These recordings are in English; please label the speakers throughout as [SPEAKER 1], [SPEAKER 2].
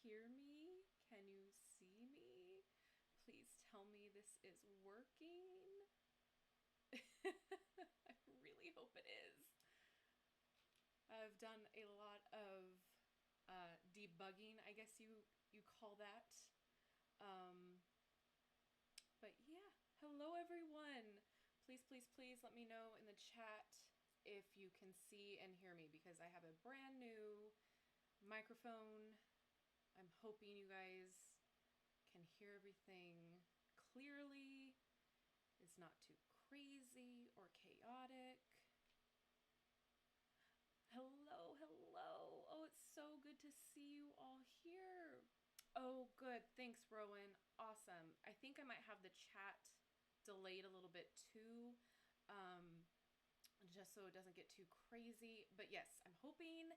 [SPEAKER 1] hear me? Can you see me? Please tell me this is working. I really hope it is. I've done a lot of debugging, I guess you call that. But yeah, hello everyone. Please, please, please let me know in the chat if you can see and hear me, because I have a brand new microphone. I'm hoping you guys can hear everything clearly. It's not too crazy or chaotic. Hello, hello. Oh, it's so good to see you all here. Oh, good. Thanks, Rowan. Awesome. I think I might have the chat delayed a little bit too, just so it doesn't get too crazy. But yes, I'm hoping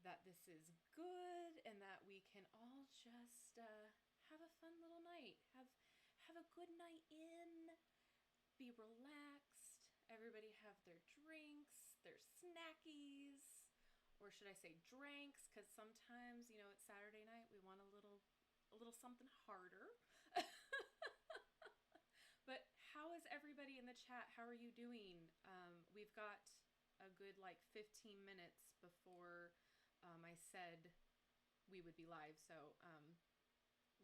[SPEAKER 1] that this is good and that we can all just have a fun little night. Have a good night in. Be relaxed. Everybody have their drinks, their snackies, or should I say drinks? Because sometimes, you know, it's Saturday night. We want a little something harder. But how is everybody in the chat? How are you doing? We've got a good like 15 minutes before I said we would be live. So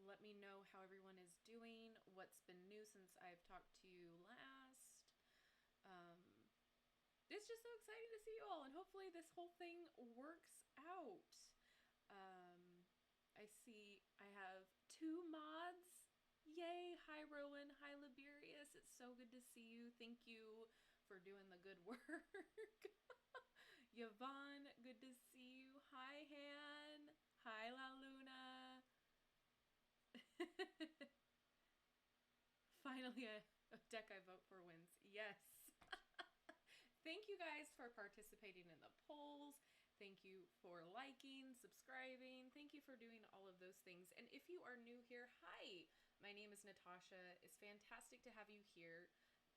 [SPEAKER 1] let me know how everyone is doing. What's been new since I've talked to you last. It's just so exciting to see you all, and hopefully this whole thing works out. I see I have 2 mods. Yay! Hi Rowan, hi Liberius. It's so good to see you. Thank you for doing the good work. Yvonne, good to see you. Hi Han. Hi La Luna. Finally a deck I vote for wins. Yes. Thank you guys for participating in the polls. Thank you for liking, subscribing. Thank you for doing all of those things. And if you are new here, hi, my name is Natasha. It's fantastic to have you here.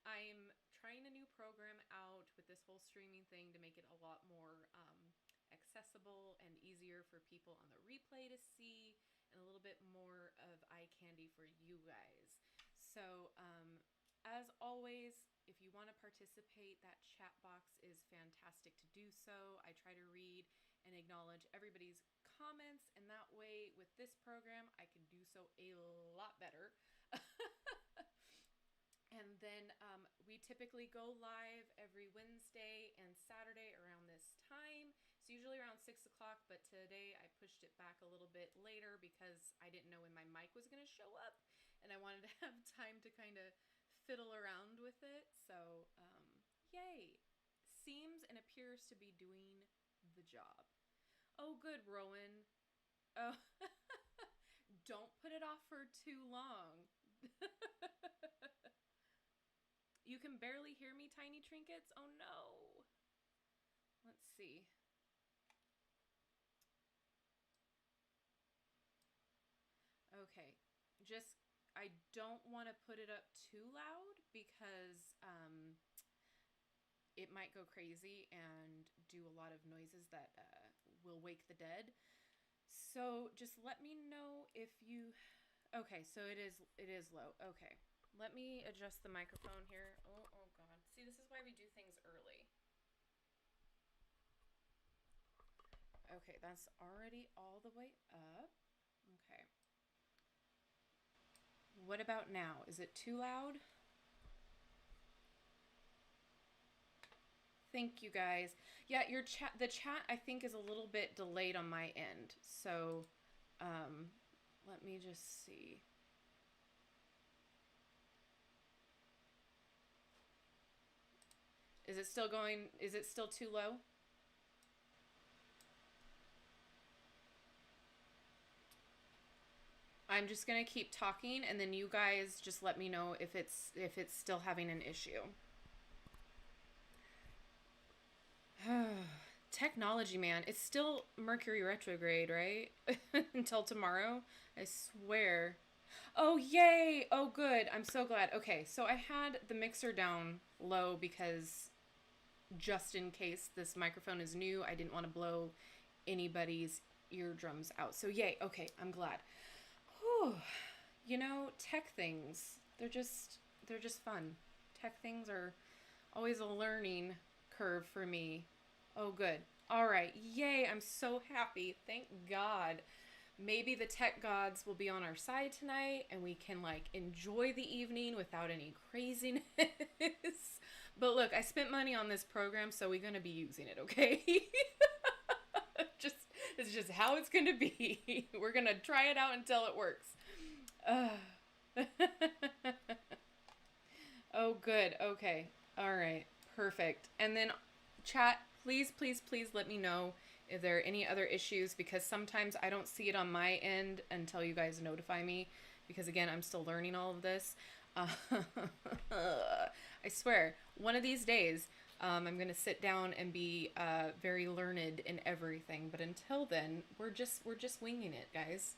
[SPEAKER 1] I'm trying a new program out with this whole streaming thing to make it a lot more accessible and easier for people on the replay to see, and a little bit more of eye candy for you guys. So as always, if you want to participate, that chat box is fantastic to do so. I try to read and acknowledge everybody's comments, and that way with this program I can do so a lot better. And then we typically go live every Wednesday and Saturday around this time. It's usually around 6 o'clock, but today I pushed it back a little bit later because I didn't know when my mic was going to show up, and I wanted to have time to kind of fiddle around with it. So yay. Seems and appears to be doing the job. Oh, good, Rowan. Oh, don't put it off for too long. You can barely hear me, Tiny Trinkets? Oh no. Let's see. Okay. Just, I don't want to put it up too loud because it might go crazy and do a lot of noises that will wake the dead. So just let me know if you... Okay, so it is low. Okay. Let me adjust the microphone here. Oh God. See, this is why we do things early. Okay, that's already all the way up. Okay. What about now? Is it too loud? Thank you guys. Yeah, the chat I think is a little bit delayed on my end. So, let me just see. Is it still going? Is it still too low? I'm just going to keep talking, and then you guys just let me know if it's still having an issue. Technology, man. It's still Mercury retrograde, right? Until tomorrow, I swear. Oh, yay! Oh, good. I'm so glad. Okay, so I had the mixer down low because just in case this microphone is new, I didn't want to blow anybody's eardrums out. So yay. Okay, I'm glad. Whew. You know, tech things, they're just fun. Tech things are always a learning curve for me. Oh, good. All right. Yay. I'm so happy. Thank God. Maybe the tech gods will be on our side tonight and we can like enjoy the evening without any craziness. But look, I spent money on this program, so we're going to be using it, okay? It's just how it's going to be. We're going to try it out until it works. Oh, good. Okay. All right. Perfect. And then chat, please, please, please let me know if there are any other issues, because sometimes I don't see it on my end until you guys notify me, because again, I'm still learning all of this. I swear, one of these days, I'm going to sit down and be very learned in everything. But until then, we're just winging it, guys.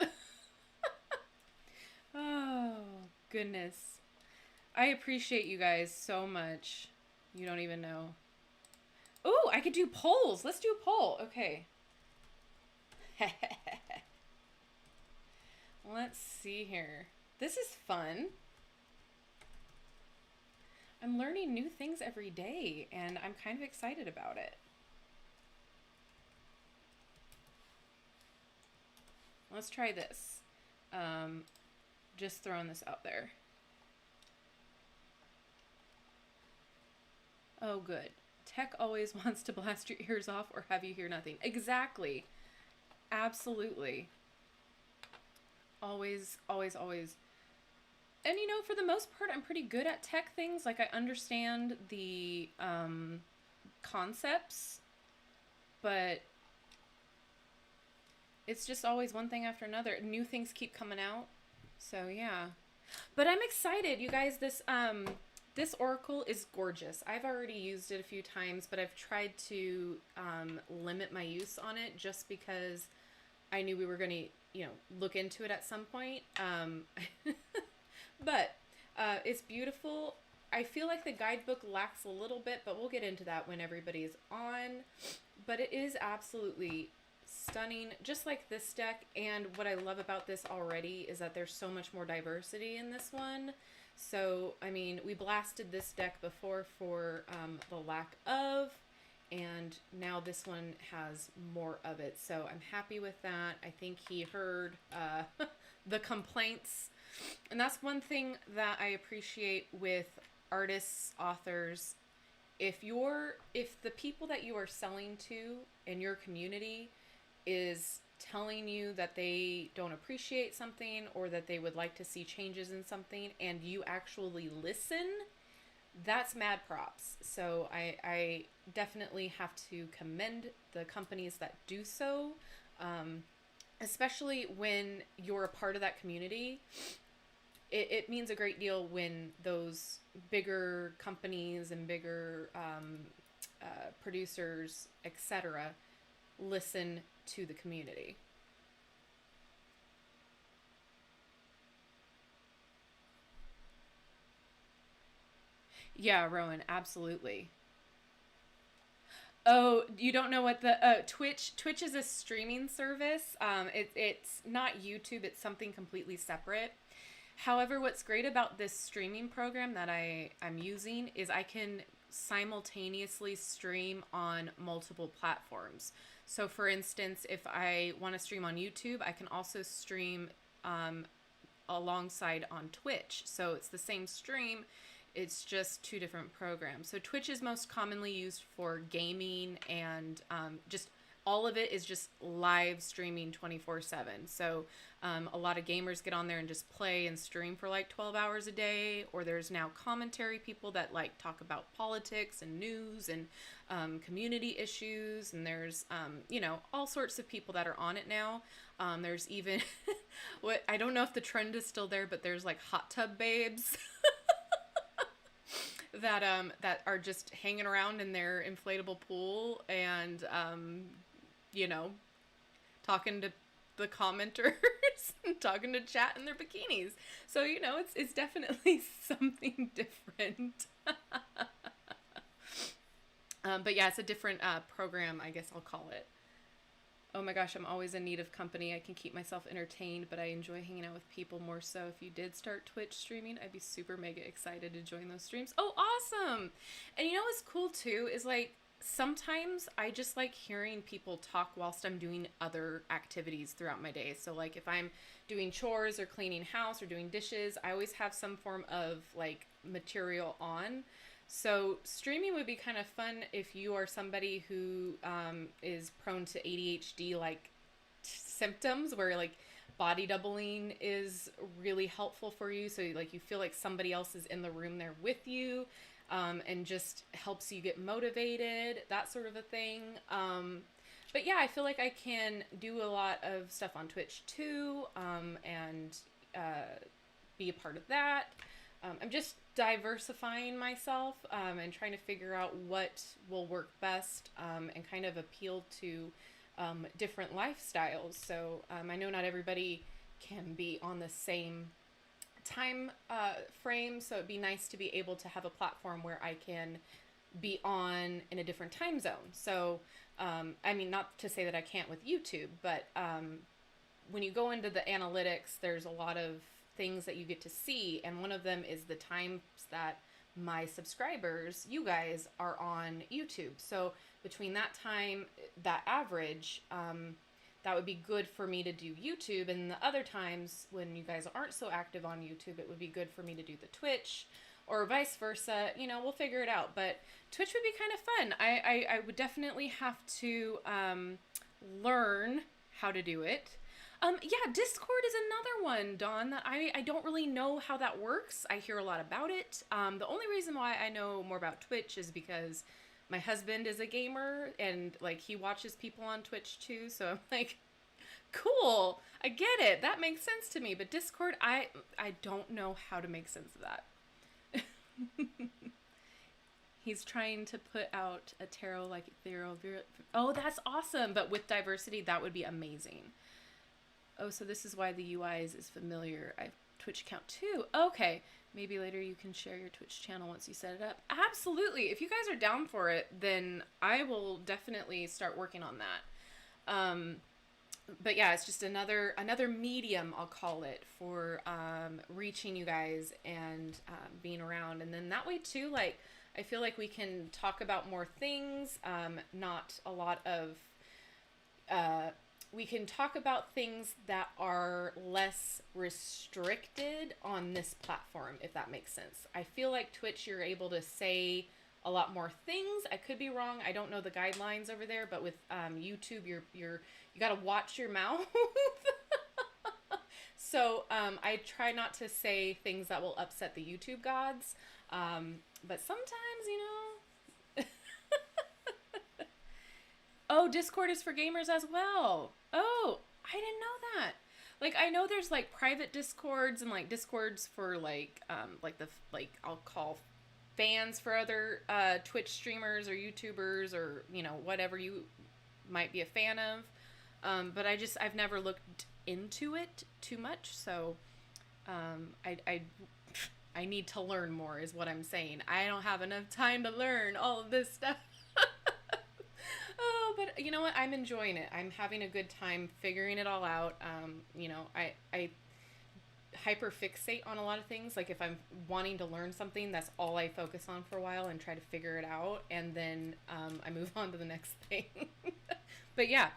[SPEAKER 1] Oh, goodness. I appreciate you guys so much. You don't even know. Oh, I could do polls. Let's do a poll. Okay. Let's see here. This is fun. I'm learning new things every day, and I'm kind of excited about it. Let's try this. Just throwing this out there. Oh, good. Tech always wants to blast your ears off or have you hear nothing. Exactly. Absolutely. Always, always, always. And you know, for the most part, I'm pretty good at tech things. Like, I understand the concepts, but it's just always one thing after another. New things keep coming out. So yeah. But I'm excited, you guys. This oracle is gorgeous. I've already used it a few times, but I've tried to limit my use on it just because I knew we were going to, you know, look into it at some point. But it's beautiful. I feel like the guidebook lacks a little bit, but we'll get into that when everybody's on. But it is absolutely stunning, just like this deck. And what I love about this already is that there's so much more diversity in this one. So, I mean, we blasted this deck before for the lack of, and now this one has more of it. So I'm happy with that. I think he heard the complaints. And that's one thing that I appreciate with artists, authors. If the people that you are selling to in your community is telling you that they don't appreciate something or that they would like to see changes in something and you actually listen, that's mad props. So I definitely have to commend the companies that do so, especially when you're a part of that community. It means a great deal when those bigger companies and bigger producers, etc., listen to the community. Yeah, Rowan, absolutely. Oh, you don't know what the Twitch is a streaming service. It's not YouTube, it's something completely separate. However, what's great about this streaming program that I'm using is I can simultaneously stream on multiple platforms. So for instance, if I want to stream on YouTube, I can also stream alongside on Twitch. So it's the same stream, it's just two different programs. So Twitch is most commonly used for gaming, and just all of it is just live streaming 24/7. So a lot of gamers get on there and just play and stream for like 12 hours a day, or there's now commentary people that like talk about politics and news and community issues, and there's you know, all sorts of people that are on it now. There's even what, I don't know if the trend is still there, but there's like hot tub babes that are just hanging around in their inflatable pool and you know, talking to the commenters and talking to chat in their bikinis. So, you know, it's definitely something different. But yeah, it's a different program, I guess I'll call it. Oh my gosh, I'm always in need of company. I can keep myself entertained, but I enjoy hanging out with people more so. If you did start Twitch streaming, I'd be super mega excited to join those streams. Oh, awesome. And you know what's cool too is like sometimes I just like hearing people talk whilst I'm doing other activities throughout my day. So like if I'm doing chores or cleaning house or doing dishes, I always have some form of like material on. So streaming would be kind of fun if you are somebody who is prone to ADHD like symptoms where like body doubling is really helpful for you. So like you feel like somebody else is in the room there with you and just helps you get motivated, that sort of a thing. But yeah, I feel like I can do a lot of stuff on Twitch too and be a part of that. I'm just diversifying myself and trying to figure out what will work best and kind of appeal to different lifestyles. So I know not everybody can be on the same time frame, so it'd be nice to be able to have a platform where I can be on in a different time zone. So I mean, not to say that I can't with YouTube, but when you go into the analytics, there's a lot of things that you get to see, and one of them is the times that my subscribers, you guys, are on YouTube. So between that time, that average, that would be good for me to do YouTube, and the other times when you guys aren't so active on YouTube, it would be good for me to do the Twitch, or vice versa. You know, we'll figure it out, but Twitch would be kind of fun. I would definitely have to learn how to do it. Yeah, Discord is another one, Dawn, that I don't really know how that works. I hear a lot about it. The only reason why I know more about Twitch is because my husband is a gamer and like he watches people on Twitch too. So I'm like, cool, I get it. That makes sense to me. But Discord, I don't know how to make sense of that. He's trying to put out a tarot like ethereal. Oh, that's awesome. But with diversity, that would be amazing. Oh, so this is why the UI is familiar. I have Twitch account too. Okay. Maybe later you can share your Twitch channel once you set it up. Absolutely. If you guys are down for it, then I will definitely start working on that. But yeah, it's just another medium, I'll call it, for reaching you guys and being around. And then that way too, like, I feel like we can talk about more things, not a lot of... we can talk about things that are less restricted on this platform, if that makes sense. I feel like Twitch, you're able to say a lot more things. I could be wrong. I don't know the guidelines over there, but with YouTube, you got to watch your mouth. So I try not to say things that will upset the YouTube gods. But sometimes, you know. Oh, Discord is for gamers as well. Oh, I didn't know that. Like, I know there's like private Discords and like Discords for like I'll call fans for other Twitch streamers or YouTubers or, you know, whatever you might be a fan of. But I've never looked into it too much. So, I need to learn more is what I'm saying. I don't have enough time to learn all of this stuff. Oh, but you know what? I'm enjoying it. I'm having a good time figuring it all out. You know, I hyperfixate on a lot of things. Like if I'm wanting to learn something, that's all I focus on for a while and try to figure it out. And then I move on to the next thing. But yeah,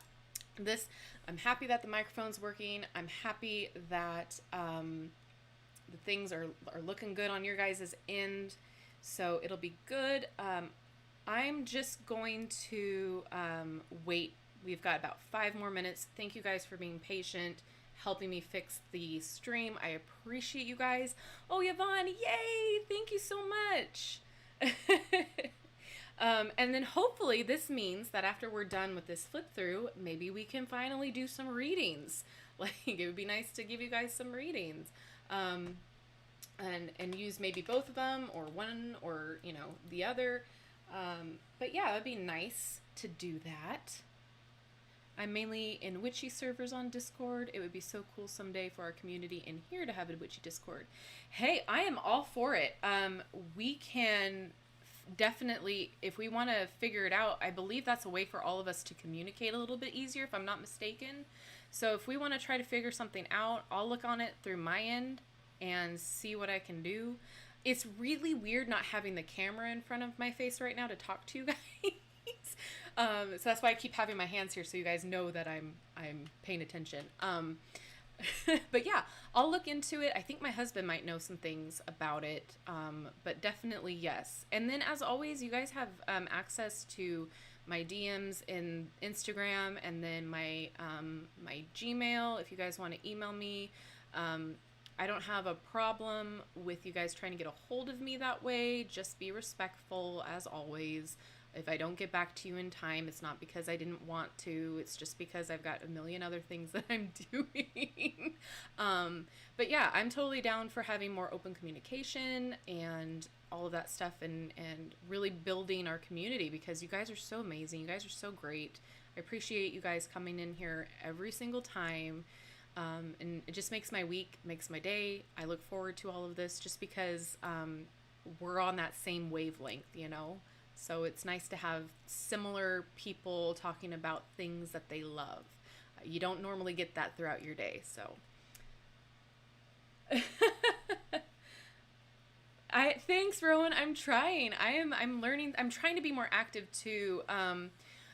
[SPEAKER 1] I'm happy that the microphone's working. I'm happy that the things are looking good on your guys' end. So it'll be good. I'm just going to wait. We've got about 5 more minutes. Thank you guys for being patient, helping me fix the stream. I appreciate you guys. Oh, Yvonne, yay! Thank you so much. And then hopefully this means that after we're done with this flip through, maybe we can finally do some readings. Like, it would be nice to give you guys some readings. And use maybe both of them or one or, you know, the other. But yeah, it'd be nice to do that. I'm mainly in witchy servers on Discord. It would be so cool someday for our community in here to have a witchy Discord. Hey, I am all for it. We can definitely, if we want to figure it out, I believe that's a way for all of us to communicate a little bit easier, if I'm not mistaken. So if we want to try to figure something out, I'll look on it through my end and see what I can do. It's really weird not having the camera in front of my face right now to talk to you guys. So that's why I keep having my hands here, so you guys know that I'm paying attention. But yeah, I'll look into it. I think my husband might know some things about it, but definitely yes. And then, as always, you guys have access to my DMs in Instagram, and then my my Gmail if you guys want to email me. I don't have a problem with you guys trying to get a hold of me that way. Just be respectful, as always. If I don't get back to you in time, it's not because I didn't want to. It's just because I've got a million other things that I'm doing. But yeah, I'm totally down for having more open communication and all of that stuff, and really building our community, because you guys are so amazing. You guys are so great. I appreciate you guys coming in here every single time. And it just makes my week, makes my day. I look forward to all of this just because we're on that same wavelength, you know? So it's nice to have similar people talking about things that they love. You don't normally get that throughout your day, so. Thanks, Rowan. I'm trying. I'm learning. I'm trying to be more active too.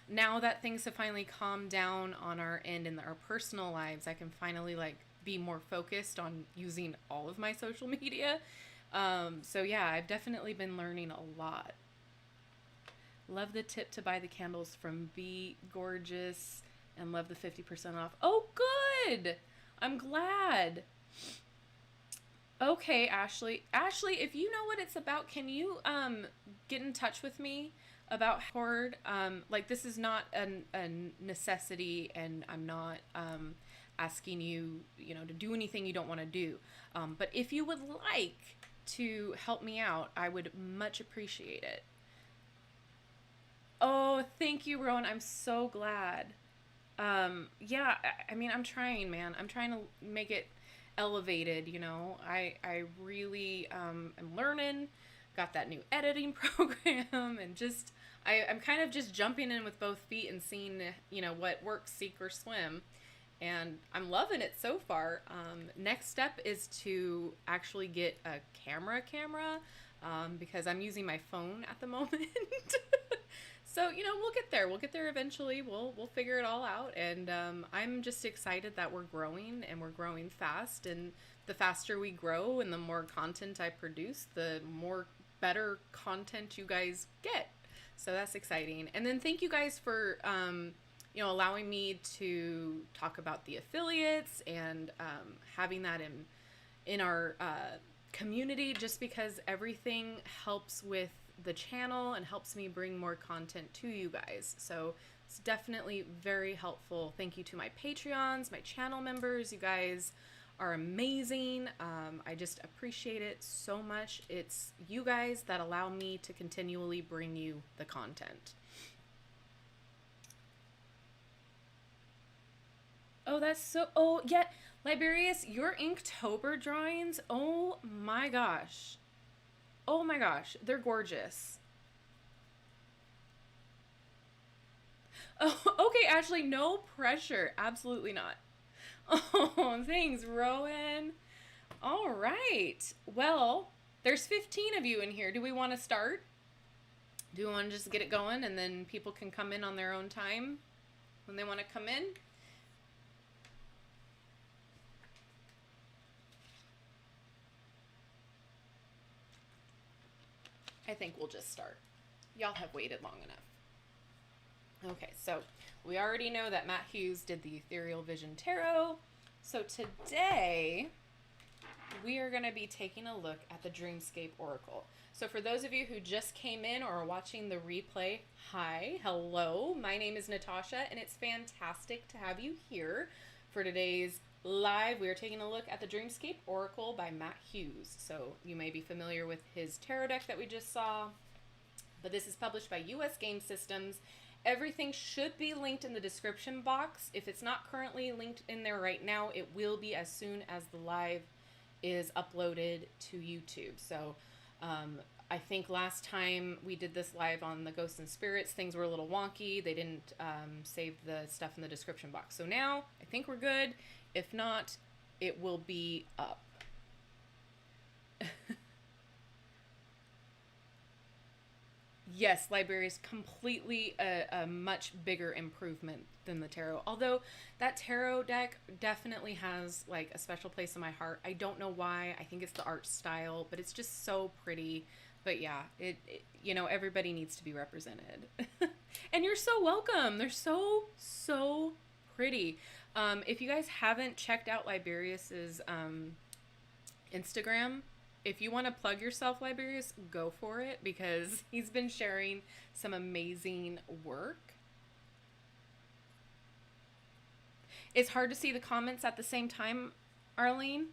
[SPEAKER 1] Now that things have finally calmed down on our end in our personal lives, I can finally be more focused on using all of my social media. So yeah, I've definitely been learning a lot. Love the tip to buy the candles from Be Gorgeous, and love the 50% off. Oh, good. I'm glad. Okay, Ashley. Ashley, if you know what it's about, can you get in touch with me about Horde? This is not a necessity, and I'm not asking you, to do anything you don't want to do. But if you would like to help me out, I would much appreciate it. Oh, thank you, Rowan. I'm so glad. Yeah, I'm trying, man. I'm trying to make it elevated, I really am learning, got that new editing program, and I'm kind of just jumping in with both feet and seeing, what works, sink or swim. And I'm loving it so far. Next step is to actually get a camera, because I'm using my phone at the moment. So, we'll get there. We'll get there eventually. We'll figure it all out. And I'm just excited that we're growing, and we're growing fast. And the faster we grow and the more content I produce, the more better content you guys get. So that's exciting. And then thank you guys for, allowing me to talk about the affiliates and having that in our community, just because everything helps with the channel and helps me bring more content to you guys. So it's definitely very helpful. Thank you to my Patreons, my channel members. You guys are amazing. I just appreciate it so much. It's you guys that allow me to continually bring you the content. Oh, yeah, Liberius, your Inktober drawings, oh my gosh. Oh my gosh, they're gorgeous. Oh, okay, Ashley, no pressure. Absolutely not. Oh, thanks, Rowan. All right. Well, there's 15 of you in here. Do we want to start? Do we want to just get it going, and then people can come in on their own time when they want to come in? I think we'll just start. Y'all have waited long enough. Okay, so we already know that Matt Hughes did the Ethereal Vision Tarot. So today we are going to be taking a look at the Dreamscape Oracle. So for those of you who just came in or are watching the replay, hi, hello, my name is Natasha, and it's fantastic to have you here for today's live. We are taking a look at the Dreamscape Oracle by Matt Hughes. So you may be familiar with his tarot deck that we just saw, but this is published by US Game Systems. Everything should be linked in the description box. If it's not currently linked in there right now, it will be as soon as the live is uploaded to YouTube. So I think last time we did this live on the Ghosts and Spirits, things were a little wonky. They didn't save the stuff in the description box. So now I think we're good. If not, it will be up. Yes, Library is completely a much bigger improvement than the tarot. Although that tarot deck definitely has like a special place in my heart. I don't know why. I think it's the art style, but it's just so pretty. But yeah, you know, everybody needs to be represented. And you're so welcome. They're so pretty. If you guys haven't checked out Liberius's Instagram, if you want to plug yourself, Liberius, go for it, because he's been sharing some amazing work. It's hard to see the comments at the same time, Arlene.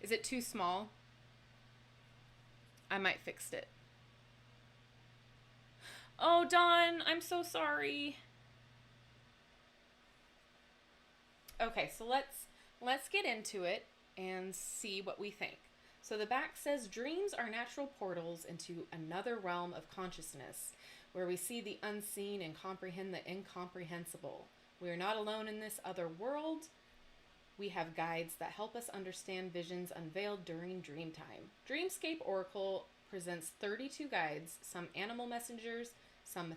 [SPEAKER 1] Is it too small? I might fix it. Oh, Dawn, I'm so sorry. Okay, so let's get into it and see what we think. So the back says, dreams are natural portals into another realm of consciousness where we see the unseen and comprehend the incomprehensible. We are not alone in this other world. We have guides that help us understand visions unveiled during dream time. Dreamscape Oracle presents 32 guides, some animal messengers, some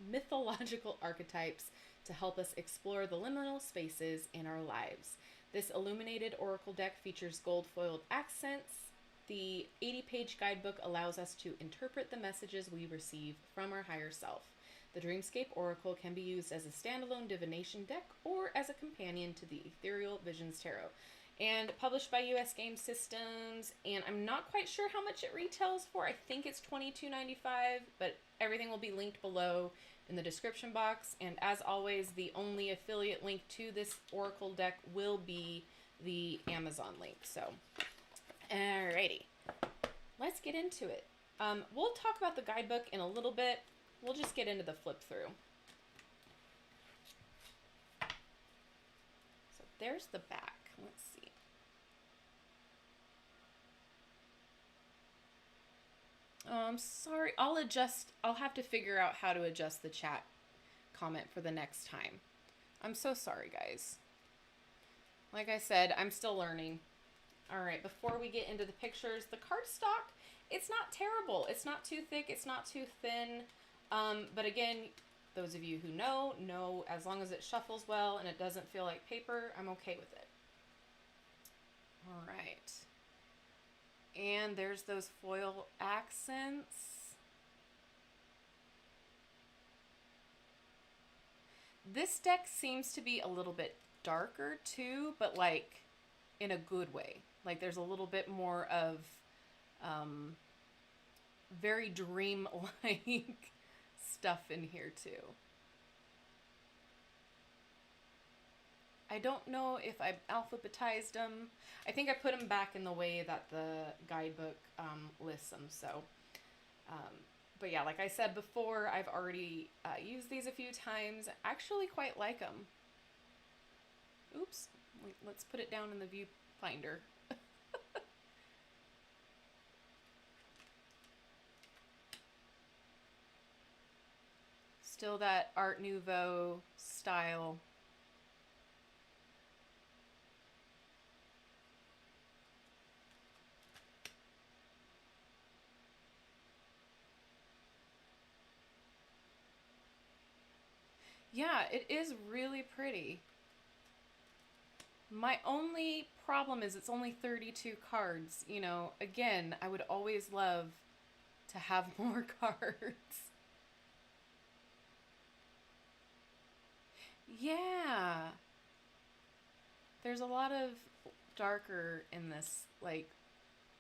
[SPEAKER 1] mythological archetypes to help us explore the liminal spaces in our lives. This illuminated oracle deck features gold-foiled accents. The 80-page guidebook allows us to interpret the messages we receive from our higher self. The Dreamscape Oracle can be used as a standalone divination deck or as a companion to the Ethereal Visions Tarot. And published by US Game Systems, and I'm not quite sure how much it retails for. I think it's $22.95, but everything will be linked below in the description box. And as always, the only affiliate link to this Oracle deck will be the Amazon link. So, alrighty, let's get into it. We'll talk about the guidebook in a little bit. We'll just get into the flip through. So there's the back. Let's see. Oh, I'm sorry. I'll have to figure out how to adjust the chat comment for the next time. I'm so sorry, guys. Like I said, I'm still learning. All right, before we get into the pictures, the cardstock, it's not terrible. It's not too thick. It's not too thin. But again, those of you who know as long as it shuffles well and it doesn't feel like paper, I'm okay with it. All right. And there's those foil accents. This deck seems to be a little bit darker too, but like in a good way. Like there's a little bit more of very dream-like stuff in here too. I don't know if I alphabetized them. I think I put them back in the way that the guidebook lists them. So, but yeah, like I said before, I've already used these a few times. I actually quite like them. Oops. Wait, let's put it down in the viewfinder. Still that Art Nouveau style. Yeah, it is really pretty. My only problem is it's only 32 cards. You know, again, I would always love to have more cards. Yeah. There's a lot of darker in this, like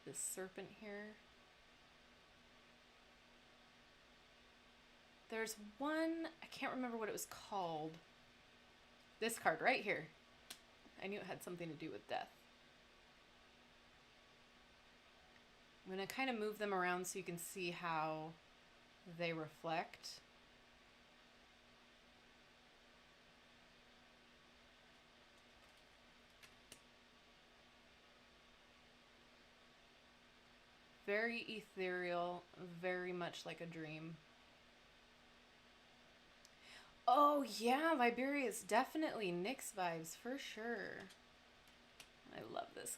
[SPEAKER 1] this serpent here. There's one, I can't remember what it was called. This card right here. I knew it had something to do with death. I'm going to kind of move them around so you can see how they reflect. very ethereal, very much like a dream. Oh yeah, Liberia is definitely Nyx vibes for sure. I love this.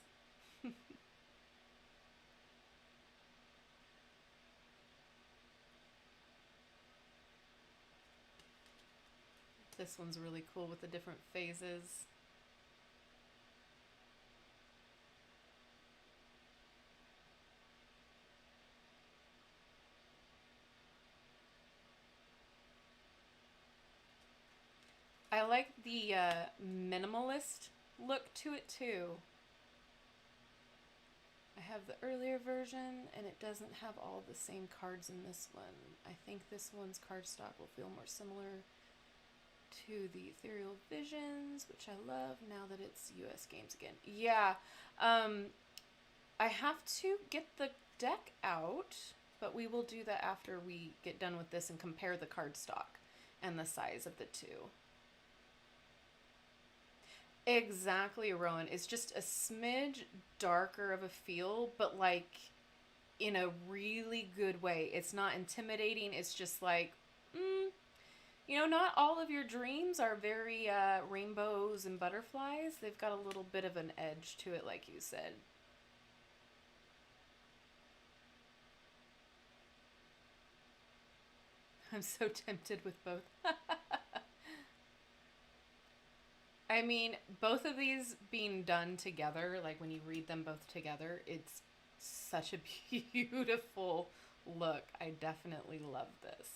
[SPEAKER 1] This one's really cool with the different phases. I like the minimalist look to it too. I have the earlier version and it doesn't have all the same cards in this one. I think this one's cardstock will feel more similar to the Ethereal Visions, which I love now that it's US games again. Yeah, I have to get the deck out, but we will do that after we get done with this and compare the cardstock and the size of the two. Exactly, Rowan. It's just a smidge darker of a feel, but like in a really good way. It's not intimidating. It's just like, you know, not all of your dreams are very rainbows and butterflies. They've got a little bit of an edge to it, like you said. I'm so tempted with both. I mean, both of these being done together, like when you read them both together, it's such a beautiful look. I definitely love this.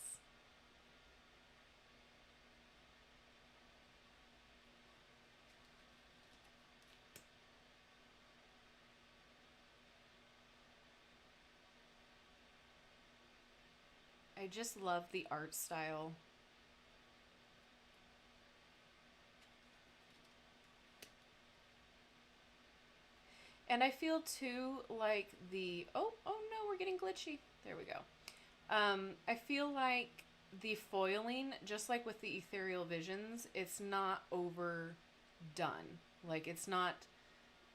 [SPEAKER 1] I just love the art style. And I feel too like the, oh no, we're getting glitchy. There we go. I feel like the foiling, just like with the Ethereal Visions, it's not overdone. Like it's not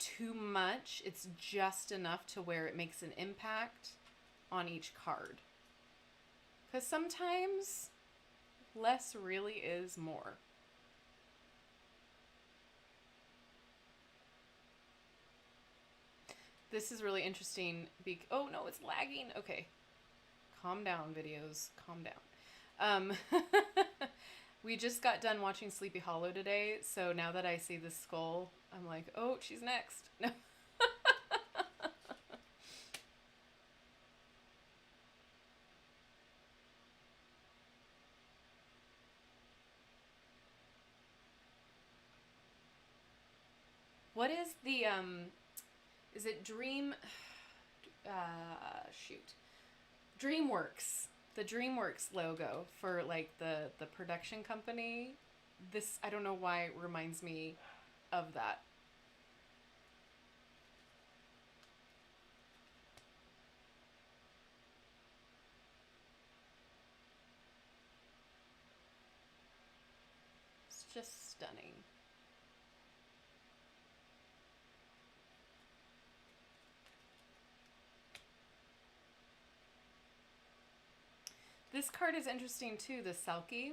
[SPEAKER 1] too much. It's just enough to where it makes an impact on each card. Because sometimes less really is more. This is really interesting. Oh no, it's lagging. Okay. Calm down, videos. Calm down. We just got done watching Sleepy Hollow today, so now that I see the skull, I'm like, oh, she's next. No. What is the, is it shoot. DreamWorks. The DreamWorks logo for like the production company. This, I don't know why it reminds me of that. It's just stunning. This card is interesting too, the Selkie.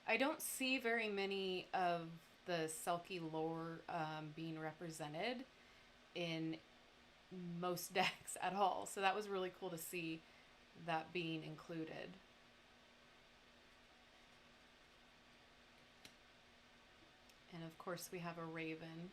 [SPEAKER 1] I don't see very many of the Selkie lore being represented in most decks at all. So that was really cool to see that being included. And of course we have a raven.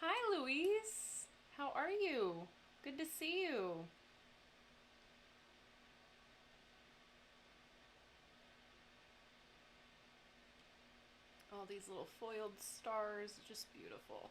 [SPEAKER 1] Hi, Louise. How are you? Good to see you. All these little foiled stars, just beautiful.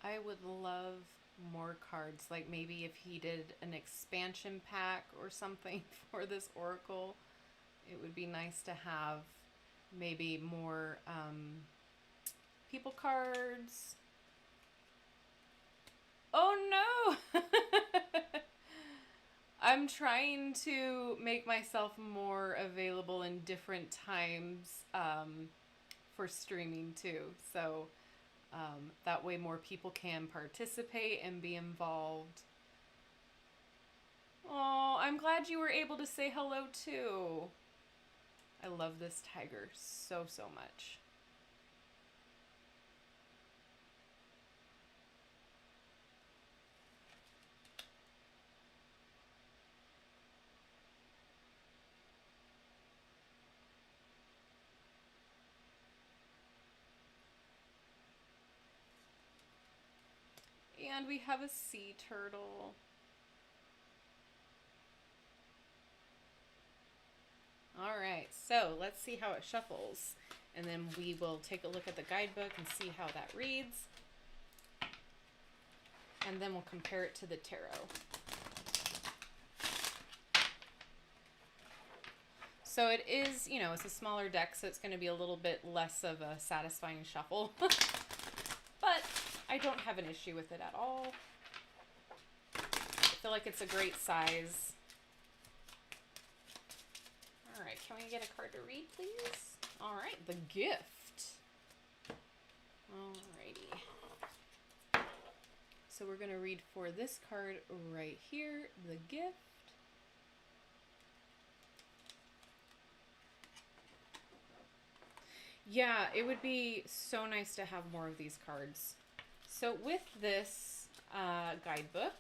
[SPEAKER 1] I would love more cards, like maybe if he did an expansion pack or something for this Oracle, it would be nice to have maybe more people cards. Oh no! I'm trying to make myself more available in different times for streaming too, so that way more people can participate and be involved. Oh, I'm glad you were able to say hello too. I love this tiger so, so much. And we have a sea turtle. All right, so let's see how it shuffles. And then we will take a look at the guidebook and see how that reads. And then we'll compare it to the tarot. So it is, you know, it's a smaller deck, so it's going to be a little bit less of a satisfying shuffle. But I don't have an issue with it at all. I feel like it's a great size. All right, can we get a card to read, please? All right, the gift. Alrighty. So we're going to read for this card right here, the gift. Yeah, it would be so nice to have more of these cards. So with this guidebook,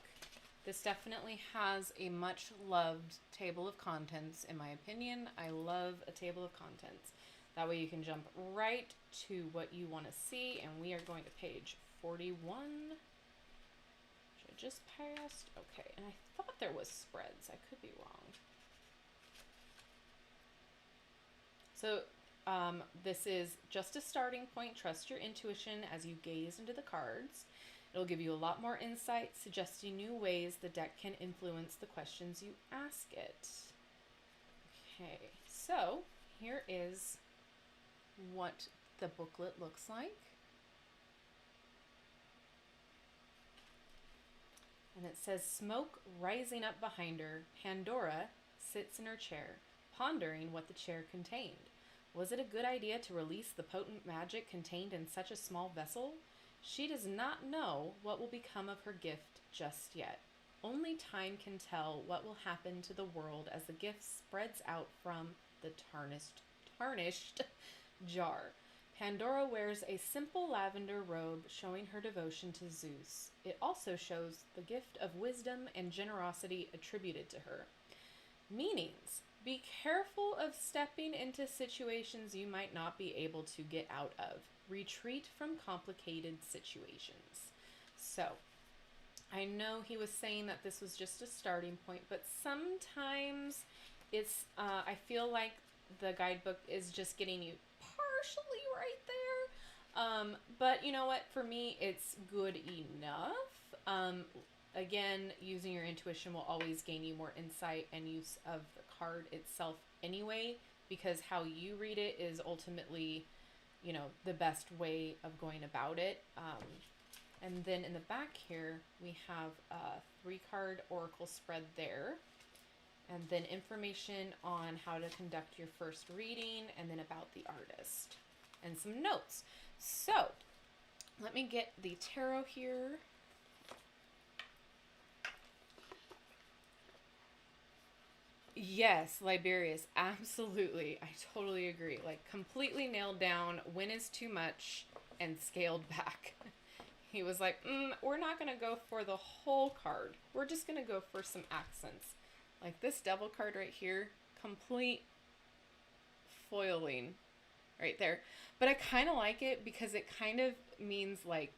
[SPEAKER 1] this definitely has a much loved table of contents, in my opinion. I love a table of contents. That way you can jump right to what you want to see, and we are going to page 41. Which I just passed. Okay, and I thought there was spreads. I could be wrong. So this is just a starting point. Trust your intuition as you gaze into the cards. It'll give you a lot more insight, suggesting new ways the deck can influence the questions you ask it. Okay, so here is what the booklet looks like. And it says, smoke rising up behind her, Pandora sits in her chair, pondering what the chair contained. Was it a good idea to release the potent magic contained in such a small vessel? She does not know what will become of her gift just yet. Only time can tell what will happen to the world as the gift spreads out from the tarnished jar. Pandora wears a simple lavender robe showing her devotion to Zeus. It also shows the gift of wisdom and generosity attributed to her. Meanings. Be careful of stepping into situations you might not be able to get out of. Retreat from complicated situations. So, I know he was saying that this was just a starting point, but sometimes it's, I feel like the guidebook is just getting you partially right there. But you know what? For me, it's good enough. Again, using your intuition will always gain you more insight and use of the card itself anyway, because how you read it is ultimately, you know, the best way of going about it. And then in the back here, we have a 3-card oracle spread there. And then information on how to conduct your first reading, and then about the artist. And some notes. So, let me get the tarot here. Yes, Liberius, absolutely. I totally agree. Like, completely nailed down when is too much and scaled back. He was like, we're not going to go for the whole card. We're just going to go for some accents. Like this devil card right here, complete foiling right there. But I kind of like it because it kind of means like,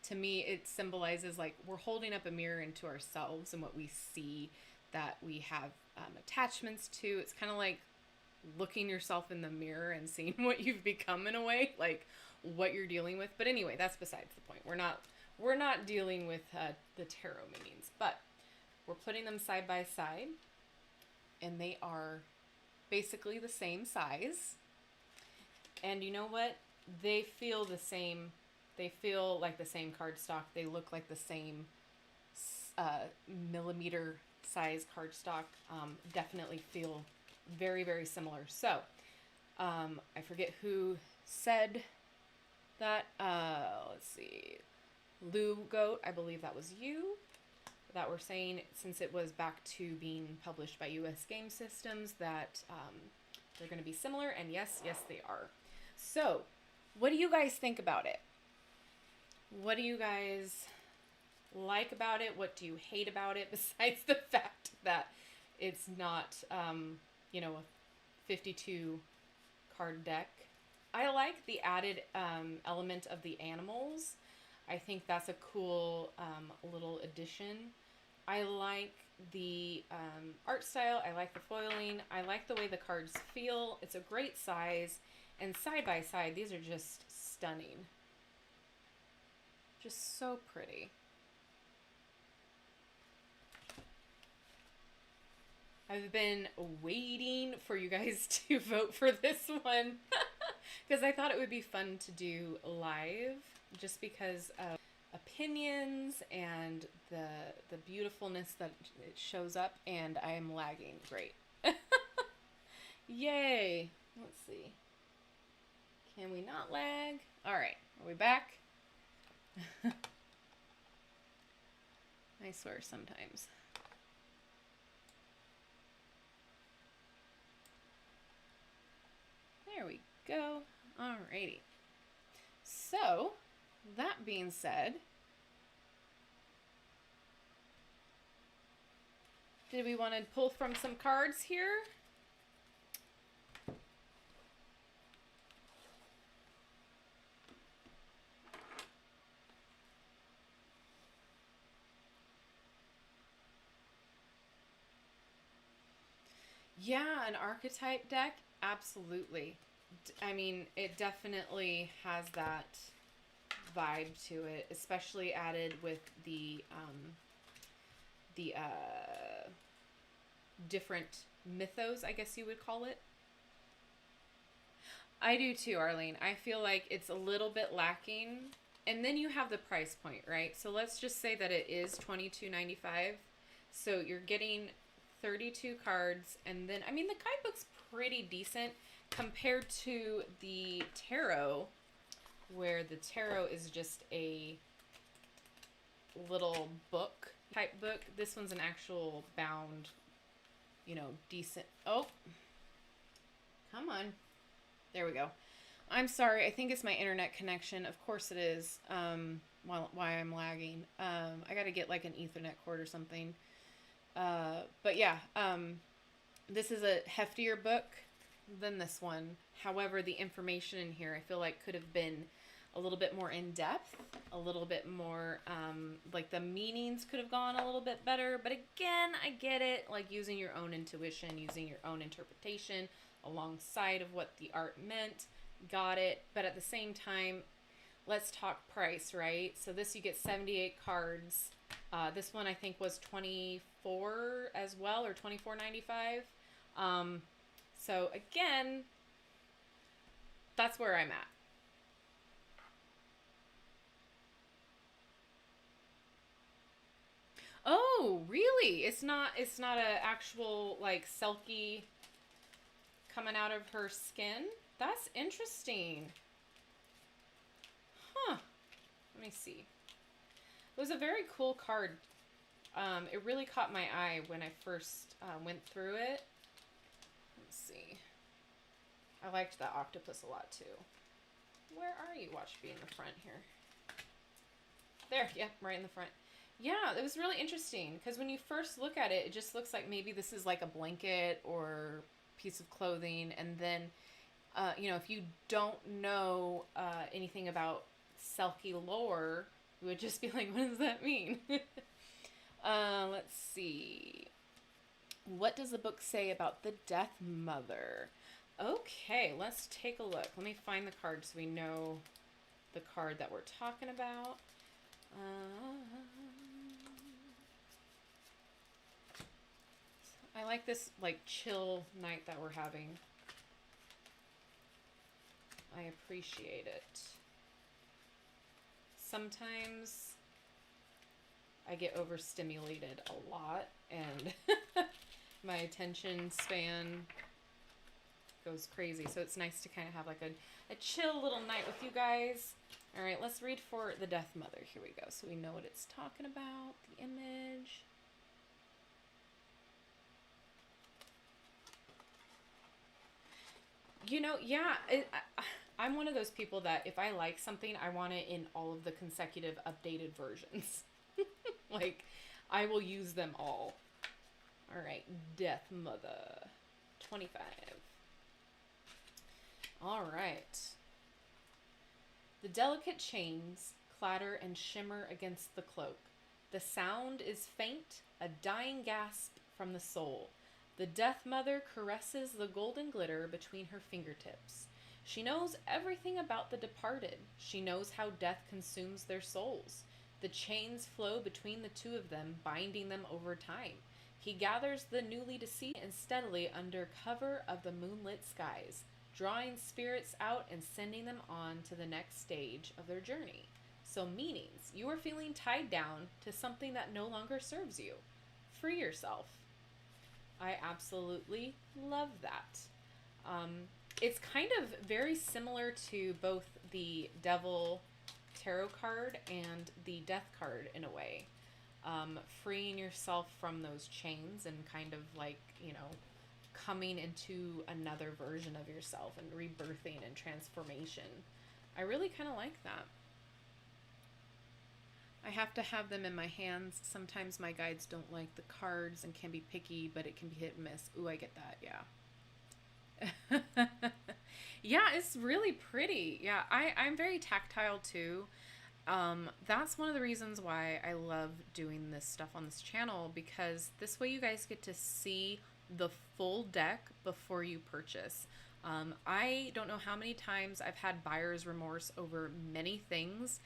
[SPEAKER 1] to me, it symbolizes like we're holding up a mirror into ourselves and what we see that we have attachments to. It's kind of like looking yourself in the mirror and seeing what you've become in a way, like what you're dealing with. But anyway, that's besides the point. We're not dealing with the tarot meanings, but we're putting them side by side, and they are basically the same size. And you know what? They feel the same. They feel like the same cardstock. They look like the same millimeter size cardstock. Definitely feel very, very similar. So, I forget who said that. Let's see. Lou Goat, I believe that was you, that were saying since it was back to being published by US Game Systems that they're going to be similar. And yes, they are. So, what do you guys think about it? What do you guys like about it? What do you hate about it besides the fact that it's not, a 52 card deck? I like the added element of the animals. I think that's a cool little addition. I like the art style. I like the foiling. I like the way the cards feel. It's a great size. And side by side, these are just stunning. Just so pretty. I've been waiting for you guys to vote for this one because I thought it would be fun to do live just because of opinions and the beautifulness that it shows up, and I am lagging. Great. Yay. Let's see. Can we not lag? All right. Are we back? I swear sometimes. There we go. Alrighty. So, that being said, did we want to pull from some cards here? Yeah, an archetype deck, absolutely. I mean, it definitely has that vibe to it, especially added with the different mythos, I guess you would call it. I do too, Arlene. I feel like it's a little bit lacking. And then you have the price point, right? So let's just say that it is $22.95. So you're getting 32 cards, and then, I mean, the guidebook's pretty decent compared to the tarot, where the tarot is just a little book type book. This one's an actual bound, decent. Oh, come on. There we go. I'm sorry. I think it's my internet connection. Of course it is. Why I'm lagging. I got to get like an Ethernet cord or something. But yeah, this is a heftier book than this one. However, the information in here I feel like could have been a little bit more in depth, a little bit more, like the meanings could have gone a little bit better. But again, I get it, like using your own intuition, using your own interpretation alongside of what the art meant. Got it. But at the same time, let's talk price, right? So this, you get 78 cards. This one I think was $24 as well, or $24.95. So again, that's where I'm at. Oh, really? It's not a actual like Selkie coming out of her skin? That's interesting. Huh. Let me see. It was a very cool card. It really caught my eye when I first went through it. Let's see. I liked that octopus a lot too. Where are you? Watch be in the front here. There, yeah, right in the front. Yeah, it was really interesting because when you first look at it, it just looks like maybe this is like a blanket or piece of clothing. And then, you know, if you don't know anything about Selkie lore, you would just be like, what does that mean? Let's see. What does the book say about the Death Mother? Okay, let's take a look. Let me find the card so we know the card that we're talking about. I like this like chill night that we're having. I appreciate it. Sometimes I get overstimulated a lot and my attention span goes crazy. So it's nice to kind of have like a chill little night with you guys. All right, let's read for the Death Mother. Here we go. So we know what it's talking about, the image. You know, yeah, I'm one of those people that if I like something, I want it in all of the consecutive updated versions. Like, I will use them all. All right, Death Mother, 25. All right. The delicate chains clatter and shimmer against the cloak. The sound is faint, a dying gasp from the soul. The Death Mother caresses the golden glitter between her fingertips. She knows everything about the departed. She knows how death consumes their souls. The chains flow between the two of them, binding them over time. He gathers the newly deceased and steadily under cover of the moonlit skies, drawing spirits out and sending them on to the next stage of their journey. So meanings, you are feeling tied down to something that no longer serves you. Free yourself. I absolutely love that. It's kind of very similar to both the Devil Tarot card and the Death card in a way. Freeing yourself from those chains and kind of like, you know, coming into another version of yourself and rebirthing and transformation. I really kind of like that. I have to have them in my hands. Sometimes my guides don't like the cards and can be picky, but it can be hit and miss. Ooh, I get that. Yeah. Yeah, it's really pretty. Yeah, I'm very tactile too. That's one of the reasons why I love doing this stuff on this channel, because this way you guys get to see the full deck before you purchase. I don't know how many times I've had buyer's remorse over many things.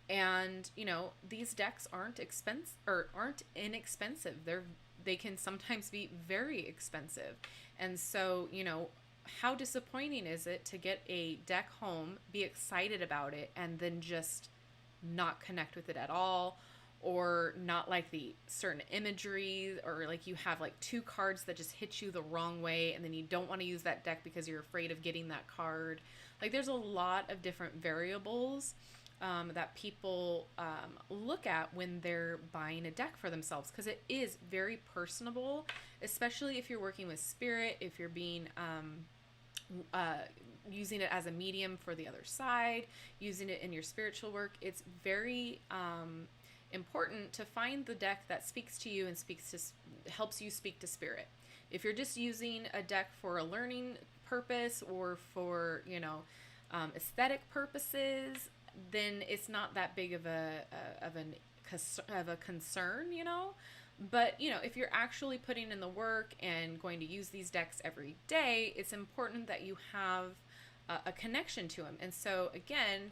[SPEAKER 1] And, you know, these decks aren't inexpensive. They can sometimes be very expensive. And so, you know, how disappointing is it to get a deck home, be excited about it, and then just not connect with it at all, or not like the certain imagery, or like you have like two cards that just hit you the wrong way, and then you don't want to use that deck because you're afraid of getting that card. Like, there's a lot of different variables that people look at when they're buying a deck for themselves, because it is very personable, especially if you're working with spirit, if you're being using it as a medium for the other side, using it in your spiritual work. It's very important to find the deck that speaks to you and helps you speak to spirit. If you're just using a deck for a learning purpose or for, you know, aesthetic purposes, then it's not that big of a concern, you know. But, you know, if you're actually putting in the work and going to use these decks every day, it's important that you have a connection to them. And so again,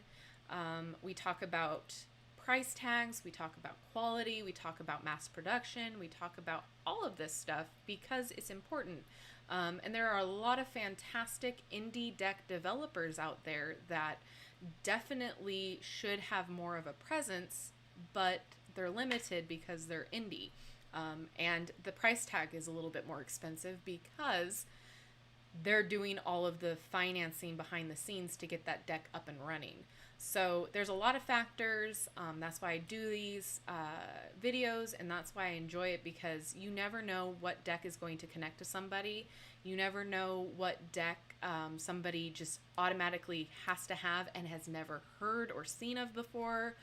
[SPEAKER 1] we talk about price tags, we talk about quality, we talk about mass production, we talk about all of this stuff because it's important. And there are a lot of fantastic indie deck developers out there that definitely should have more of a presence, but they're limited because they're indie. And the price tag is a little bit more expensive because they're doing all of the financing behind the scenes to get that deck up and running. So there's a lot of factors. That's why I do these videos, and that's why I enjoy it, because you never know what deck is going to connect to somebody. You never know what deck somebody just automatically has to have and has never heard or seen of before,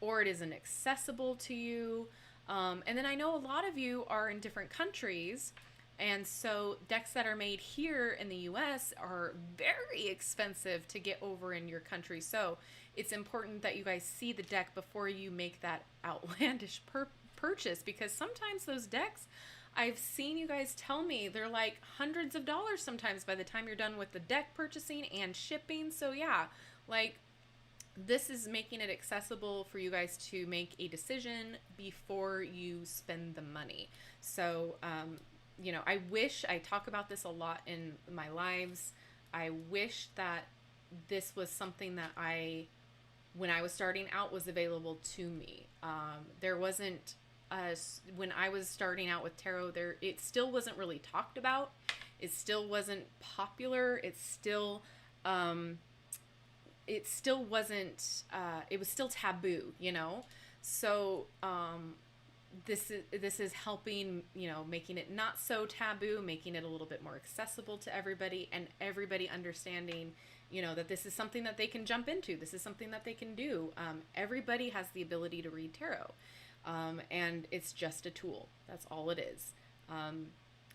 [SPEAKER 1] or it isn't accessible to you. And then I know a lot of you are in different countries, and so decks that are made here in the US are very expensive to get over in your country. So it's important that you guys see the deck before you make that outlandish purchase, because sometimes those decks, I've seen you guys tell me, they're like hundreds of dollars sometimes by the time you're done with the deck purchasing and shipping. So yeah, like, this is making it accessible for you guys to make a decision before you spend the money. So, you know, I wish, I talk about this a lot in my lives. I wish that this was something that when I was starting out, was available to me. There wasn't, when I was starting out with tarot, it still wasn't really talked about. It still wasn't popular. It wasn't, it was still taboo, you know? So, this is helping, you know, making it not so taboo, making it a little bit more accessible to everybody, and everybody understanding, you know, that this is something that they can jump into. This is something that they can do. Everybody has the ability to read tarot. And it's just a tool. That's all it is.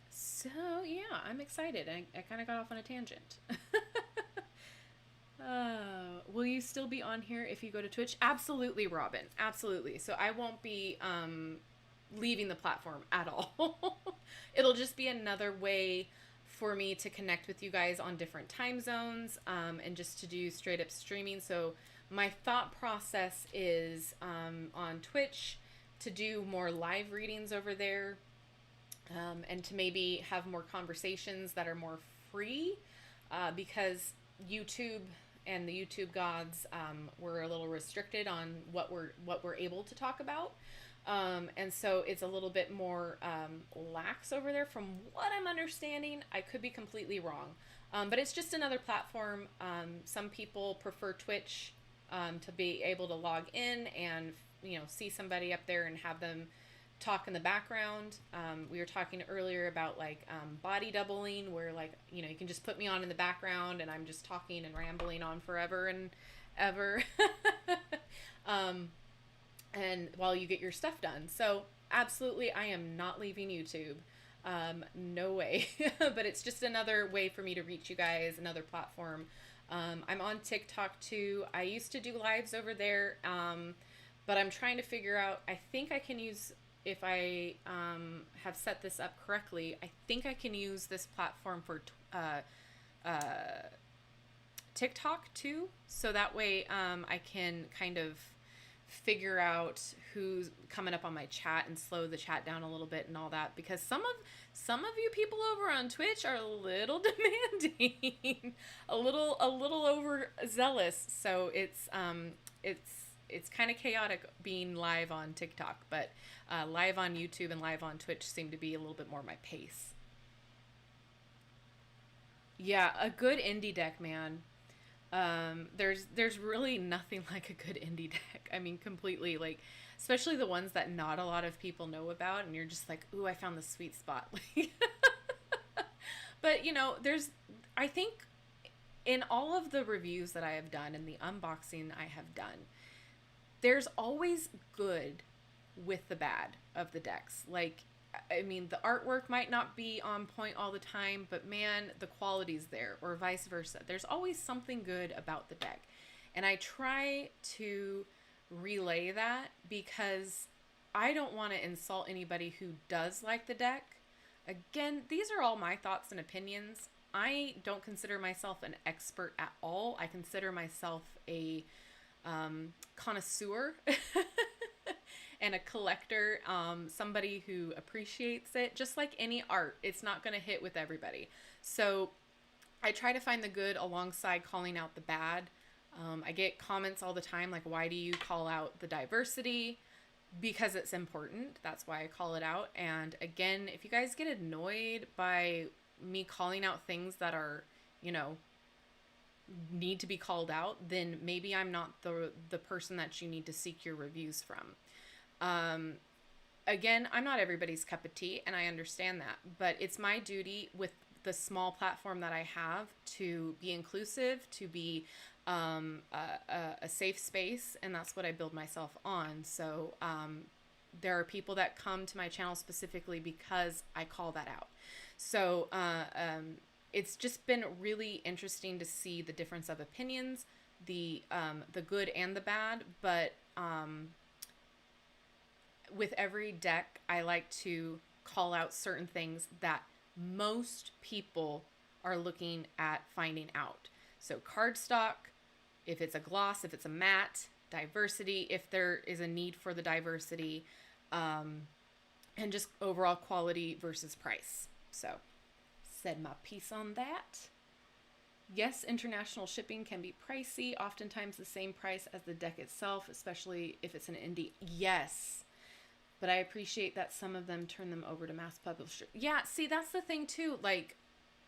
[SPEAKER 1] So yeah, I'm excited. I kind of got off on a tangent. Will you still be on here if you go to Twitch? Absolutely, Robin. Absolutely. So I won't be leaving the platform at all. It'll just be another way for me to connect with you guys on different time zones, and just to do straight up streaming. So my thought process is on Twitch to do more live readings over there, and to maybe have more conversations that are more free, because YouTube and the YouTube gods were a little restricted on what we're able to talk about. And so it's a little bit more lax over there from what I'm understanding. I could be completely wrong. But it's just another platform. Some people prefer Twitch to be able to log in and, you know, see somebody up there and have them talk in the background. We were talking earlier about like body doubling, where like, you know, you can just put me on in the background and I'm just talking and rambling on forever and ever. And while you get your stuff done. So absolutely, I am not leaving YouTube. No way. But it's just another way for me to reach you guys, another platform. I'm on TikTok too. I used to do lives over there, but I'm trying to figure out, I think I can use, if I have set this up correctly, I think I can use this platform for TikTok too. So that way I can kind of figure out who's coming up on my chat and slow the chat down a little bit and all that, because some of you people over on Twitch are a little demanding, a little overzealous. So it's kind of chaotic being live on TikTok, but live on YouTube and live on Twitch seem to be a little bit more my pace. Yeah, a good indie deck, man. There's really nothing like a good indie deck. I mean, completely, like, especially the ones that not a lot of people know about, and you're just like, ooh, I found the sweet spot. But, you know, I think in all of the reviews that I have done and the unboxing I have done, there's always good with the bad of the decks. Like, I mean, the artwork might not be on point all the time, but man, the quality's there, or vice versa. There's always something good about the deck. And I try to relay that, because I don't want to insult anybody who does like the deck. Again, these are all my thoughts and opinions. I don't consider myself an expert at all. I consider myself a connoisseur and a collector, somebody who appreciates it. Just like any art, it's not going to hit with everybody. So I try to find the good alongside calling out the bad. I get comments all the time like, why do you call out the diversity? Because it's important. That's why I call it out. And again, if you guys get annoyed by me calling out things that are, you know, need to be called out, then maybe I'm not the person that you need to seek your reviews from. Again, I'm not everybody's cup of tea, and I understand that, but it's my duty with the small platform that I have to be inclusive, to be a safe space, and that's what I build myself on. So there are people that come to my channel specifically because I call that out. So it's just been really interesting to see the difference of opinions, the good and the bad, but with every deck, I like to call out certain things that most people are looking at finding out. So cardstock, if it's a gloss, if it's a matte, diversity, if there is a need for the diversity, and just overall quality versus price. So, said my piece on that. Yes, international shipping can be pricey, oftentimes the same price as the deck itself, especially if it's an indie. Yes. But I appreciate that some of them turn them over to mass publisher. Yeah, see, that's the thing too. Like,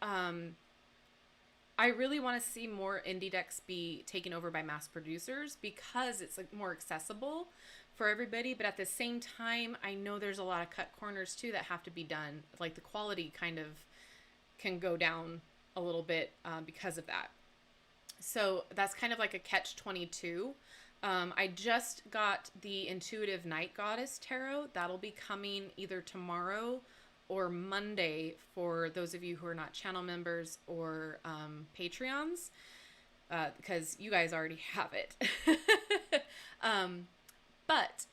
[SPEAKER 1] I really want to see more indie decks be taken over by mass producers because it's like more accessible for everybody. But at the same time, I know there's a lot of cut corners too that have to be done. Like the quality kind of can go down a little bit because of that. So that's kind of like a catch-22. I just got the Intuitive Night Goddess Tarot. That'll be coming either tomorrow or Monday for those of you who are not channel members or Patreons, because you guys already have it. But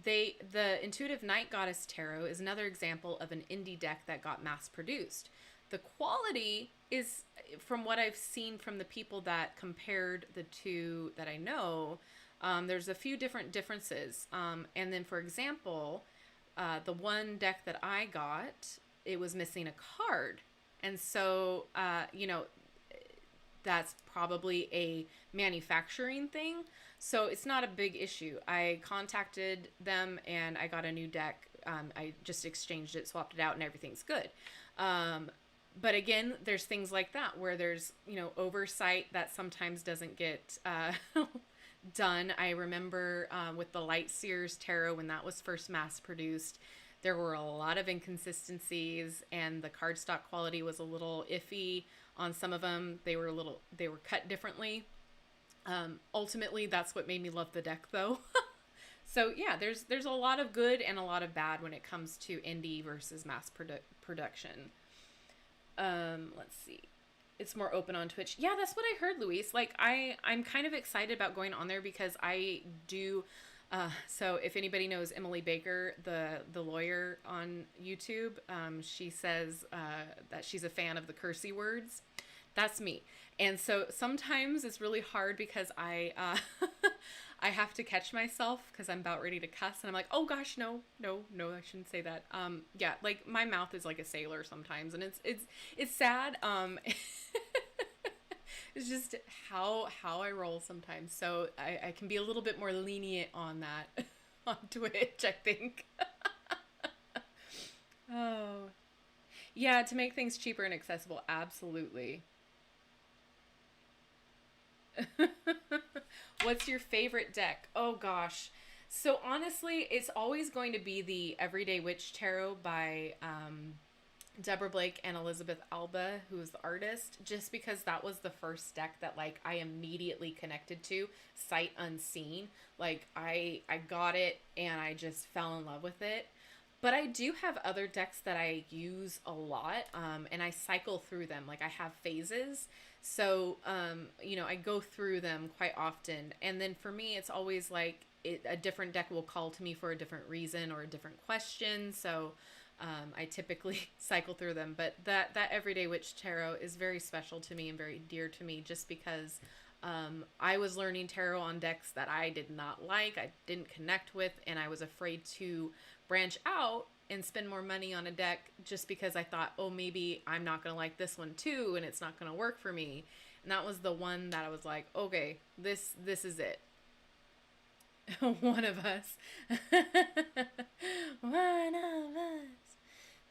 [SPEAKER 1] the Intuitive Night Goddess Tarot is another example of an indie deck that got mass produced. The quality is, from what I've seen from the people that compared the two that I know, there's a few different differences. And then, for example, the one deck that I got, it was missing a card. And so, you know, that's probably a manufacturing thing. So it's not a big issue. I contacted them and I got a new deck. I just exchanged it, swapped it out, and everything's good. But again, there's things like that where there's, you know, oversight that sometimes doesn't get done. I remember with the Light Seers Tarot, when that was first mass produced, there were a lot of inconsistencies and the cardstock quality was a little iffy on some of them. They were cut differently. Ultimately, that's what made me love the deck though. So yeah, there's a lot of good and a lot of bad when it comes to indie versus mass production. Let's see. It's more open on Twitch. Yeah, that's what I heard, Luis. Like, I'm kind of excited about going on there because I do. So if anybody knows Emily Baker, the lawyer on YouTube, she says that she's a fan of the cursey words. That's me. And so sometimes it's really hard because I I have to catch myself because I'm about ready to cuss and I'm like, oh gosh, no, I shouldn't say that. Yeah, like my mouth is like a sailor sometimes, and it's sad. It's just how I roll sometimes. So I can be a little bit more lenient on that on Twitch, I think. Oh, yeah, to make things cheaper and accessible, absolutely. What's your favorite deck? Oh gosh. So honestly, it's always going to be the Everyday Witch Tarot by Deborah Blake and Elizabeth Alba, who is the artist, just because that was the first deck that like I immediately connected to sight unseen. Like I got it and I just fell in love with it. But I do have other decks that I use a lot, and I cycle through them. Like I have phases. So, you know, I go through them quite often. And then for me, it's always like a different deck will call to me for a different reason or a different question. So I typically cycle through them. But that Everyday Witch Tarot is very special to me and very dear to me just because I was learning tarot on decks that I did not like, I didn't connect with, and I was afraid to branch out and spend more money on a deck just because I thought, oh, maybe I'm not going to like this one too, and it's not going to work for me. And that was the one that I was like, okay, this is it. One of us. One of us.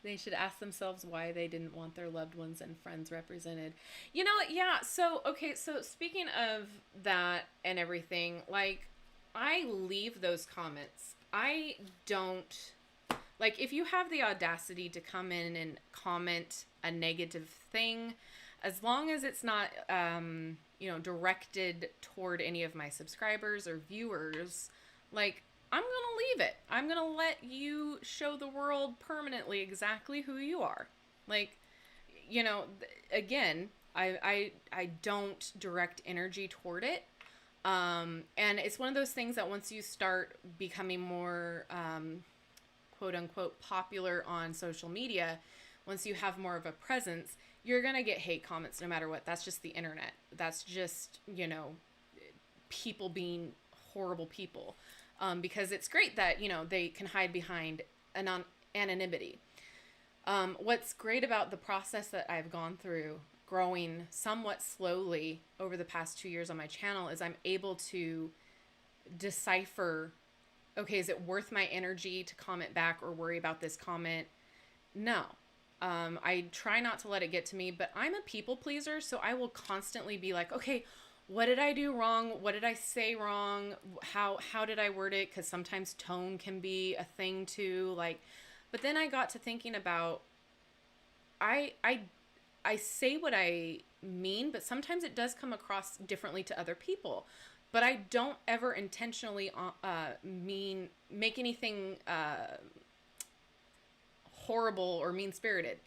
[SPEAKER 1] They should ask themselves why they didn't want their loved ones and friends represented. You know, yeah. So, okay. So speaking of that and everything, like, I leave those comments. I don't, like, if you have the audacity to come in and comment a negative thing, as long as it's not, directed toward any of my subscribers or viewers, like, I'm going to leave it. I'm going to let you show the world permanently exactly who you are. Like, again, I don't direct energy toward it. And it's one of those things that once you start becoming more, quote unquote, popular on social media, once you have more of a presence, you're going to get hate comments no matter what. That's just the internet. That's just, people being horrible people. Because it's great that, they can hide behind anonymity. What's great about the process that I've gone through growing somewhat slowly over the past 2 years on my channel is I'm able to decipher, okay, is it worth my energy to comment back or worry about this comment? No. I try not to let it get to me, but I'm a people pleaser, so I will constantly be like, okay, what did I do wrong? What did I say wrong? How did I word it? Because sometimes tone can be a thing too. Like, but then I got to thinking about, I say what I mean, but sometimes it does come across differently to other people. But I don't ever intentionally make anything horrible or mean-spirited.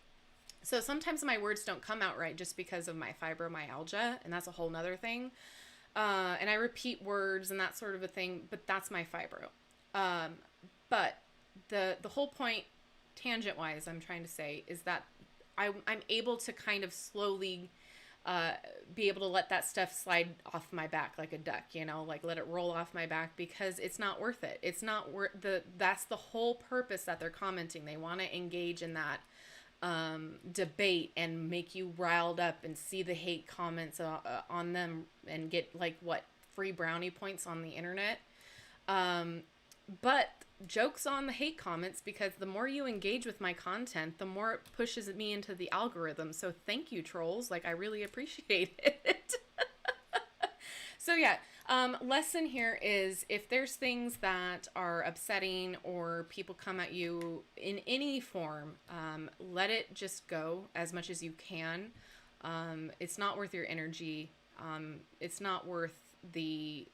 [SPEAKER 1] So sometimes my words don't come out right just because of my fibromyalgia, and that's a whole nother thing. And I repeat words and that sort of a thing, but that's my fibro. But the whole point, tangent-wise, I'm trying to say, is that I'm able to kind of slowly be able to let that stuff slide off my back like a duck, like let it roll off my back, because it's not worth it. It's not worth that's the whole purpose that they're commenting. They want to engage in that debate and make you riled up and see the hate comments on them and get free brownie points on the internet. But jokes on the hate comments, because the more you engage with my content, the more it pushes me into the algorithm. So thank you, trolls. Like, I really appreciate it. So yeah, lesson here is, if there's things that are upsetting or people come at you in any form, let it just go as much as you can. It's not worth your energy. It's not worth the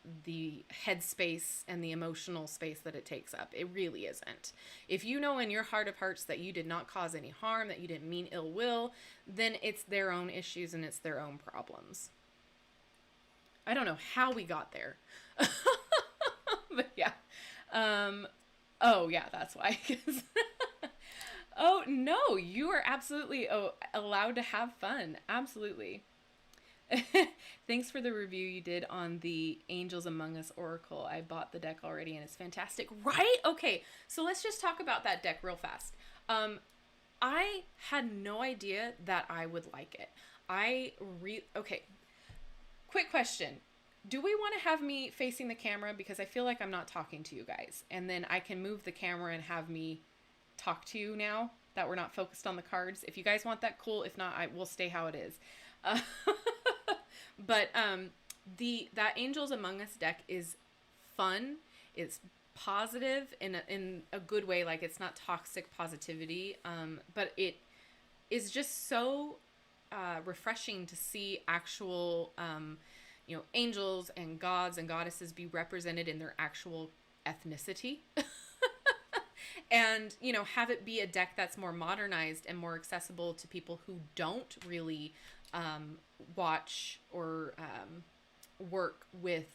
[SPEAKER 1] headspace and the emotional space that it takes up. It really isn't. If you know in your heart of hearts that you did not cause any harm, that you didn't mean ill will, then it's their own issues and it's their own problems. I don't know how we got there. But yeah. Oh yeah, that's why. Oh no, you are absolutely allowed to have fun. Absolutely. Thanks for the review you did on the Angels Among Us Oracle. I bought the deck already and it's fantastic. Right? Okay, so let's just talk about that deck real fast. I had no idea that I would like it. Okay. Quick question. Do we want to have me facing the camera? Because I feel like I'm not talking to you guys. And then I can move the camera and have me talk to you now that we're not focused on the cards. If you guys want that, cool. If not, I will stay how it is. But that Angels Among Us deck is fun. It's positive in a good way. Like, it's not toxic positivity. But it is just so refreshing to see actual angels and gods and goddesses be represented in their actual ethnicity. And, have it be a deck that's more modernized and more accessible to people who don't really watch or work with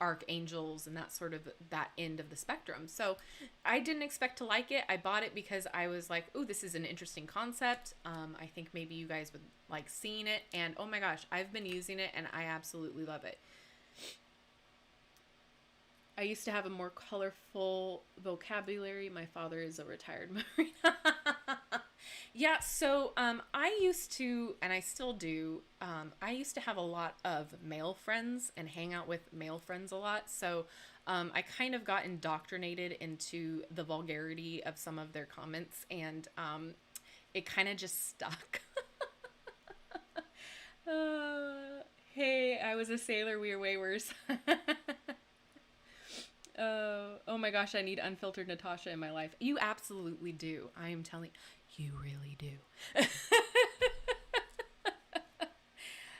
[SPEAKER 1] archangels and that end of the spectrum. So I didn't expect to like it. I bought it because I was like, oh, this is an interesting concept. I think maybe you guys would like seeing it. And oh my gosh, I've been using it and I absolutely love it. I used to have a more colorful vocabulary. My father is a retired Marine. Yeah, so I used to, and I still do, I used to have a lot of male friends and hang out with male friends a lot. So I kind of got indoctrinated into the vulgarity of some of their comments. And it kind of just stuck. Hey, I was a sailor, we are way worse. Oh my gosh, I need unfiltered Natasha in my life. You absolutely do. I am telling you, really do.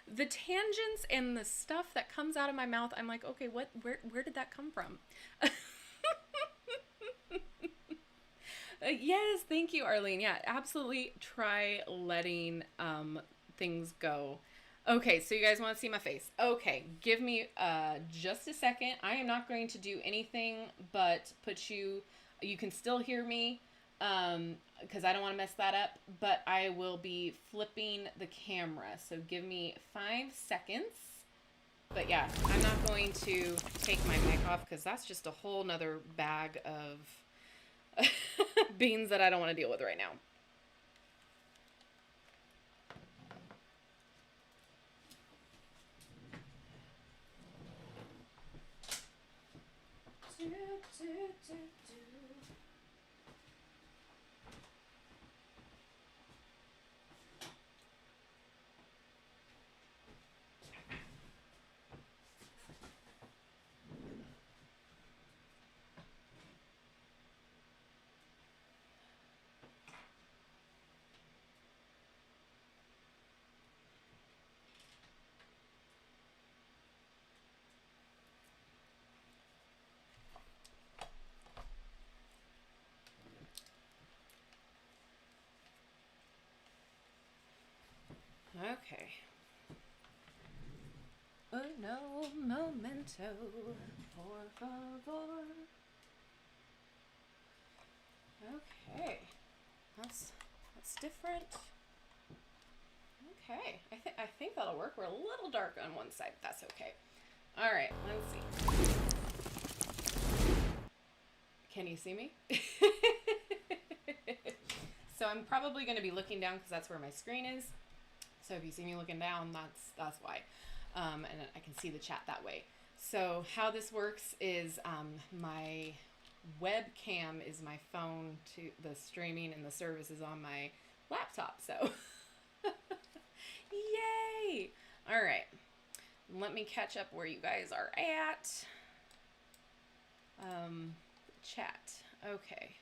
[SPEAKER 1] The tangents and the stuff that comes out of my mouth, I'm like, okay, where did that come from? Yes, thank you, Arlene. Yeah, absolutely try letting things go. Okay, so you guys want to see my face. Okay, give me just a second. I am not going to do anything but put you can still hear me because I don't want to mess that up, but I will be flipping the camera. So give me 5 seconds. But yeah, I'm not going to take my mic off because that's just a whole nother bag of beans that I don't want to deal with right now. Okay. Uno momento, por favor. Okay, that's different. Okay, I think that'll work. We're a little dark on one side, but that's okay. All right, let's see. Can you see me? So I'm probably going to be looking down because that's where my screen is. So if you see me looking down, that's why. And I can see the chat that way. So how this works is my webcam is my phone, to the streaming, and the service is on my laptop. So yay! All right, let me catch up where you guys are at. Chat. Okay.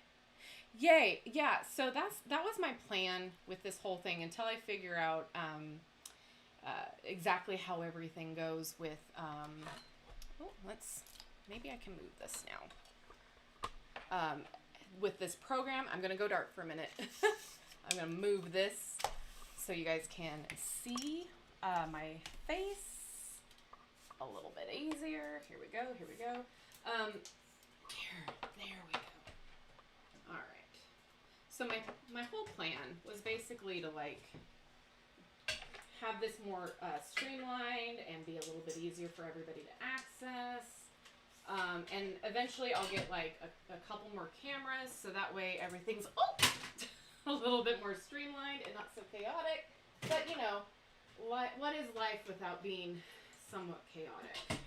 [SPEAKER 1] Yay. Yeah, so that was my plan with this whole thing until I figure out exactly how everything goes with maybe I can move this now. With this program, I'm gonna go dark for a minute. I'm gonna move this so you guys can see my face a little bit easier. Here we go. There we go. All right. So my whole plan was basically to like have this more streamlined and be a little bit easier for everybody to access. And eventually I'll get like a couple more cameras so that way everything's a little bit more streamlined and not so chaotic. But you know, what is life without being somewhat chaotic?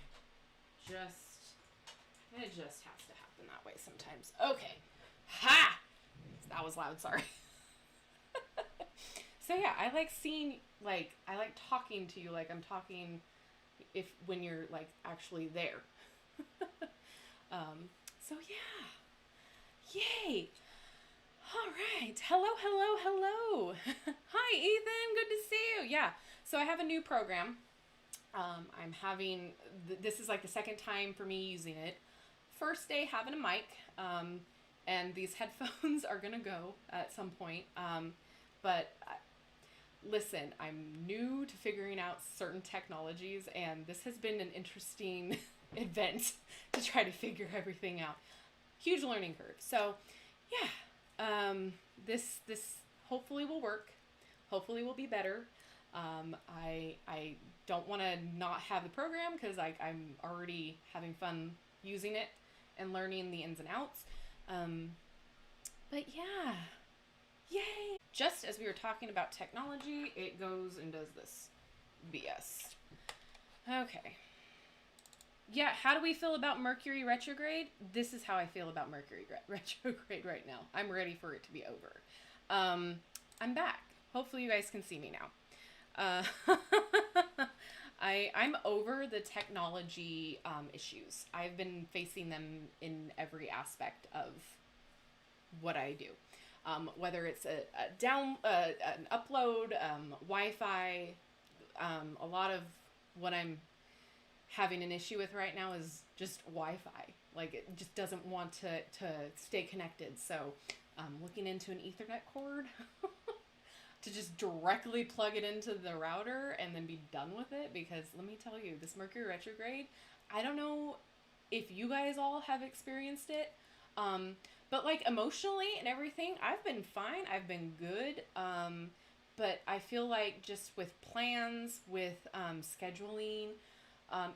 [SPEAKER 1] It just has to happen that way sometimes. Okay. Ha! That was loud, sorry. So yeah, I like seeing, like, I like talking to you like I'm talking when you're like actually there. So yeah. Yay! All right. Hello. Hi, Ethan. Good to see you. Yeah. So I have a new program. I'm having, this is like the second time for me using it. First day having a mic, and these headphones are going to go at some point. But listen, I'm new to figuring out certain technologies, and this has been an interesting event to try to figure everything out. Huge learning curve. So yeah, this hopefully will work. Hopefully will be better. I don't want to not have the program because I'm already having fun using it and learning the ins and outs. But yeah, yay! Just as we were talking about technology, it goes and does this BS. Okay. Yeah, how do we feel about Mercury retrograde? This is how I feel about Mercury retrograde right now. I'm ready for it to be over. I'm back. Hopefully you guys can see me now. I'm over the technology issues. I've been facing them in every aspect of what I do. Whether it's an upload, Wi-Fi, a lot of what I'm having an issue with right now is just Wi-Fi. Like, it just doesn't want to stay connected. So looking into an Ethernet cord to just directly plug it into the router and then be done with it. Because let me tell you, this Mercury retrograde, I don't know if you guys all have experienced it, but like emotionally and everything, I've been fine. I've been good. But I feel like just with plans, with scheduling,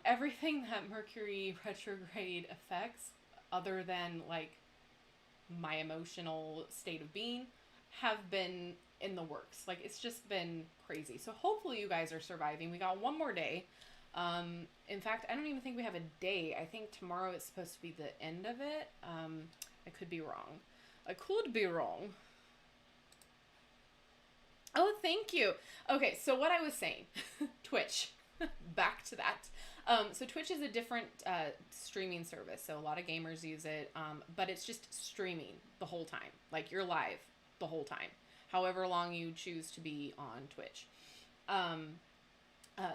[SPEAKER 1] everything that Mercury retrograde affects, other than like my emotional state of being, have been in the works. Like, it's just been crazy. So hopefully you guys are surviving. We got one more day. In fact, I don't even think we have a day. I think tomorrow is supposed to be the end of it. I could be wrong. I could be wrong. Oh, thank you. Okay, so what I was saying, Twitch, back to that. So Twitch is a different streaming service. So a lot of gamers use it, but it's just streaming the whole time. Like, you're live the whole time, however long you choose to be on Twitch.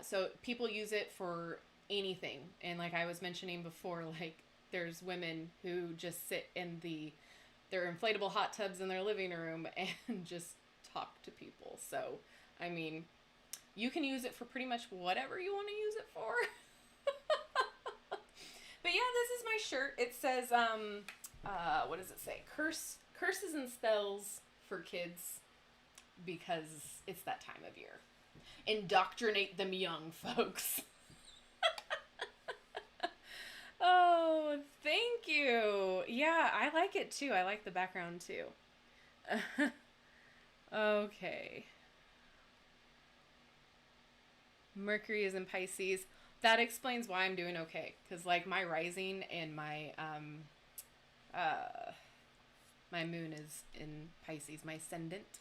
[SPEAKER 1] So people use it for anything. And like I was mentioning before, like, there's women who just sit in their inflatable hot tubs in their living room and just talk to people. So, I mean, you can use it for pretty much whatever you want to use it for. But yeah, this is my shirt. It says, what does it say? Curses and spells for kids, because it's that time of year. Indoctrinate them young, folks. Oh, thank you. Yeah, I like it too. I like the background too. Okay. Mercury is in Pisces. That explains why I'm doing okay. Because, like, my rising and my my moon is in Pisces, my ascendant.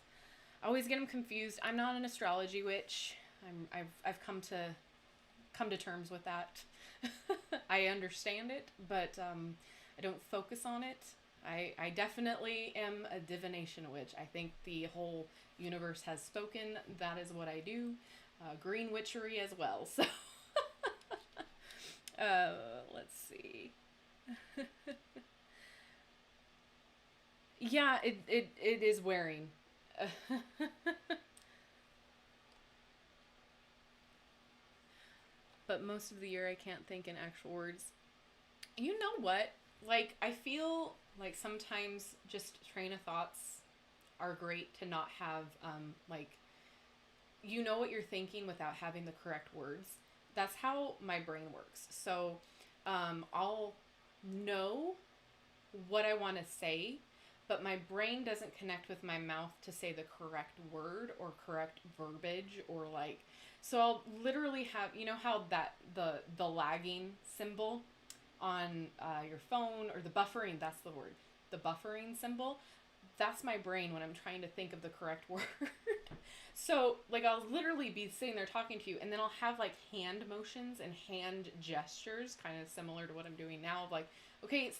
[SPEAKER 1] I always get them confused. I'm not an astrology witch. I've come to terms with that. I understand it, but I don't focus on it. I definitely am a divination witch. I think the whole universe has spoken. That is what I do. Green witchery as well. So let's see. Yeah, it is wearing. But most of the year I can't think in actual words. You know what? Like, I feel like sometimes just train of thoughts are great to not have, like, you know what you're thinking without having the correct words. That's how my brain works. So, I'll know what I want to say, but my brain doesn't connect with my mouth to say the correct word or correct verbiage, or like, so I'll literally have, you know how that the lagging symbol on your phone, or the buffering, that's the word, the buffering symbol, that's my brain when I'm trying to think of the correct word. So, like, I'll literally be sitting there talking to you, and then I'll have, like, hand motions and hand gestures, kind of similar to what I'm doing now, of like, okay,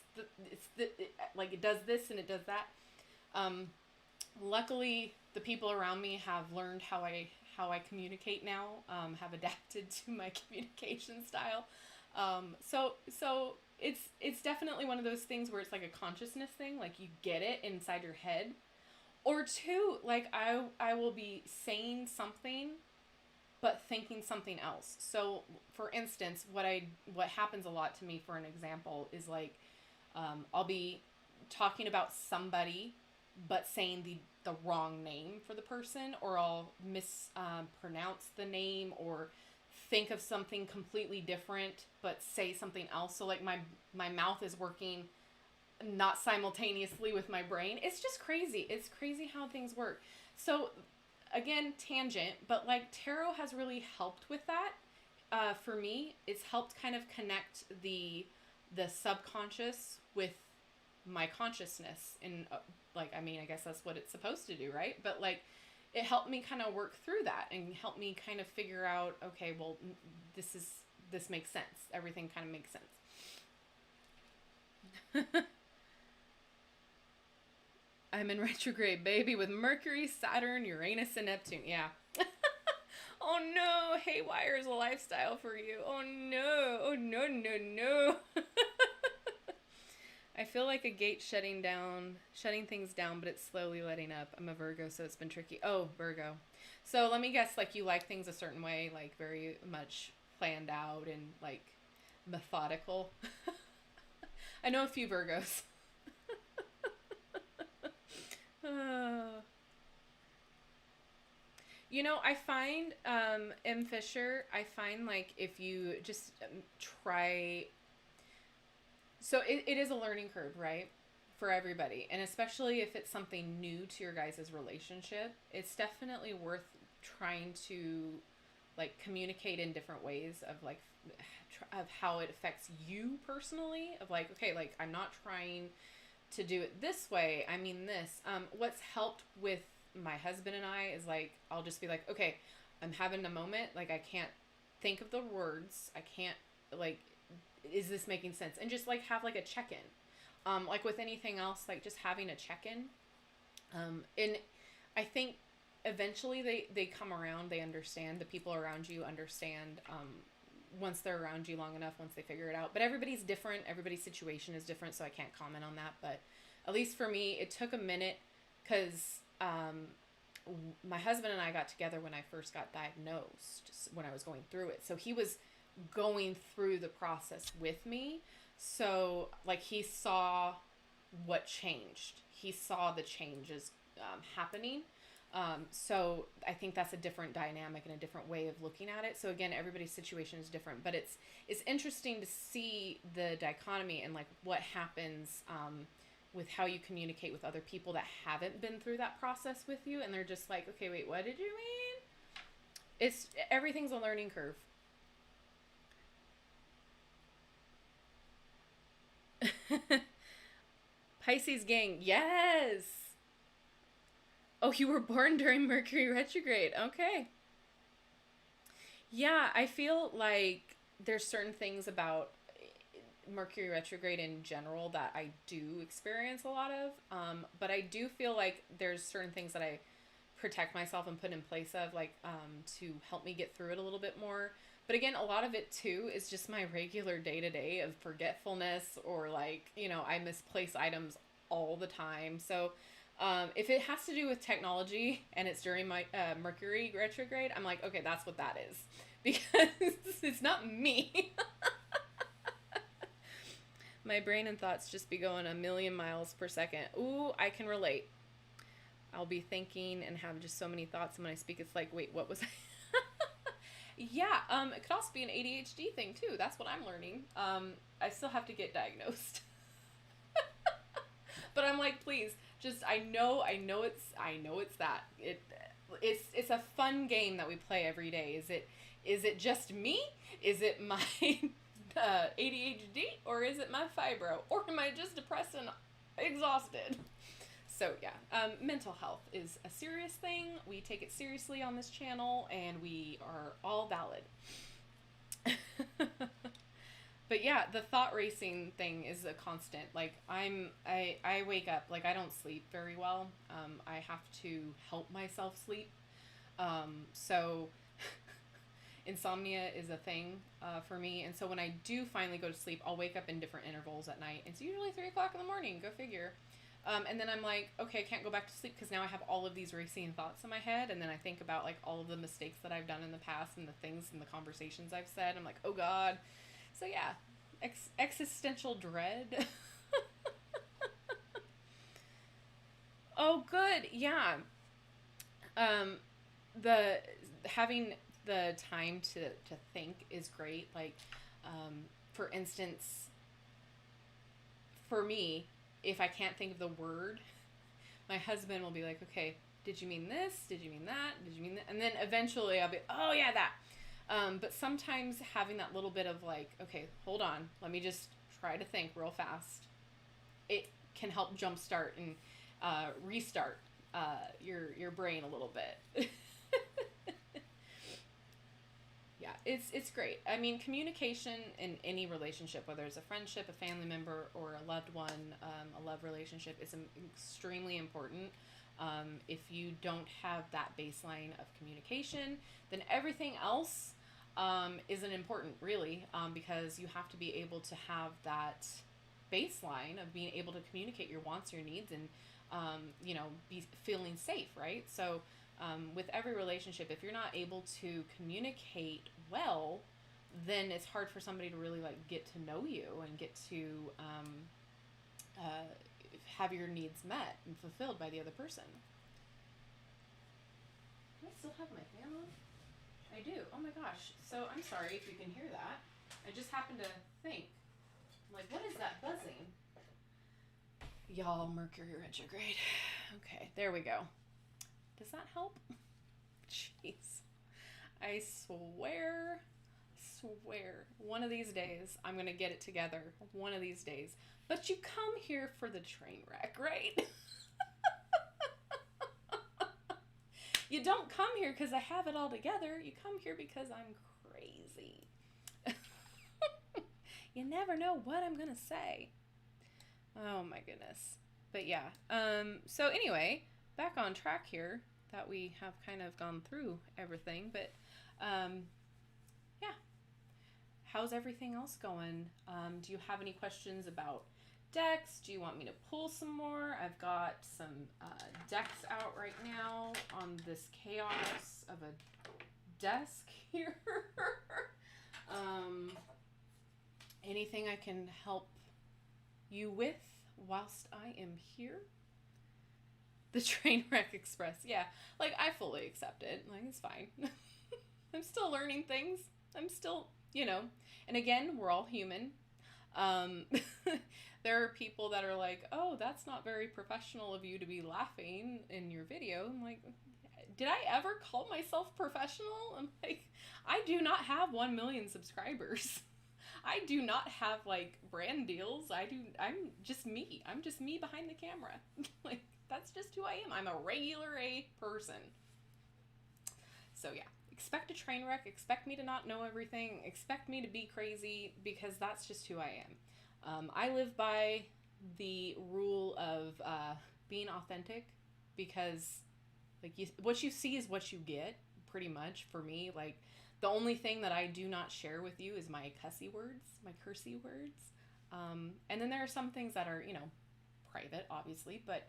[SPEAKER 1] like, it does this and it does that. Luckily, the people around me have learned how I communicate now, have adapted to my communication style. So it's definitely one of those things where it's like a consciousness thing, like, you get it inside your head. Or two, like, I will be saying something but thinking something else. So, for instance, what happens a lot to me, for an example, is like, I'll be talking about somebody but saying the wrong name for the person, or I'll mispronounce the name, or think of something completely different but say something else. So, like, my mouth is working not simultaneously with my brain. It's just crazy. It's crazy how things work. So, again, tangent, but like, tarot has really helped with that. For me, it's helped kind of connect the subconscious with my consciousness. And like, I mean, I guess that's what it's supposed to do, right? But like, it helped me kind of work through that and help me kind of figure out, okay, well, this makes sense. Everything kind of makes sense. I'm in retrograde, baby, with Mercury, Saturn, Uranus, and Neptune. Yeah. Oh no, haywire is a lifestyle for you. Oh no, oh no, no, no. I feel like a gate shutting things down, but it's slowly letting up. I'm a Virgo, so it's been tricky. Oh, Virgo. So let me guess, like you like things a certain way, like very much planned out and like methodical. I know a few Virgos. You know, I find, M. Fisher, I find like if you just try, so it is a learning curve, right? For everybody. And especially if it's something new to your guys' relationship, it's definitely worth trying to like communicate in different ways of like, of how it affects you personally, of like, okay, like I'm not trying to do it this way. I mean this. What's helped with my husband and I is like, I'll just be like, okay, I'm having a moment. Like I can't think of the words. I can't like, is this making sense? And just like have like a check-in. Like with anything else, like just having a check-in. And I think eventually they come around, they understand, the people around you understand, once they're around you long enough, once they figure it out. But everybody's different. Everybody's situation is different. So I can't comment on that. But at least for me, it took a minute because, my husband and I got together when I first got diagnosed, when I was going through it. So he was going through the process with me. So like he saw what changed. He saw the changes happening. So I think that's a different dynamic and a different way of looking at it. So again, everybody's situation is different, but it's interesting to see the dichotomy and like what happens with how you communicate with other people that haven't been through that process with you. And they're just like, okay, wait, what did you mean? Everything's a learning curve. Pisces gang. Yes. Oh, you were born during Mercury retrograde. Okay. Yeah, I feel like there's certain things about Mercury retrograde in general that I do experience a lot of. But I do feel like there's certain things that I protect myself and put in place of, like, to help me get through it a little bit more. But again, a lot of it too is just my regular day-to-day of forgetfulness, or like, you know, I misplace items all the time. So if it has to do with technology and it's during my Mercury retrograde, I'm like, okay, that's what that is. Because it's not me. My brain and thoughts just be going 1,000,000 miles per second. Ooh, I can relate. I'll be thinking and have just so many thoughts, and when I speak, it's like, wait, what was I? Yeah, it could also be an ADHD thing too. That's what I'm learning. I still have to get diagnosed. But I'm like, please, just I know it's that. It's a fun game that we play every day. Is it just me? Is it my ADHD, or is it my fibro, or am I just depressed and exhausted? So yeah, mental health is a serious thing. We take it seriously on this channel, and we are all valid. But yeah, the thought racing thing is a constant. Like I wake up, like I don't sleep very well. I have to help myself sleep. So insomnia is a thing for me. And so when I do finally go to sleep, I'll wake up in different intervals at night. It's usually 3 o'clock in the morning, go figure. And then I'm like, okay, I can't go back to sleep because now I have all of these racing thoughts in my head. And then I think about like all of the mistakes that I've done in the past and the things and the conversations I've said. I'm like, oh God. So yeah, existential dread. Oh, good. Yeah. The having the time to think is great. Like, for instance, for me, if I can't think of the word, my husband will be like, okay, did you mean this? Did you mean that? Did you mean that? And then eventually I'll be, oh yeah, that. But sometimes having that little bit of like, okay, hold on, let me just try to think real fast. It can help jumpstart and restart your brain a little bit. Yeah, it's great. I mean, communication in any relationship, whether it's a friendship, a family member, or a loved one, a love relationship, is extremely important. If you don't have that baseline of communication, then everything else isn't important, really, because you have to be able to have that baseline of being able to communicate your wants, your needs, and be feeling safe, right? So with every relationship, if you're not able to communicate well, then it's hard for somebody to really like get to know you and get to have your needs met and fulfilled by the other person. Do I still have my fan on? I do. Oh my gosh. So I'm sorry if you can hear that. I just happened to think, like, what is that buzzing? Y'all, Mercury retrograde. Okay, there we go. Does that help? Jeez. I swear, one of these days, I'm going to get it together. One of these days. But you come here for the train wreck, right? You don't come here because I have it all together. You come here because I'm crazy. You never know what I'm going to say. Oh my goodness. But yeah. So anyway, back on track here, that we have kind of gone through everything, but yeah. How's everything else going? Do you have any questions about decks? Do you want me to pull some more? I've got some decks out right now on this chaos of a desk here. Anything I can help you with whilst I am here? The Trainwreck Express. Yeah, like, I fully accept it. Like, it's fine. I'm still learning things. I'm still, and again, we're all human. There are people that are like, oh, that's not very professional of you to be laughing in your video. I'm like, did I ever call myself professional? I'm like, I do not have 1 million subscribers. I do not have like brand deals. I'm just me. I'm just me behind the camera. Like, that's just who I am. I'm a regular A person. So yeah, expect a train wreck. Expect me to not know everything. Expect me to be crazy, because that's just who I am. I live by the rule of being authentic, because like what you see is what you get, pretty much, for me. Like, the only thing that I do not share with you is my cussy words, my cursey words. And then there are some things that are, private, obviously, but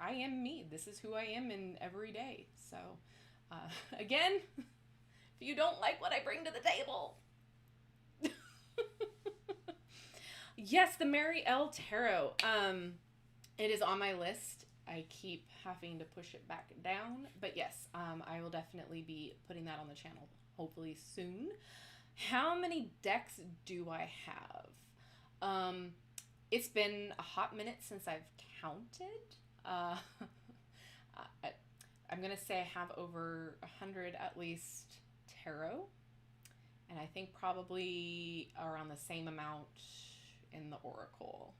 [SPEAKER 1] I am me. This is who I am in every day. So, again, if you don't like what I bring to the table. Yes, the Mary L. Tarot. It is on my list. I keep having to push it back down. But yes, I will definitely be putting that on the channel hopefully soon. How many decks do I have? It's been a hot minute since I've counted. I'm going to say I have over 100 at least tarot. And I think probably around the same amount in the Oracle.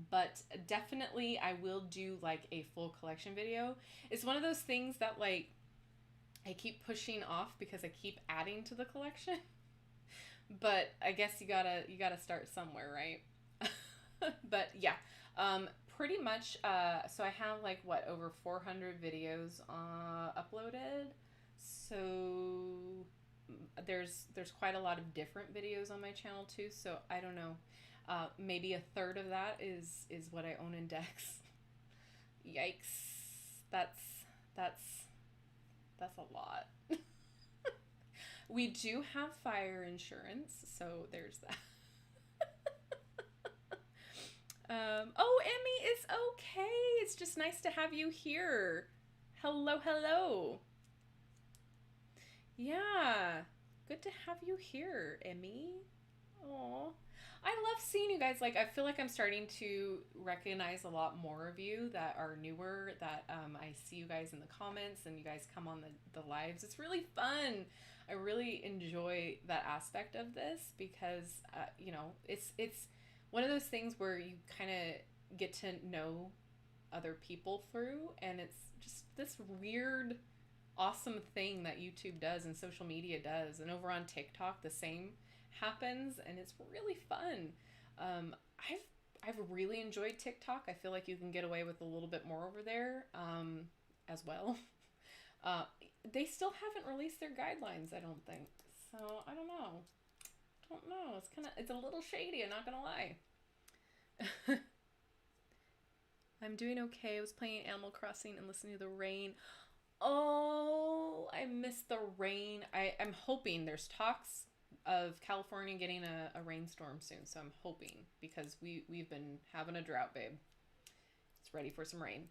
[SPEAKER 1] But definitely I will do like a full collection video. It's one of those things that like I keep pushing off because I keep adding to the collection. But I guess you gotta start somewhere, right? But yeah, pretty much, so I have like what, over 400 videos uploaded. So there's quite a lot of different videos on my channel too. So I don't know. Maybe a third of that is what I own in decks. Yikes. That's a lot. We do have fire insurance, so there's that. Oh, Emmy, it's okay. It's just nice to have you here. Hello. Yeah, good to have you here, Emmy. Aw. I love seeing you guys. Like, I feel like I'm starting to recognize a lot more of you that are newer, that I see you guys in the comments and you guys come on the lives. It's really fun. I really enjoy that aspect of this because, it's one of those things where you kind of get to know other people through. And it's just this weird, awesome thing that YouTube does and social media does. And over on TikTok, the same happens, and it's really fun. I've really enjoyed TikTok. I feel like you can get away with a little bit more over there as well. They still haven't released their guidelines, I don't think. So I don't know. It's a little shady, I'm not gonna lie. I'm doing okay. I was playing Animal Crossing and listening to the rain. Oh, I missed the rain. I'm hoping there's talks of California getting a rainstorm soon. So I'm hoping, because we've been having a drought, babe. It's ready for some rain.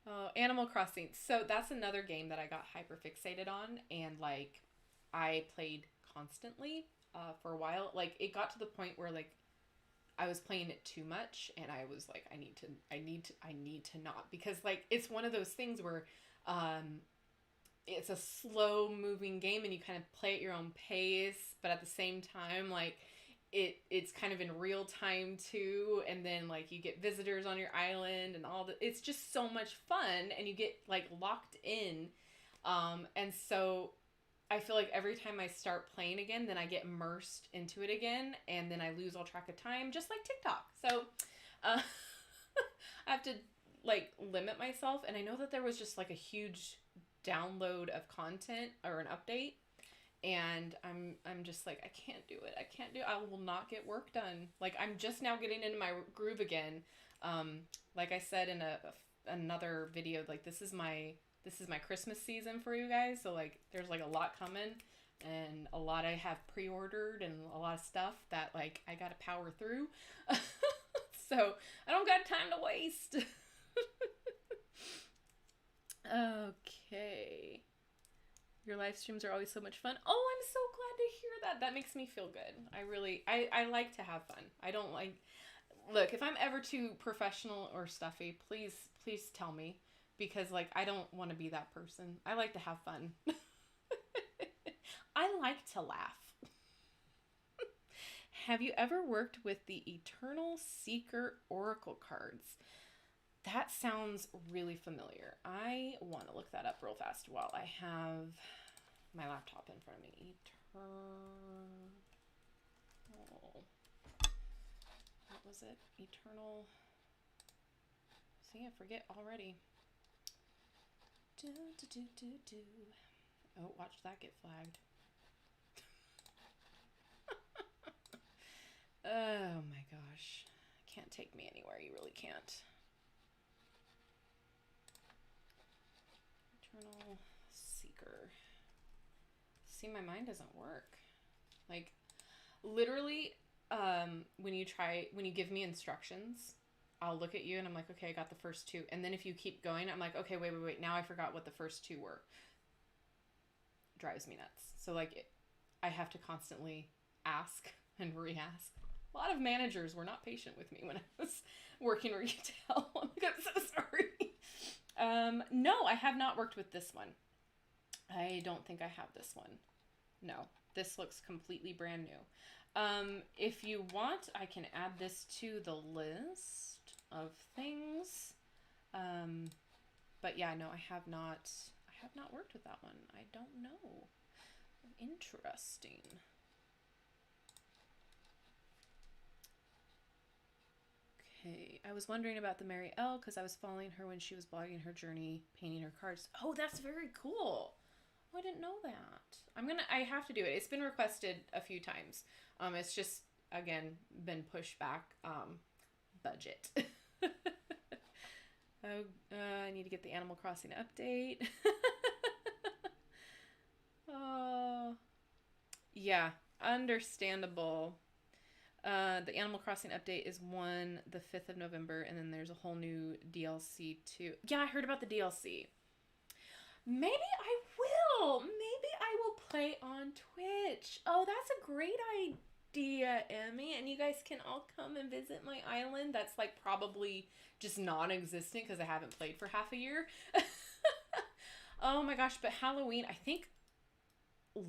[SPEAKER 1] Oh, Animal Crossing. So that's another game that I got hyper fixated on, and like I played constantly for a while. Like it got to the point where like I was playing it too much, and I was like, I need to not, because like it's one of those things where it's a slow moving game and you kind of play at your own pace, but at the same time like it's kind of in real time too, and then like you get visitors on your island and it's just so much fun, and you get like locked in, and so I feel like every time I start playing again, then I get immersed into it again, and then I lose all track of time, just like TikTok. So I have to like limit myself, and I know that there was just like a huge download of content or an update, and I'm just like, I can't do it. I will not get work done. Like I'm just now getting into my groove again. Like I said in another video, like this is my Christmas season for you guys. So like there's like a lot coming, and a lot I have pre-ordered, and a lot of stuff that like I gotta power through. So I don't got time to waste. Okay. Your live streams are always so much fun. Oh, I'm so glad to hear that. That makes me feel good. I like to have fun. I don't like, look, if I'm ever too professional or stuffy, please tell me, because like, I don't want to be that person. I like to have fun. I like to laugh. Have you ever worked with the Eternal Seeker Oracle cards? That sounds really familiar. I want to look that up real fast while I have my laptop in front of me. What was it? Eternal. See, I forget already. Oh, watch that get flagged. Oh my gosh. Can't take me anywhere. You really can't. Eternal Seeker. See, my mind doesn't work. Like, literally, when you give me instructions, I'll look at you and I'm like, okay, I got the first two. And then if you keep going, I'm like, okay, wait. Now I forgot what the first two were. Drives me nuts. So, like, I have to constantly ask and re-ask. A lot of managers were not patient with me when I was working retail. I'm like, I'm so sorry. No, I have not worked with this one. I don't think I have this one. No, this looks completely brand new. If you want, I can add this to the list of things. But yeah, no, I have not worked with that one. I don't know. Interesting. Okay, I was wondering about the Mary L because I was following her when she was blogging her journey painting her cards. Oh, that's very cool. Oh, I didn't know that. I have to do it. It's been requested a few times. It's just, again, been pushed back. Budget. Oh, I need to get the Animal Crossing update. Oh, yeah, understandable. The Animal Crossing update is the 5th of November, and then there's a whole new DLC too. Yeah, I heard about the DLC. Maybe I will. Maybe I will play on Twitch. Oh, that's a great idea, Emmy. And you guys can all come and visit my island. That's like probably just non-existent because I haven't played for half a year. Oh my gosh, but Halloween, I think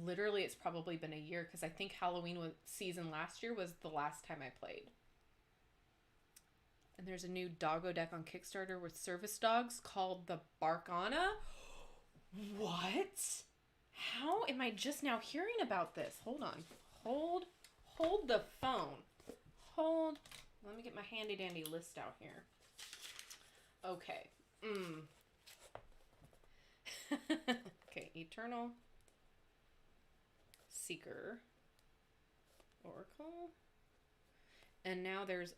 [SPEAKER 1] literally it's probably been a year because I think Halloween season last year was the last time I played. And there's a new doggo deck on Kickstarter with service dogs called the Barkana. What? How am I just now hearing about this? Hold on. Hold the phone. Hold. Let me get my handy dandy list out here. Okay. Okay, Eternal Seeker Oracle. And now there's,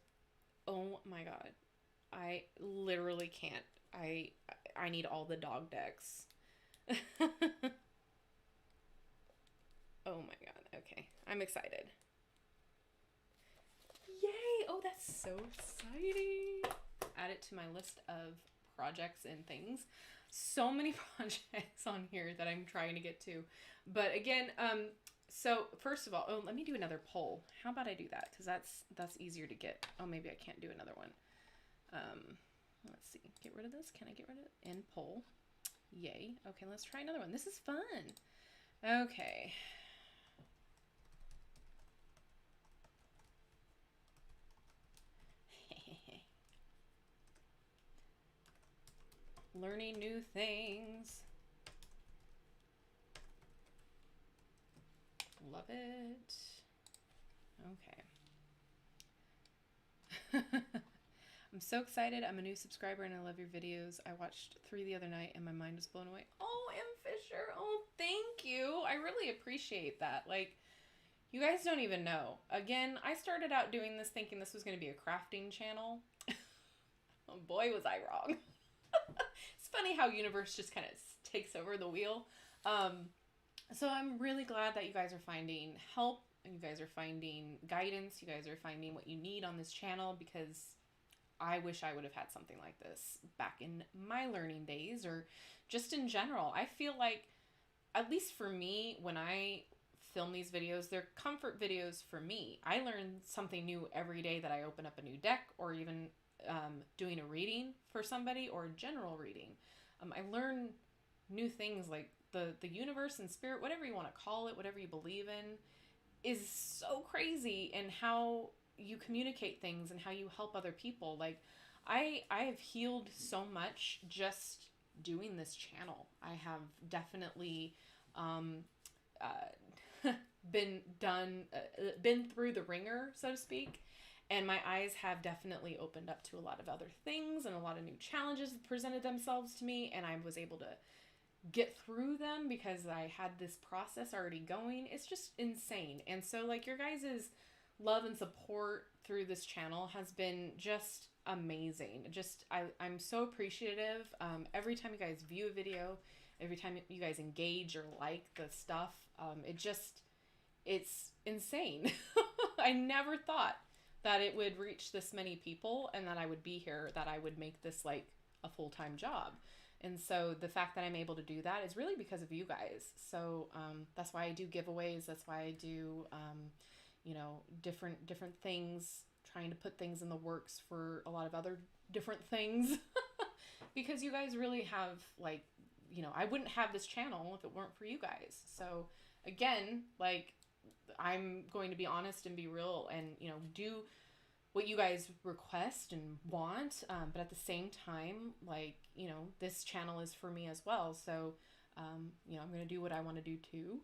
[SPEAKER 1] oh my god. I literally can't. I need all the dog decks. Oh my god. Okay. I'm excited. Yay! Oh, that's so exciting. Add it to my list of projects and things. So many projects on here that I'm trying to get to. But again, so first of all, oh, let me do another poll. How about I do that? Because that's easier to get. Oh, maybe I can't do another one. Let's see. Get rid of this. Can I get rid of it? End poll. Yay. Okay, let's try another one. This is fun. Okay. Learning new things. Love it. Okay. I'm so excited. I'm a new subscriber and I love your videos. I watched 3 the other night and my mind was blown away. Oh, M. Fisher. Oh, thank you. I really appreciate that. Like, you guys don't even know. Again, I started out doing this thinking this was going to be a crafting channel. Oh boy, was I wrong. It's funny how universe just kind of takes over the wheel. So I'm really glad that you guys are finding help and you guys are finding guidance. You guys are finding what you need on this channel, because I wish I would have had something like this back in my learning days, or just in general. I feel like, at least for me, when I film these videos, they're comfort videos for me. I learn something new every day that I open up a new deck, or even doing a reading for somebody, or a general reading. I learn new things, like the universe and spirit, whatever you want to call it, whatever you believe in, is so crazy in how you communicate things and how you help other people. Like, I have healed so much just doing this channel. I have definitely been through the ringer, so to speak. And my eyes have definitely opened up to a lot of other things, and a lot of new challenges presented themselves to me, and I was able to get through them because I had this process already going. It's just insane. And so, like, your guys' love and support through this channel has been just amazing. Just, I'm so appreciative. Every time you guys view a video, every time you guys engage or like the stuff, it's insane. I never thought that it would reach this many people, and that I would be here, that I would make this like a full-time job. And so the fact that I'm able to do that is really because of you guys. So that's why I do giveaways. That's why I do, you know, different things, trying to put things in the works for a lot of other different things. Because you guys really have, like, you know, I wouldn't have this channel if it weren't for you guys. So again, like, I'm going to be honest and be real, and, you know, do what you guys request and want, but at the same time, like, you know, this channel is for me as well. So you know, I'm going to do what I want to do too.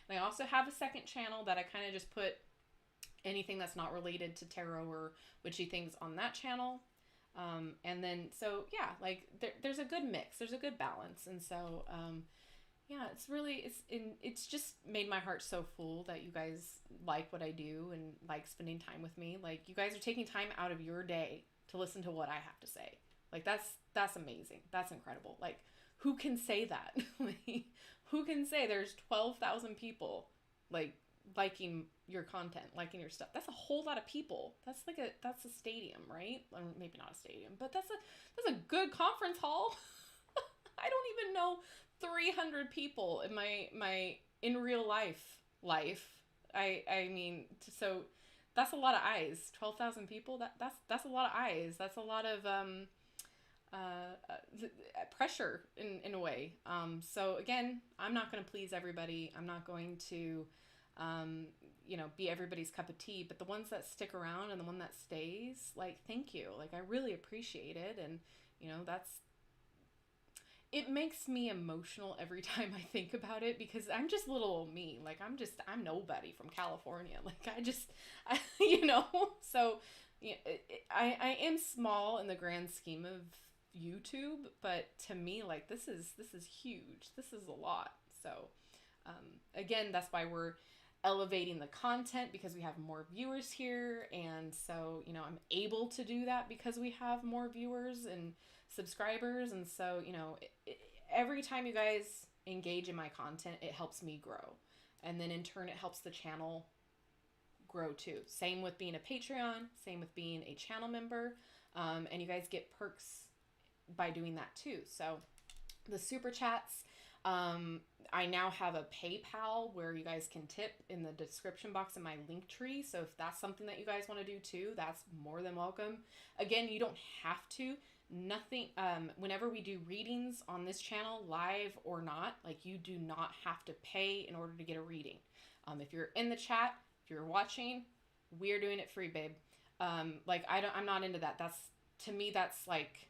[SPEAKER 1] And I also have a second channel that I kind of just put anything that's not related to tarot or witchy things on that channel. And then, so yeah, like there's a good mix, there's a good balance. And so, yeah, it's just made my heart so full that you guys like what I do and like spending time with me. Like, you guys are taking time out of your day to listen to what I have to say. Like, that's amazing. That's incredible. Like, who can say that? Like, who can say there's 12,000 people like liking your content, liking your stuff? That's a whole lot of people. That's a stadium, right? Or maybe not a stadium, but that's a good conference hall. I don't even know 300 people in my in real life. I mean, so that's a lot of eyes. 12,000 people. That's a lot of eyes. That's a lot of pressure in a way. So again, I'm not going to please everybody. I'm not going to be everybody's cup of tea, but the ones that stick around and the one that stays, like, thank you. Like, I really appreciate it. And, it makes me emotional every time I think about it, because I'm just little old me. Like, I'm nobody from California. Like, so I am small in the grand scheme of YouTube, but to me, like, this is huge. This is a lot. So, again, that's why we're elevating the content, because we have more viewers here. And so, I'm able to do that because we have more viewers and subscribers. And so, every time you guys engage in my content, it helps me grow. And then in turn, it helps the channel grow too. Same with being a Patreon, same with being a channel member. And you guys get perks by doing that too. So the super chats, I now have a PayPal where you guys can tip in the description box in my link tree. So if that's something that you guys want to do too, that's more than welcome. Again, you don't have to. Nothing, whenever we do readings on this channel, live or not, like, you do not have to pay in order to get a reading. If you're in the chat, if you're watching, we're doing it free, babe. Like, I'm not into that. To me, that's like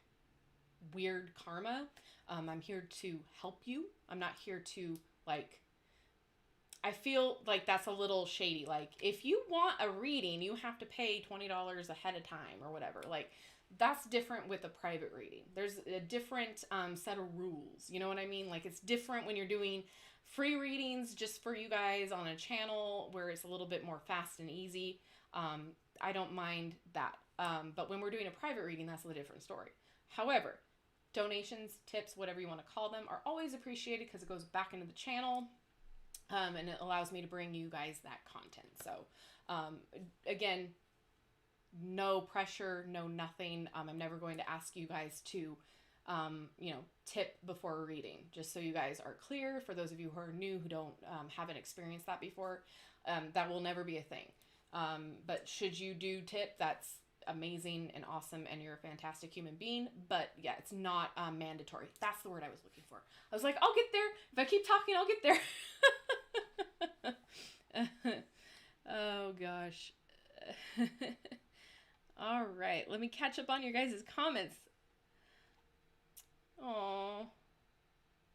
[SPEAKER 1] weird karma. I'm here to help you. I'm not here to, like, I feel like that's a little shady. Like, if you want a reading, you have to pay $20 ahead of time or whatever. Like, that's different with a private reading. There's a different set of rules. You know what I mean? Like, it's different when you're doing free readings just for you guys on a channel where it's a little bit more fast and easy. I don't mind that. But when we're doing a private reading, that's a different story. However, donations, tips, whatever you want to call them, are always appreciated because it goes back into the channel. And it allows me to bring you guys that content. So, again, no pressure, no nothing. I'm never going to ask you guys to, tip before a reading, just so you guys are clear. For those of you who are new, who haven't experienced that before, that will never be a thing. But should you do tip, that's amazing and awesome, and you're a fantastic human being. But yeah, it's not mandatory. That's the word I was looking for. I was like, I'll get there. If I keep talking, I'll get there. Oh gosh. All right, let me catch up on your guys' comments. Oh.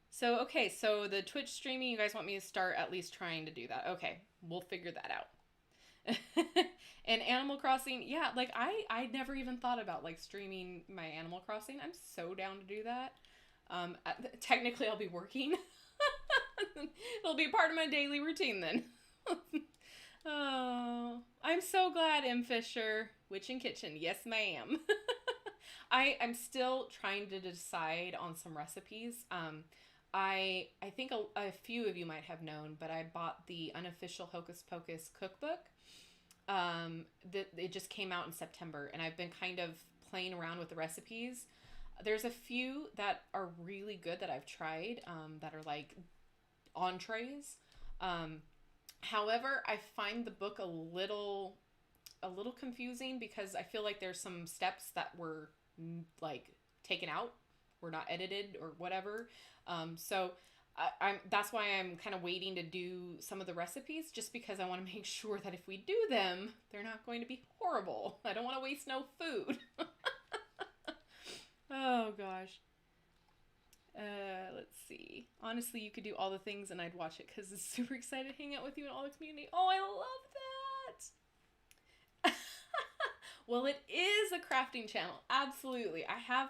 [SPEAKER 1] So, okay, so the Twitch streaming, you guys want me to start at least trying to do that. Okay, we'll figure that out. And Animal Crossing, yeah, like, I never even thought about, like, streaming my Animal Crossing. I'm so down to do that. Technically, I'll be working. It'll be part of my daily routine then. Oh, I'm so glad, M. Fisher. Witch in Kitchen. Yes, ma'am. I'm still trying to decide on some recipes. I think a few of you might have known, but I bought the unofficial Hocus Pocus cookbook. It just came out in September, and I've been kind of playing around with the recipes. There's a few that are really good that I've tried, that are like entrees. However, I find the book a little confusing, because I feel like there's some steps that were like taken out, were not edited or whatever. So that's why I'm kind of waiting to do some of the recipes, just because I want to make sure that if we do them, they're not going to be horrible. I don't want to waste no food. Oh gosh. Let's see. Honestly, you could do all the things and I'd watch it, because it's super excited to hang out with you and all the community. Oh, I love that. Well, it is a crafting channel. Absolutely. I have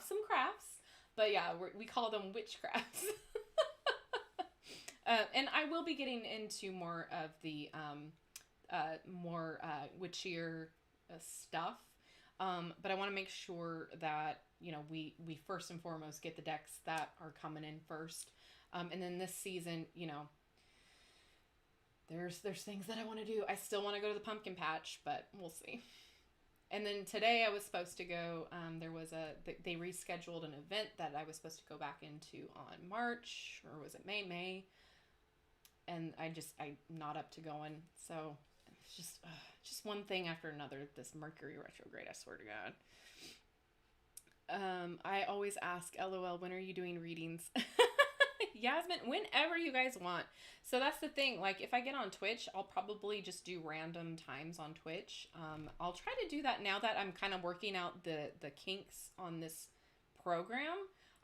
[SPEAKER 1] some crafts, but yeah, we call them witchcrafts. And I will be getting into more of the witchier stuff. But I want to make sure that, we first and foremost get the decks that are coming in first. And then this season, there's things that I want to do. I still want to go to the pumpkin patch, but we'll see. And then today I was supposed to go, they rescheduled an event that I was supposed to go back into on March, or was it May? And I'm not up to going. So it's just one thing after another, this Mercury retrograde, I swear to God. I always ask, LOL, when are you doing readings? Yasmin, whenever you guys want. So that's the thing. Like, if I get on Twitch, I'll probably just do random times on Twitch. I'll try to do that now that I'm kind of working out the kinks on this program.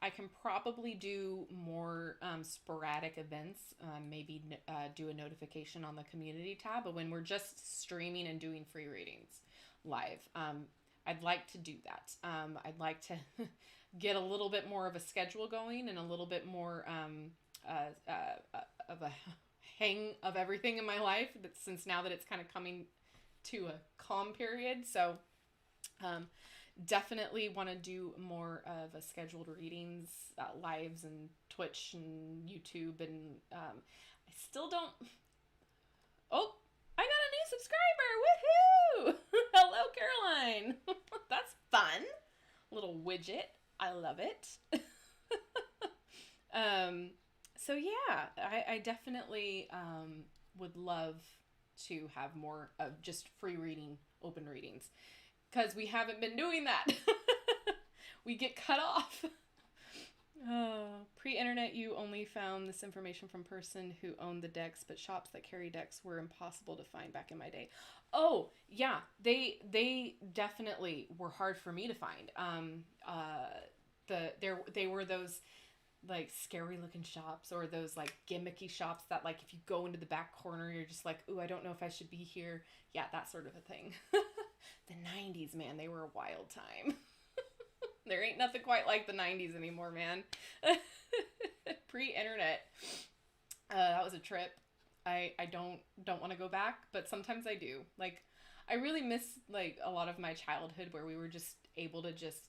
[SPEAKER 1] I can probably do more sporadic events, maybe do a notification on the community tab, but when we're just streaming and doing free readings live, I'd like to do that. I'd like to get a little bit more of a schedule going and a little bit more of a hang of everything in my life, since now that it's kind of coming to a calm period. So definitely want to do more of a scheduled readings, lives, and Twitch and YouTube. And I still don't... Oh, I got a new subscriber! Woohoo! Hello, Caroline! That's fun. Little widget. I love it. So yeah, I definitely would love to have more of just free reading, open readings, because we haven't been doing that. We get cut off. Pre-internet, you only found this information from person who owned the decks, but shops that carry decks were impossible to find back in my day. Oh yeah, they definitely were hard for me to find. They were those like scary looking shops, or those like gimmicky shops that, like, if you go into the back corner, you're just like, ooh, I don't know if I should be here. Yeah, that sort of a thing. The 90s, man, they were a wild time. There ain't nothing quite like the 90s anymore, man. Pre-internet. That was a trip. I don't want to go back, but sometimes I do. Like, I really miss like a lot of my childhood where we were just able to just,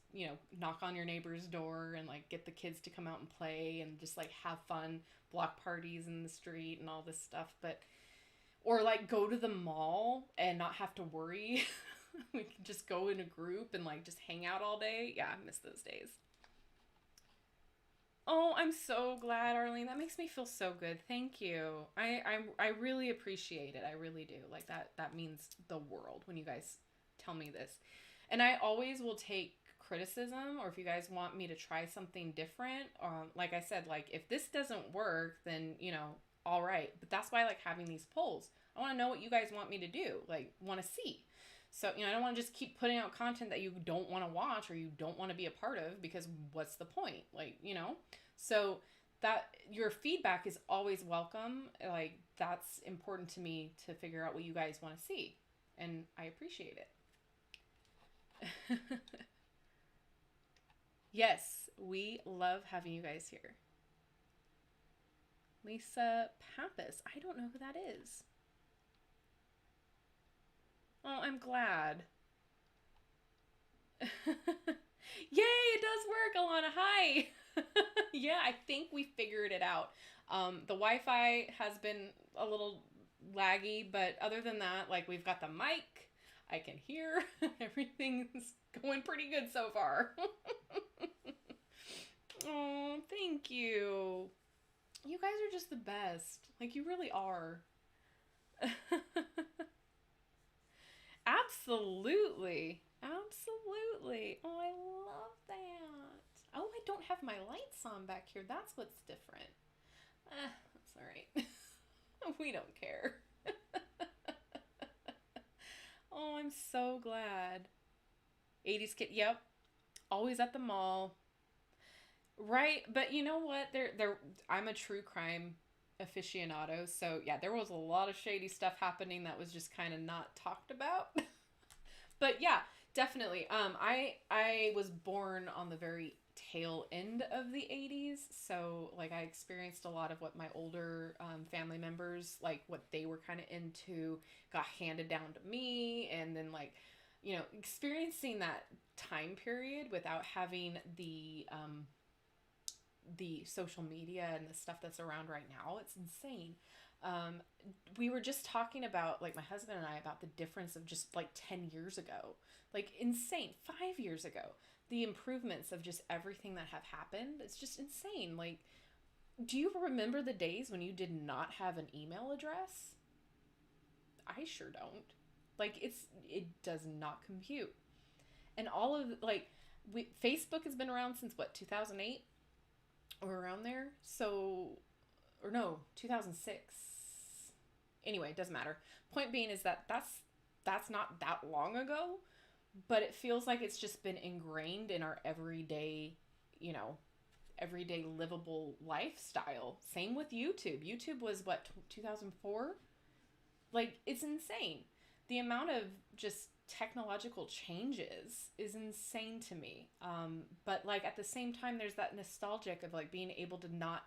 [SPEAKER 1] knock on your neighbor's door and like get the kids to come out and play and just like have fun, block parties in the street and all this stuff. But, or like go to the mall and not have to worry. We can just go in a group and like just hang out all day. Yeah, I miss those days. Oh, I'm so glad, Arlene. That makes me feel so good. Thank you. I really appreciate it. I really do. Like, that means the world when you guys tell me this. And I always will take criticism, or if you guys want me to try something different. Like I said, like, if this doesn't work, then, all right. But that's why I like having these polls. I want to know what you guys want me to do, like, want to see. So, I don't want to just keep putting out content that you don't want to watch or you don't want to be a part of, because what's the point? Like, So that your feedback is always welcome. Like, that's important to me to figure out what you guys want to see. And I appreciate it. Yes, we love having you guys here. Lisa Pappas. I don't know who that is. Oh, I'm glad. Yay, it does work, Alana. Hi. Yeah, I think we figured it out. The Wi-Fi has been a little laggy, but other than that, like, we've got the mic. I can hear. Everything's going pretty good so far. Oh, thank you. You guys are just the best. Like, you really are. Absolutely. Absolutely. Oh, I love that. Oh, I don't have my lights on back here. That's what's different. That's all right. We don't care. Oh, I'm so glad. 80s kid. Yep. Always at the mall. Right. But you know what? I'm a true crime aficionado. So yeah, there was a lot of shady stuff happening that was just kind of not talked about. But yeah, definitely. I was born on the very tail end of the 80s. So like, I experienced a lot of what my older family members, like what they were kind of into, got handed down to me. And then like, experiencing that time period without having the social media and the stuff that's around right now, it's insane. We were just talking about, like, my husband and I, about the difference of just like 10 years ago, like, insane. 5 years ago, the improvements of just everything that have happened. It's just insane. Like, do you remember the days when you did not have an email address? I sure don't. Like, it does not compute. And all of, like, Facebook has been around since what, 2008? or around there. So, or no, 2006. Anyway, it doesn't matter. Point being is that that's not that long ago, but it feels like it's just been ingrained in our everyday, you know, everyday livable lifestyle. Same with YouTube. YouTube was what, 2004? Like, it's insane. The amount of just technological changes is insane to me. But like at the same time, there's that nostalgic of like being able to not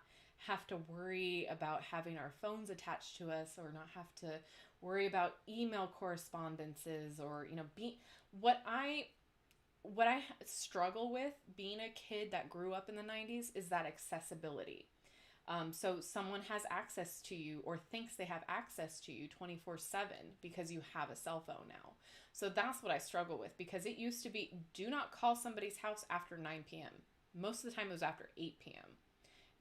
[SPEAKER 1] have to worry about having our phones attached to us, or not have to worry about email correspondences, or, you know, what I struggle with being a kid that grew up in the 90s is that accessibility. So someone has access to you or thinks they have access to you 24/7 because you have a cell phone now. So that's what I struggle with, because it used to be, do not call somebody's house after 9 p.m. Most of the time it was after 8 p.m.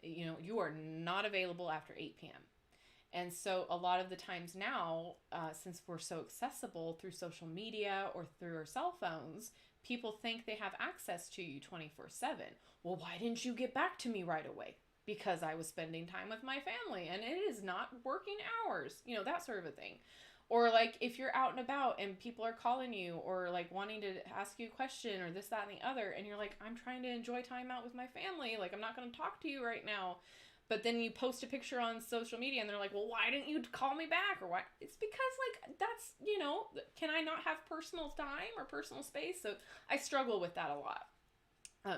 [SPEAKER 1] You know, you are not available after 8 p.m. And so a lot of the times now, since we're so accessible through social media or through our cell phones, people think they have access to you 24/7. Well, why didn't you get back to me right away? Because I was spending time with my family and it is not working hours, you know, that sort of a thing. Or like if you're out and about and people are calling you or like wanting to ask you a question or this, that, and the other, and you're like, I'm trying to enjoy time out with my family. Like, I'm not going to talk to you right now. But then you post a picture on social media and they're like, well, why didn't you call me back? Or why? It's because like, that's, you know, can I not have personal time or personal space? So I struggle with that a lot.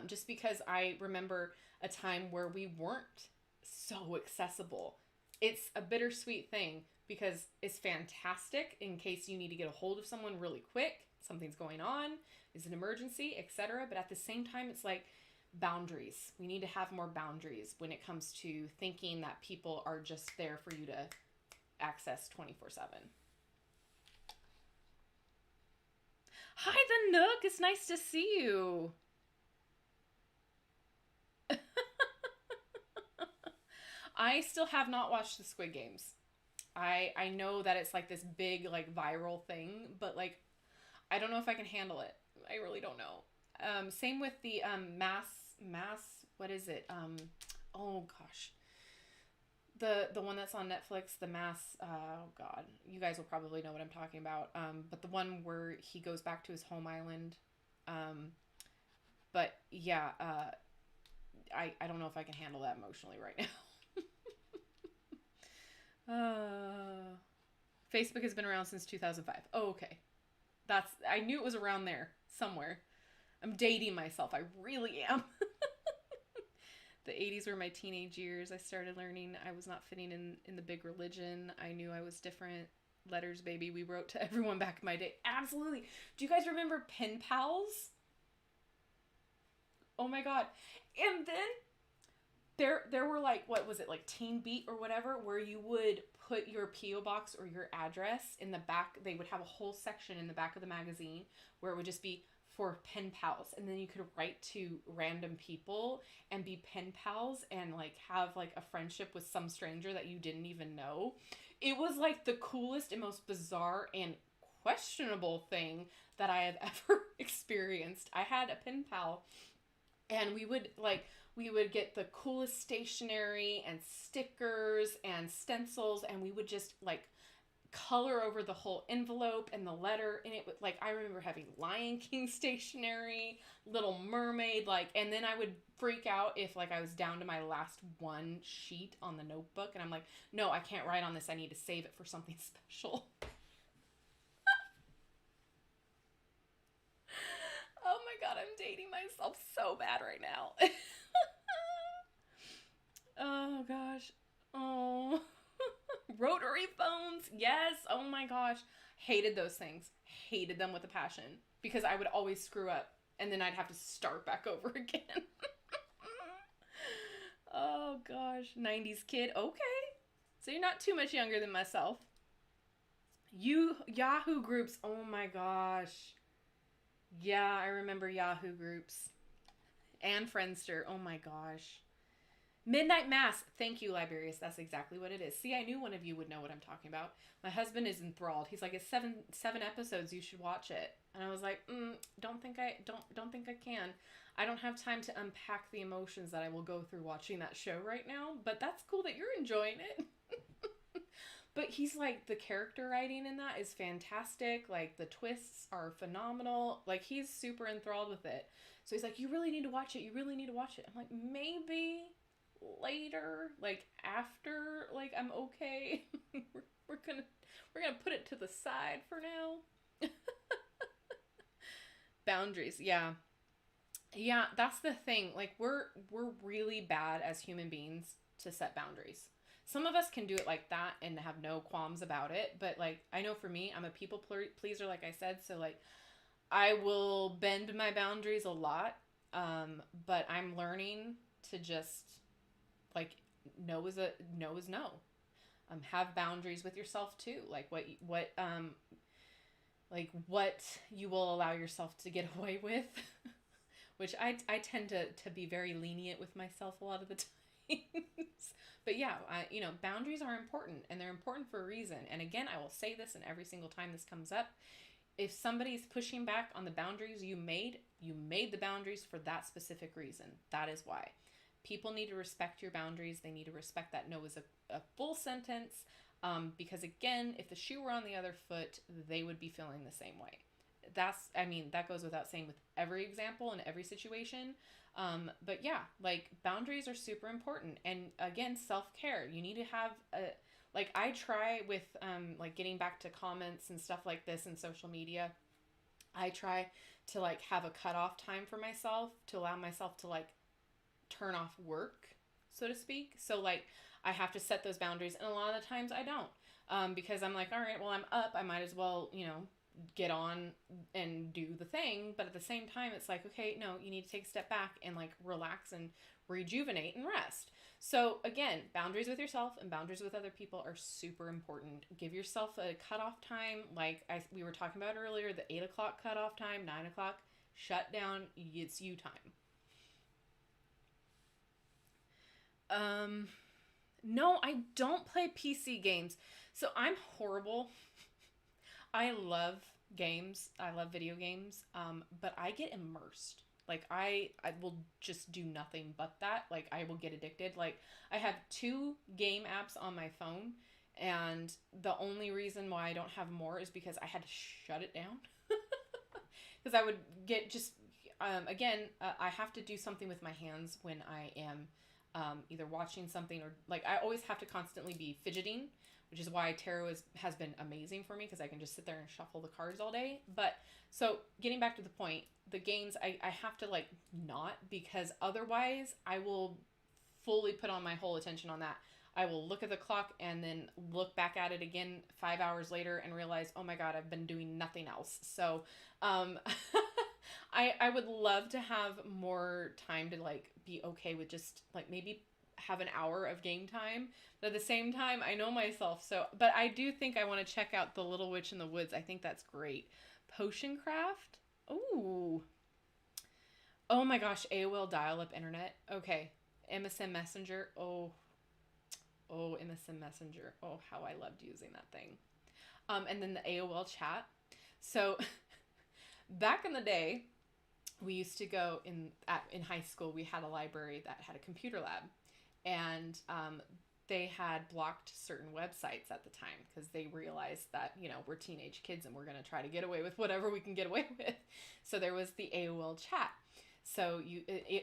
[SPEAKER 1] Just because I remember a time where we weren't so accessible. It's a bittersweet thing because it's fantastic in case you need to get a hold of someone really quick, something's going on, is an emergency, etc. But at the same time, it's like boundaries. We need to have more boundaries when it comes to thinking that people are just there for you to access 24/7. Hi, the Nook. It's nice to see you. I still have not watched the Squid Games. I know that it's like this big like viral thing, but like I don't know if I can handle it. I really don't know. Same with the mass what is it? Oh gosh. The one that's on Netflix, the mass oh god. You guys will probably know what I'm talking about. But the one where he goes back to his home island. But yeah, I don't know if I can handle that emotionally right now. Facebook has been around since 2005. Oh, okay. I knew it was around there somewhere. I'm dating myself. I really am. The 80s were my teenage years. I started learning I was not fitting in the big religion. I knew I was different. Letters, baby. We wrote to everyone back in my day. Absolutely. Do you guys remember pen pals? Oh my god. And then there were like, what was it, like Teen Beat or whatever, where you would put your P.O. box or your address in the back. They would have a whole section in the back of the magazine where it would just be for pen pals, and then you could write to random people and be pen pals and like have like a friendship with some stranger that you didn't even know. It was like the coolest and most bizarre and questionable thing that I have ever experienced. I had a pen pal, and we would get the coolest stationery and stickers and stencils, and we would just like color over the whole envelope and the letter. And it would, like, I remember having Lion King stationery, Little Mermaid, like, and then I would freak out if like I was down to my last one sheet on the notebook, and I'm like, no, I can't write on this. I need to save it for something special. Oh my god, I'm dating myself so bad right now. Oh gosh. Oh. Rotary phones. Yes. Oh my gosh. Hated those things. Hated them with a passion because I would always screw up and then I'd have to start back over again. Oh gosh. 90s kid. Okay. So you're not too much younger than myself. Yahoo groups. Oh my gosh. Yeah, I remember Yahoo groups and Friendster. Oh my gosh. Midnight Mass. Thank you, Liberius. That's exactly what it is. See, I knew one of you would know what I'm talking about. My husband is enthralled. He's like, it's seven episodes. You should watch it. And I was like, don't think I can. I don't have time to unpack the emotions that I will go through watching that show right now. But that's cool that you're enjoying it. But he's like, the character writing in that is fantastic. Like, the twists are phenomenal. Like, he's super enthralled with it. So he's like, you really need to watch it. You really need to watch it. I'm like, maybe later, like after, like I'm okay. we're gonna put it to the side for now. Boundaries, yeah. Yeah, that's the thing. Like we're really bad as human beings to set boundaries. Some of us can do it like that and have no qualms about it, but like I know for me, I'm a people pleaser, like I said, so like I will bend my boundaries a lot. But I'm learning to just like no is no. Have boundaries with yourself too. Like what you will allow yourself to get away with. Which I tend to be very lenient with myself a lot of the times. But yeah, boundaries are important, and they're important for a reason. And again, I will say this, and every single time this comes up, if somebody's pushing back on the boundaries you made the boundaries for that specific reason. That is why. People need to respect your boundaries. They need to respect that no is a full sentence. Because again, if the shoe were on the other foot, they would be feeling the same way. That goes without saying with every example and every situation. But yeah, like boundaries are super important. And again, self-care. You need to have like I try with like getting back to comments and stuff like this in social media. I try to like have a cutoff time for myself to allow myself to like turn off work, so to speak. So like I have to set those boundaries, and a lot of the times I don't, because I'm like, all right, well, I'm up, I might as well, get on and do the thing. But at the same time, it's like, okay, no, you need to take a step back and like relax and rejuvenate and rest. So again, boundaries with yourself and boundaries with other people are super important. Give yourself a cutoff time. Like we were talking about earlier, the 8 o'clock cutoff time, 9 o'clock, shut down, it's you time. No, I don't play PC games. So I'm horrible. I love games. I love video games. But I get immersed. Like I will just do nothing but that. Like I will get addicted. Like I have 2 game apps on my phone, and the only reason why I don't have more is because I had to shut it down. Because I would get just I have to do something with my hands when I am either watching something, or like I always have to constantly be fidgeting, which is why tarot has been amazing for me, because I can just sit there and shuffle the cards all day. But so getting back to the point, the games, I have to like not, because otherwise I will fully put on my whole attention on that. I will look at the clock and then look back at it again 5 hours later and realize, oh my God, I've been doing nothing else. So I would love to have more time to like be okay with just like maybe have an hour of game time. But at the same time, I know myself. So, but I do think I want to check out The Little Witch in the Woods. I think that's great. Potion craft. Ooh. Oh my gosh. AOL dial-up internet. Okay. MSN Messenger. Oh, MSN Messenger. Oh, how I loved using that thing. And then the AOL chat. So back in the day, we used to go in high school. We had a library that had a computer lab, and they had blocked certain websites at the time because they realized that we're teenage kids and we're gonna try to get away with whatever we can get away with. So there was the AOL chat. So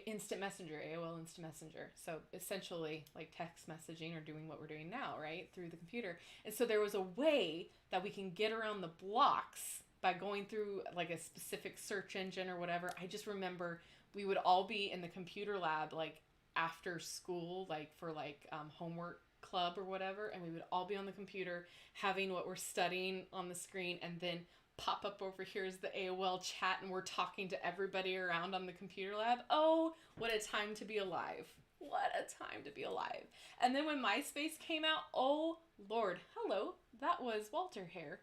[SPEAKER 1] instant messenger, AOL instant messenger. So essentially like text messaging or doing what we're doing now, right? Through the computer. And so there was a way that we can get around the blocks by going through like a specific search engine or whatever. I just remember we would all be in the computer lab like after school, like for like homework club or whatever. And we would all be on the computer having what we're studying on the screen, and then pop up over here is the AOL chat, and we're talking to everybody around on the computer lab. Oh, what a time to be alive. What a time to be alive. And then when MySpace came out, oh Lord, hello, that was Walter Hare.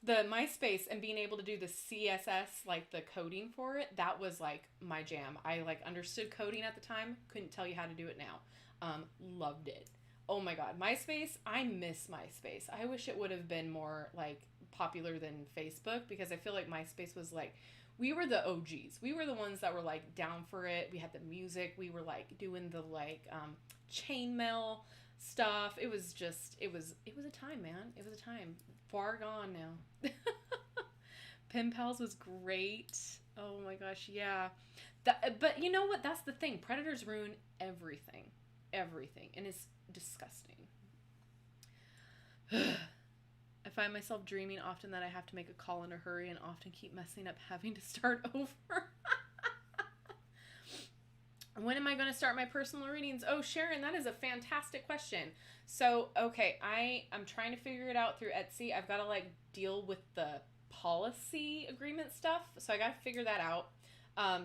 [SPEAKER 1] The MySpace and being able to do the CSS, like the coding for it, that was like my jam. I like understood coding at the time, couldn't tell you how to do it now. Loved it. Oh my God, MySpace, I miss MySpace. I wish it would have been more like popular than Facebook, because I feel like MySpace was like, we were the OGs. We were the ones that were like down for it. We had the music. We were like doing the like chainmail stuff. It was just, it was a time, man. It was a time. Far gone now. Pen Pals was great. Oh my gosh, yeah. But you know what? That's the thing. Predators ruin everything. Everything. And it's disgusting. I find myself dreaming often that I have to make a call in a hurry and often keep messing up having to start over. When am I going to start my personal readings? Oh, Sharon, that is a fantastic question. So, okay, I'm trying to figure it out through Etsy. I've got to like deal with the policy agreement stuff. So I got to figure that out.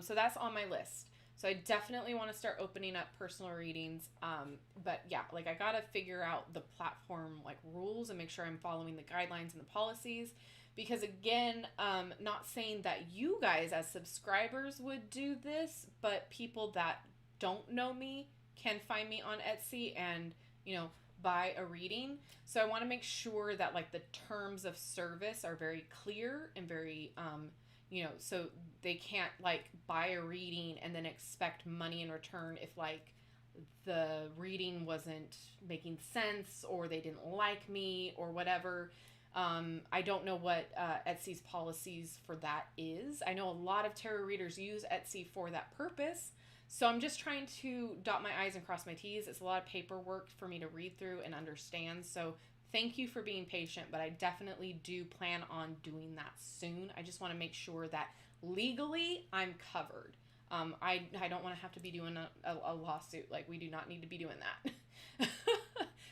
[SPEAKER 1] So that's on my list. So I definitely want to start opening up personal readings. But yeah, like I got to figure out the platform like rules and make sure I'm following the guidelines and the policies. Because again, not saying that you guys as subscribers would do this, but people that don't know me can find me on Etsy and, you know, buy a reading. So I want to make sure that like the terms of service are very clear and very, you know, so they can't like buy a reading and then expect money in return if like the reading wasn't making sense or they didn't like me or whatever. I don't know what Etsy's policies for that is. I know a lot of tarot readers use Etsy for that purpose. So I'm just trying to dot my I's and cross my T's. It's a lot of paperwork for me to read through and understand. So thank you for being patient, but I definitely do plan on doing that soon. I just want to make sure that legally I'm covered. I don't want to have to be doing a lawsuit. Like, we do not need to be doing that.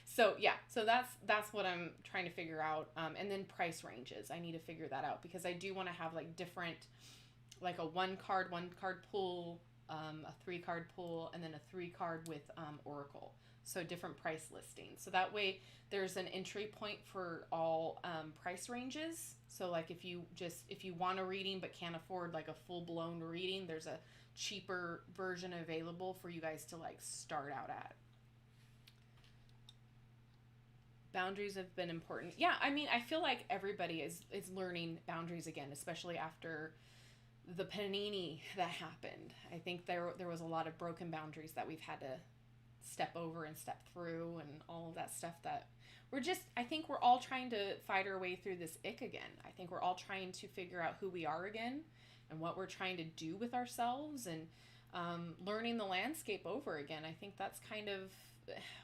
[SPEAKER 1] So yeah, so that's what I'm trying to figure out. And then price ranges. I need to figure that out because I do want to have like different, like a one card pull, a 3-card pull, and then a 3-card with Oracle. So different price listings. So that way there's an entry point for all price ranges. So like if you want a reading but can't afford like a full-blown reading, there's a cheaper version available for you guys to like start out at. Boundaries have been important. Yeah, I mean, I feel like everybody is learning boundaries again, especially after the panini that happened. I think there was a lot of broken boundaries that we've had to step over and step through and all of that stuff that I think we're all trying to fight our way through this ick again. I think we're all trying to figure out who we are again and what we're trying to do with ourselves and learning the landscape over again. I think that's kind of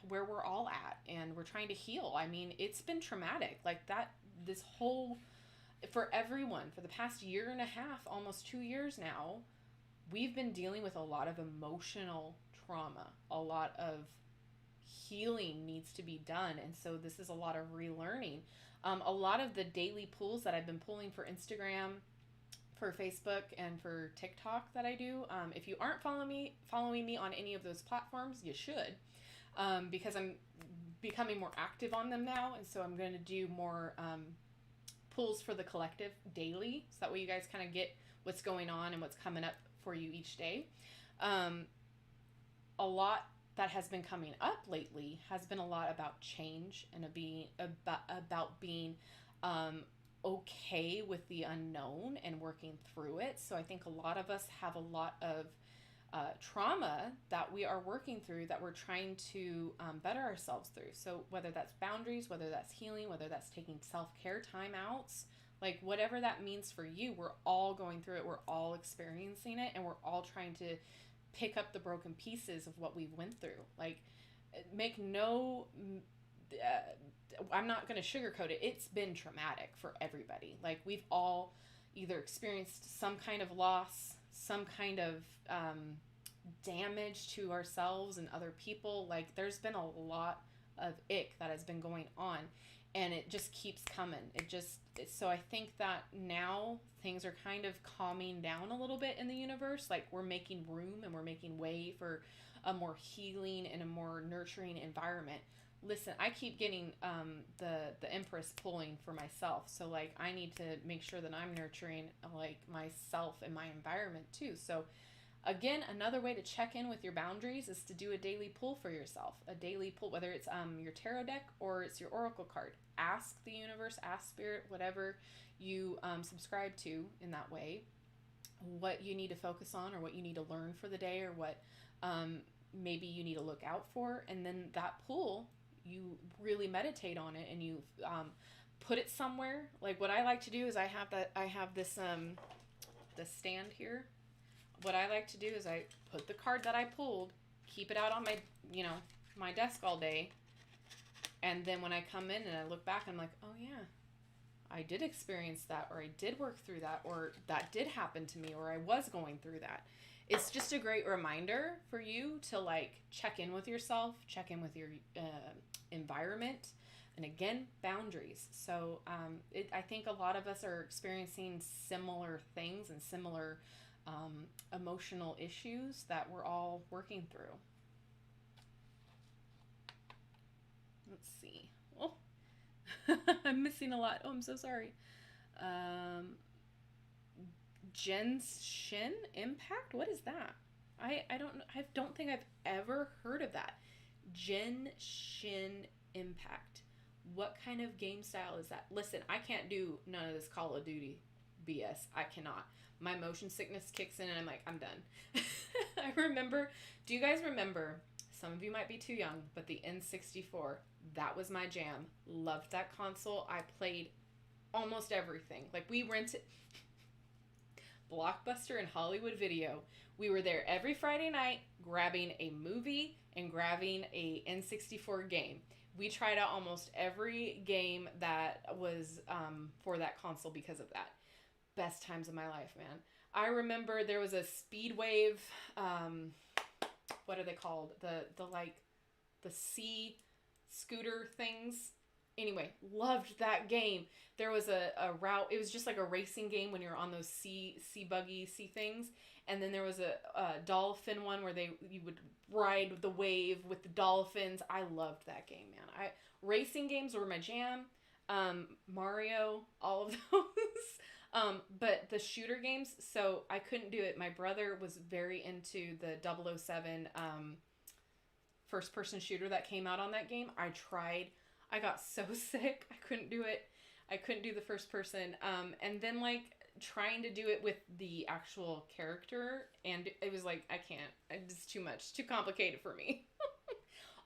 [SPEAKER 1] where we're all at, and we're trying to heal. I mean, it's been traumatic like that, this whole, for everyone, for the past year and a half, almost 2 years now, we've been dealing with a lot of emotional trauma. A lot of healing needs to be done, and so this is a lot of relearning. A lot of the daily pulls that I've been pulling for Instagram, for Facebook, and for TikTok that I do, if you aren't following me on any of those platforms, you should. Because I'm becoming more active on them now, and so I'm going to do more pulls for the collective daily, so that way you guys kind of get what's going on and what's coming up for you each day. A lot that has been coming up lately has been a lot about change and about being okay with the unknown and working through it. So I think a lot of us have a lot of trauma that we are working through, that we're trying to better ourselves through. So whether that's boundaries, whether that's healing, whether that's taking self-care time outs, like whatever that means for you, we're all going through it. We're all experiencing it, and we're all trying to pick up the broken pieces of what we've went through. Like, make no, I'm not going to sugarcoat it. It's been traumatic for everybody. Like, we've all either experienced some kind of loss, some kind of damage to ourselves and other people. Like, there's been a lot of ick that has been going on, and it just keeps coming. So I think that now things are kind of calming down a little bit in the universe. Like, we're making room and we're making way for a more healing and a more nurturing environment. listen, I keep getting the Empress pulling for myself. So like I need to make sure that I'm nurturing like myself and my environment too. So again, another way to check in with your boundaries is to do a daily pull for yourself. A daily pull, whether it's your tarot deck or it's your oracle card. Ask the universe, ask spirit, whatever you subscribe to in that way, what you need to focus on or what you need to learn for the day or what maybe you need to look out for. And then that pull, you really meditate on it and you put it somewhere. Like what I like to do is I have this stand here. What I like to do is I put the card that I pulled, keep it out on my, my desk all day. And then when I come in and I look back, I'm like, oh yeah, I did experience that, or I did work through that, or that did happen to me, or I was going through that. It's just a great reminder for you to like check in with yourself, check in with your environment, and again, boundaries. So I think a lot of us are experiencing similar things and similar emotional issues that we're all working through. Let's see. Oh, I'm missing a lot. Oh, I'm so sorry. Genshin Impact? What is that? I don't think I've ever heard of that. Genshin Impact. What kind of game style is that? Listen, I can't do none of this Call of Duty BS. I cannot. My motion sickness kicks in and I'm like, I'm done. I remember, do you guys remember, some of you might be too young, but the N64, that was my jam. Loved that console. I played almost everything. Like we rented Blockbuster and Hollywood Video. We were there every Friday night grabbing a movie and grabbing a N64 game. We tried out almost every game that was for that console because of that. Best times of my life, man. I remember there was a Speedwave, what are they called? The C scooter things. Anyway, loved that game. There was a route. It was just like a racing game when you're on those sea buggy sea things. And then there was a dolphin one where you would ride the wave with the dolphins. I loved that game, man. Racing games were my jam. Mario, all of those. But the shooter games, so I couldn't do it. My brother was very into the 007 first person shooter that came out on that game. I tried. I got so sick. I couldn't do it. I couldn't do the first person. And then like trying to do it with the actual character, and it was like, I can't. It's too much. Too complicated for me.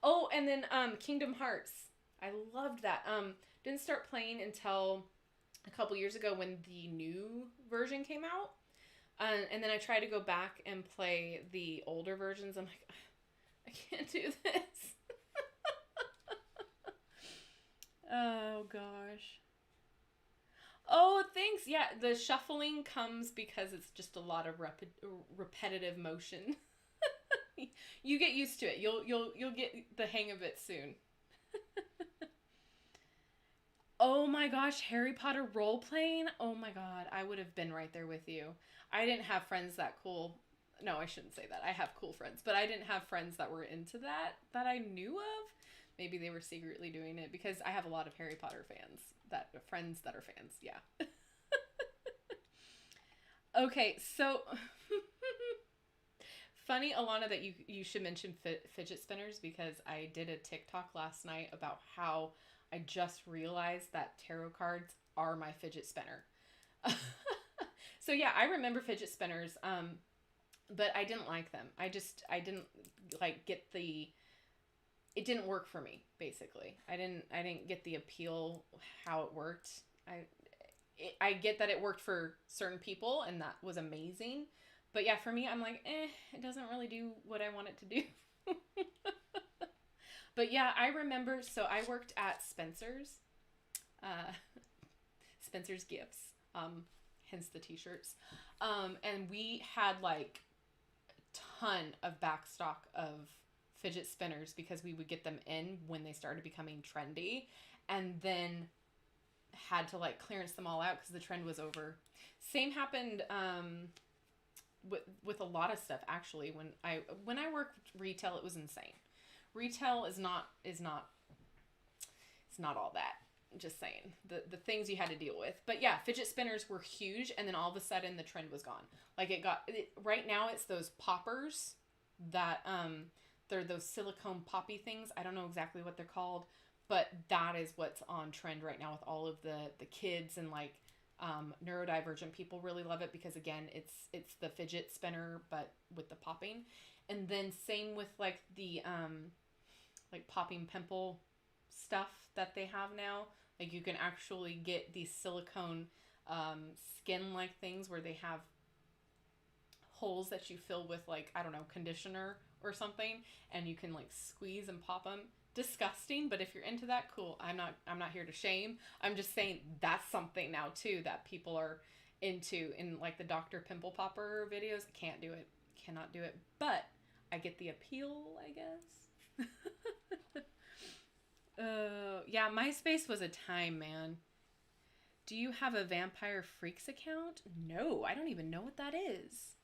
[SPEAKER 1] Oh, and then Kingdom Hearts. I loved that. Didn't start playing until a couple years ago when the new version came out. And then I tried to go back and play the older versions. I'm like, I can't do this. Oh, gosh. Oh, thanks. Yeah, the shuffling comes because it's just a lot of repetitive motion. You get used to it. You'll get the hang of it soon. Oh my gosh, Harry Potter role playing? Oh my god, I would have been right there with you. I didn't have friends that cool. No, I shouldn't say that. I have cool friends, but I didn't have friends that were into that I knew of. Maybe they were secretly doing it because I have a lot of Harry Potter fans, friends that are fans. Yeah. Okay, so funny, Alana, that you should mention fidget spinners because I did a TikTok last night about how I just realized that tarot cards are my fidget spinner. So yeah, I remember fidget spinners, but I didn't like them. I didn't like get it didn't work for me, basically. I didn't get the appeal, how it worked. I get that it worked for certain people and that was amazing. But yeah, for me, I'm like, it doesn't really do what I want it to do. But yeah, I remember, so I worked at Spencer's Gifts, hence the t-shirts. And we had like a ton of back stock of fidget spinners because we would get them in when they started becoming trendy and then had to like clearance them all out because the trend was over. Same happened with a lot of stuff actually. When I worked retail, it was insane. Retail is not it's not all that. Just saying the things you had to deal with. But yeah, fidget spinners were huge, and then all of a sudden the trend was gone. Like right now it's those poppers that they're those silicone poppy things. I don't know exactly what they're called, but that is what's on trend right now with all of the kids, and like neurodivergent people really love it because again it's the fidget spinner but with the popping. And then same with like the like popping pimple stuff that they have now. Like you can actually get these silicone skin like things where they have holes that you fill with like, I don't know, conditioner or something, and you can like squeeze and pop them. Disgusting, but if you're into that, cool. I'm not here to shame. I'm just saying that's something now too that people are into in like the Dr. Pimple Popper videos. I can't do it. Cannot do it. But I get the appeal, I guess. Yeah, MySpace was a time, man. Do you have a Vampire Freaks account? No, I don't even know what that is.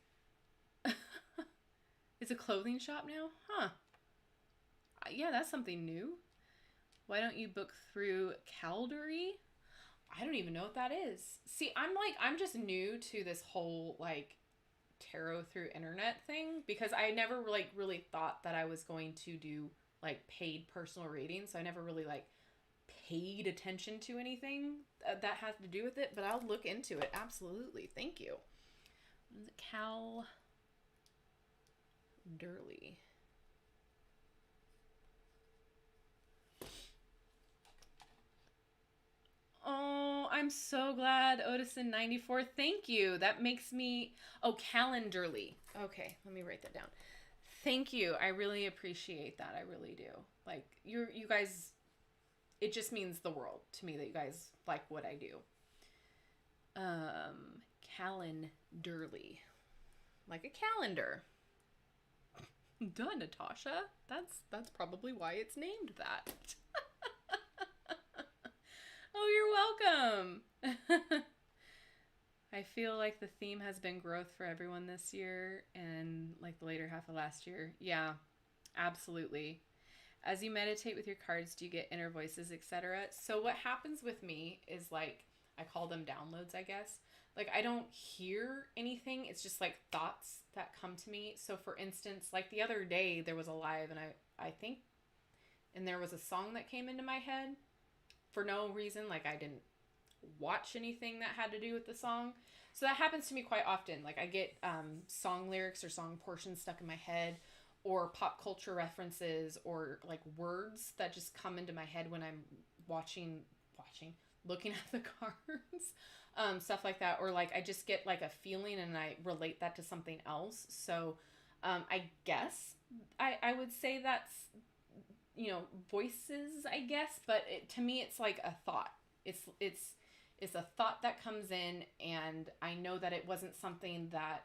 [SPEAKER 1] It's a clothing shop now? Huh. Yeah, that's something new. Why don't you book through Caldery? I don't even know what that is. See, I'm just new to this whole like tarot through internet thing because I never like really thought that I was going to do like paid personal readings. So I never really like paid attention to anything that has to do with it, but I'll look into it. Absolutely. Thank you. Cal Durley. Oh, I'm so glad, Otison94. Thank you. That makes me... Oh, Calendarly. Okay, let me write that down. Thank you. I really appreciate that. I really do. Like, you guys... It just means the world to me that you guys like what I do. Calendarly. Like a calendar. Duh, Natasha. That's probably why it's named that. Oh, you're welcome. I feel like the theme has been growth for everyone this year and like the later half of last year. Yeah, absolutely. As you meditate with your cards, do you get inner voices, etc.? So what happens with me is like, I call them downloads, I guess. Like I don't hear anything. It's just like thoughts that come to me. So for instance, like the other day there was a live and I think, and there was a song that came into my head for no reason. Like I didn't watch anything that had to do with the song. So that happens to me quite often. Like I get song lyrics or song portions stuck in my head, or pop culture references, or like words that just come into my head when I'm looking at the cards, stuff like that. Or like I just get like a feeling and I relate that to something else. So I guess I would say that's, voices, I guess, but to me it's like a thought. It's a thought that comes in, and I know that it wasn't something that,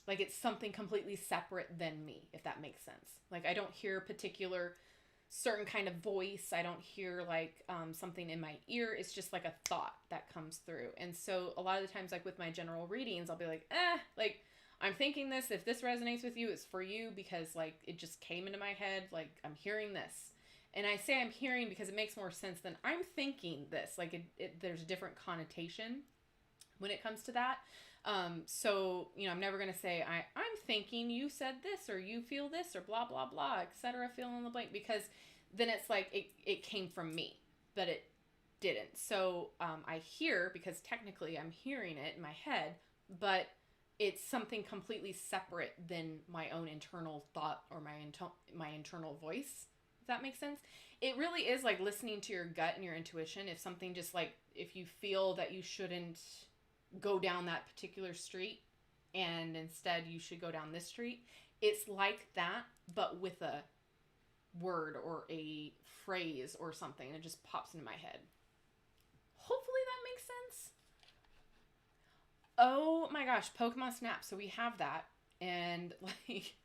[SPEAKER 1] like, it's something completely separate than me, if that makes sense. Like, I don't hear a particular certain kind of voice. I don't hear, like, something in my ear. It's just, like, a thought that comes through. And so, a lot of the times, like, with my general readings, I'll be like, like, I'm thinking this. If this resonates with you, it's for you, because, like, it just came into my head. Like, I'm hearing this. And I say I'm hearing because it makes more sense than I'm thinking this. Like, there's a different connotation when it comes to that. So, I'm never going to say, I'm thinking you said this, or you feel this, or blah, blah, blah, etc. Fill in the blank, because then it's like it came from me, but it didn't. So I hear, because technically I'm hearing it in my head, but it's something completely separate than my own internal thought or my internal voice. If that makes sense. It really is like listening to your gut and your intuition. If something just like, if you feel that you shouldn't go down that particular street and instead you should go down this street, it's like that, but with a word or a phrase or something. It just pops into my head. Hopefully that makes sense. Oh my gosh, Pokemon Snap. So we have that, and like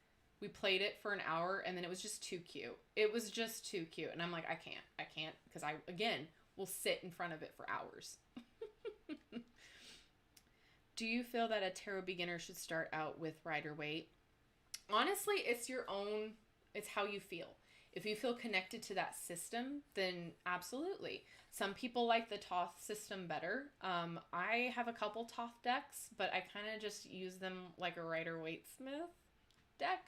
[SPEAKER 1] we played it for an hour, and then it was just too cute. It was just too cute. And I'm like, I can't, because I, again, will sit in front of it for hours. Do you feel that a tarot beginner should start out with Rider-Waite? Honestly, it's your own, it's how you feel. If you feel connected to that system, then absolutely. Some people like the Thoth system better. I have a couple Thoth decks, but I kind of just use them like a Rider-Waite-Smith deck.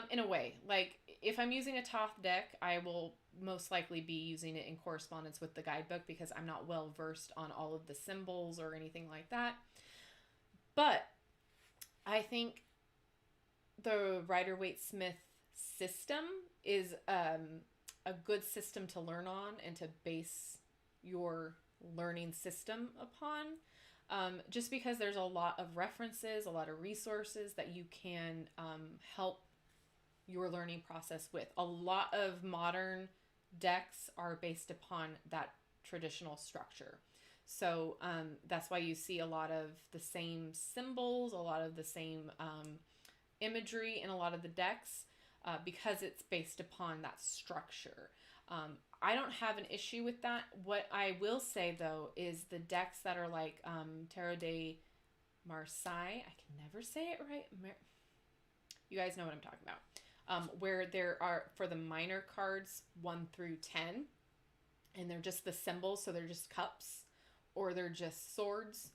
[SPEAKER 1] In a way, like if I'm using a Thoth deck, I will most likely be using it in correspondence with the guidebook because I'm not well versed on all of the symbols or anything like that. But I think the Rider-Waite-Smith system is a good system to learn on and to base your learning system upon. Just because there's a lot of references, a lot of resources that you can help your learning process with. A lot of modern decks are based upon that traditional structure. So that's why you see a lot of the same symbols, a lot of the same imagery in a lot of the decks because it's based upon that structure. I don't have an issue with that. What I will say, though, is the decks that are like Tarot de Marseille. I can never say it right. You guys know what I'm talking about. Where there are, for the minor cards, 1 through 10, and they're just the symbols, so they're just cups, or they're just swords.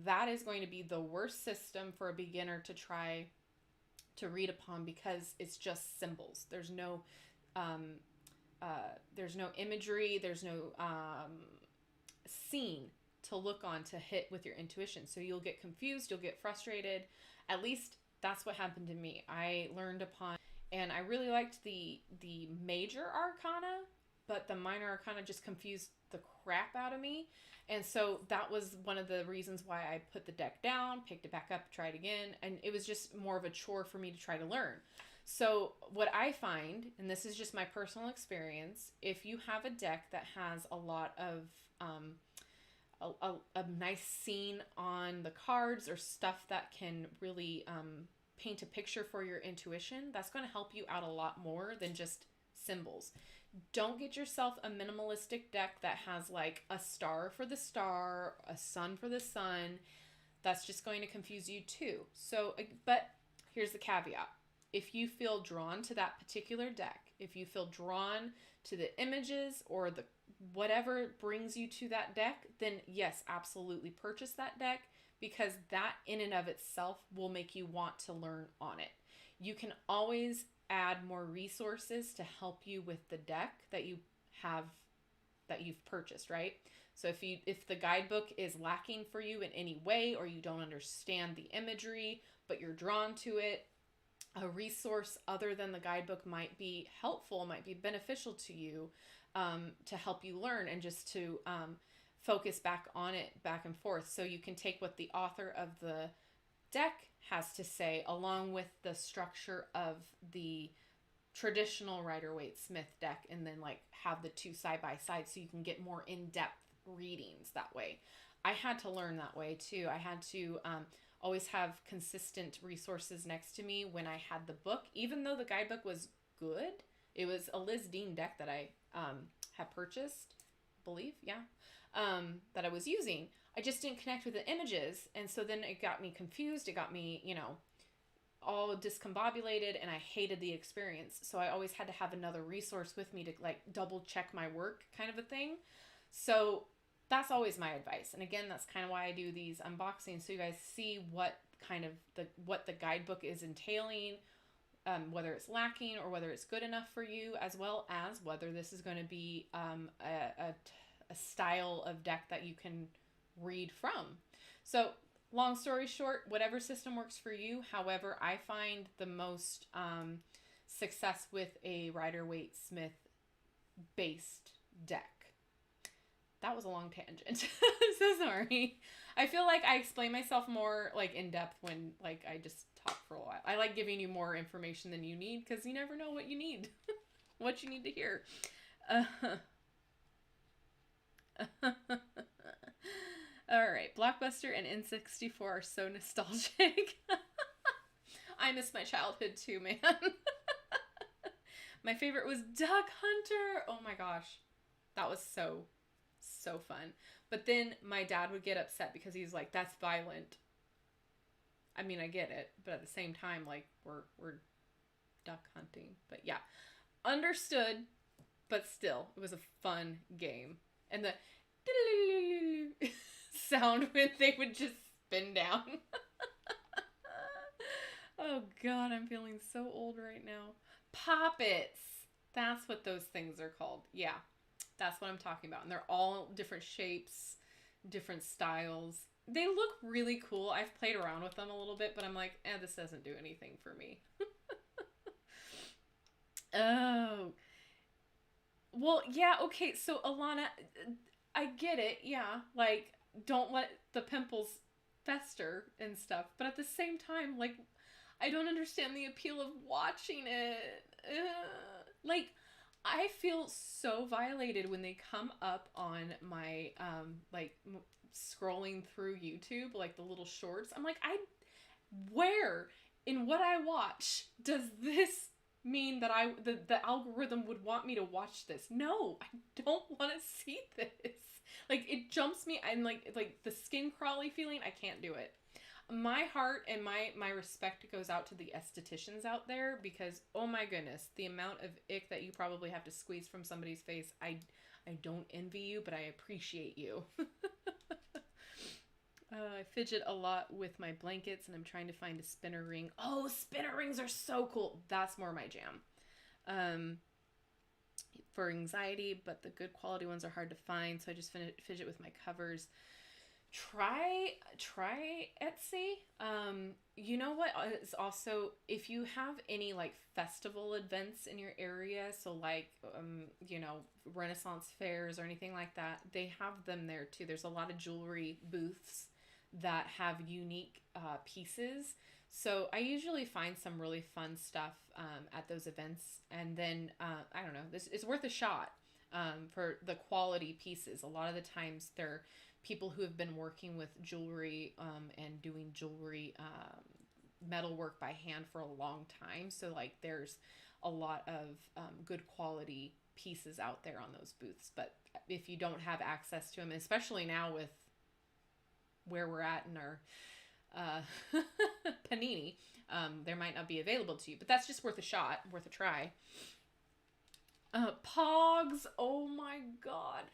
[SPEAKER 1] That is going to be the worst system for a beginner to try to read upon because it's just symbols. There's no imagery, there's no scene to look on to hit with your intuition. So you'll get confused, you'll get frustrated. At least that's what happened to me. I learned upon, and I really liked the major arcana, but the minor arcana just confused the crap out of me. And so that was one of the reasons why I put the deck down, picked it back up, tried again, and it was just more of a chore for me to try to learn. So what I find, and this is just my personal experience, if you have a deck that has a lot of a nice scene on the cards or stuff that can really paint a picture for your intuition, that's going to help you out a lot more than just symbols. Don't get yourself a minimalistic deck that has like a star for the star, a sun for the sun. That's just going to confuse you too. So, but here's the caveat. If you feel drawn to that particular deck, if you feel drawn to the images or the whatever brings you to that deck, then yes, absolutely purchase that deck, because that in and of itself will make you want to learn on it. You can always add more resources to help you with the deck that you have, that you've purchased, right? So if the guidebook is lacking for you in any way, or you don't understand the imagery, but you're drawn to it, a resource other than the guidebook might be helpful, might be beneficial to you, to help you learn and just to focus back on it back and forth. So you can take what the author of the deck has to say along with the structure of the traditional Rider-Waite-Smith deck, and then like have the two side by side so you can get more in-depth readings that way. I had to learn that way too. I had to always have consistent resources next to me when I had the book, even though the guidebook was good. It was a Liz Dean deck that I had purchased, I believe, that I was using. I just didn't connect with the images, and so then it got me confused. It got me, all discombobulated, and I hated the experience. So I always had to have another resource with me to like double check my work, kind of a thing. So that's always my advice. And again, that's kind of why I do these unboxings, so you guys see what kind of what the guidebook is entailing, whether it's lacking or whether it's good enough for you, as well as whether this is going to be a style of deck that you can read from. So long story short, whatever system works for you. However, I find the most success with a Rider-Waite-Smith based deck. That was a long tangent. I'm so sorry. I feel like I explain myself more like in depth when like I just talk for a while. I like giving you more information than you need, because you never know what you need, what you need to hear. All right, Blockbuster and N64 are so nostalgic. I miss my childhood too, man. My favorite was Duck Hunter. Oh my gosh, that was so fun. But then my dad would get upset because he's like, that's violent. I mean, I get it, but at the same time, like, we're duck hunting. But yeah, understood, but still, it was a fun game. And the sound when they would just spin down. Oh God, I'm feeling so old right now. Poppets. That's what those things are called. Yeah, that's what I'm talking about. And they're all different shapes, different styles. They look really cool. I've played around with them a little bit, but I'm like, this doesn't do anything for me. Oh. Well, yeah, okay. So, Alana, I get it. Yeah. Like, don't let the pimples fester and stuff. But at the same time, like, I don't understand the appeal of watching it. Like, I feel so violated when they come up on my, scrolling through YouTube, like the little shorts. I'm like, where in what I watch does this mean that the algorithm would want me to watch this? No, I don't want to see this. Like, it jumps me, and like the skin crawly feeling, I can't do it. My heart and my respect goes out to the estheticians out there, because oh my goodness, the amount of ick that you probably have to squeeze from somebody's face, I don't envy you, but I appreciate you. I fidget a lot with my blankets, and I'm trying to find a spinner ring. Oh, spinner rings are so cool. That's more my jam. For anxiety, but the good quality ones are hard to find, so I just fidget with my covers. Try Etsy. You know what is also, if you have any like festival events in your area, so like Renaissance fairs or anything like that, they have them there too. There's a lot of jewelry booths that have unique pieces. So I usually find some really fun stuff at those events, and then I don't know, this is worth a shot for the quality pieces. A lot of the times they're people who have been working with jewelry and doing jewelry metalwork by hand for a long time. So like there's a lot of good quality pieces out there on those booths. But if you don't have access to them, especially now with where we're at in our panini, there might not be available to you. But that's just worth a shot, worth a try. Pogs. Oh my God.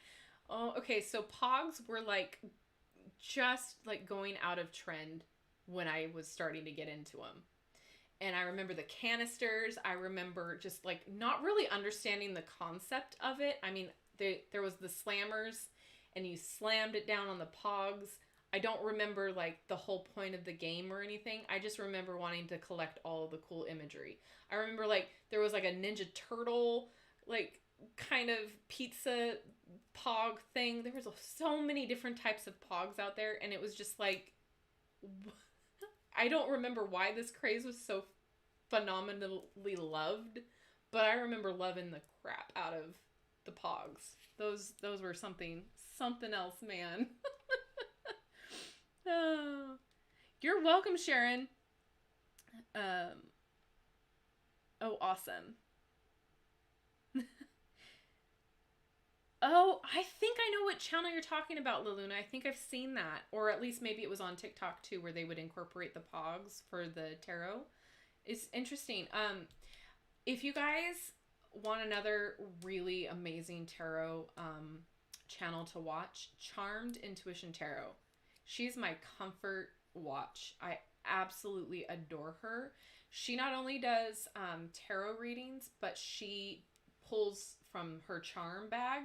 [SPEAKER 1] Oh, okay. So Pogs were like just like going out of trend when I was starting to get into them. And I remember the canisters. I remember just like not really understanding the concept of it. I mean, there was the slammers and you slammed it down on the Pogs. I don't remember like the whole point of the game or anything. I just remember wanting to collect all of the cool imagery. I remember like there was like a Ninja Turtle like kind of pizza Pog thing. There was so many different types of Pogs out there, and it was just like I don't remember why this craze was so phenomenally loved, but I remember loving the crap out of the Pogs. Those were something else, man. Oh, you're welcome, Sharon. Oh, awesome. Oh, I think I know what channel you're talking about, Laluna. I think I've seen that. Or at least maybe it was on TikTok too, where they would incorporate the Pogs for the tarot. It's interesting. If you guys want another really amazing tarot channel to watch, Charmed Intuition Tarot. She's my comfort watch. I absolutely adore her. She not only does tarot readings, but she pulls from her charm bag.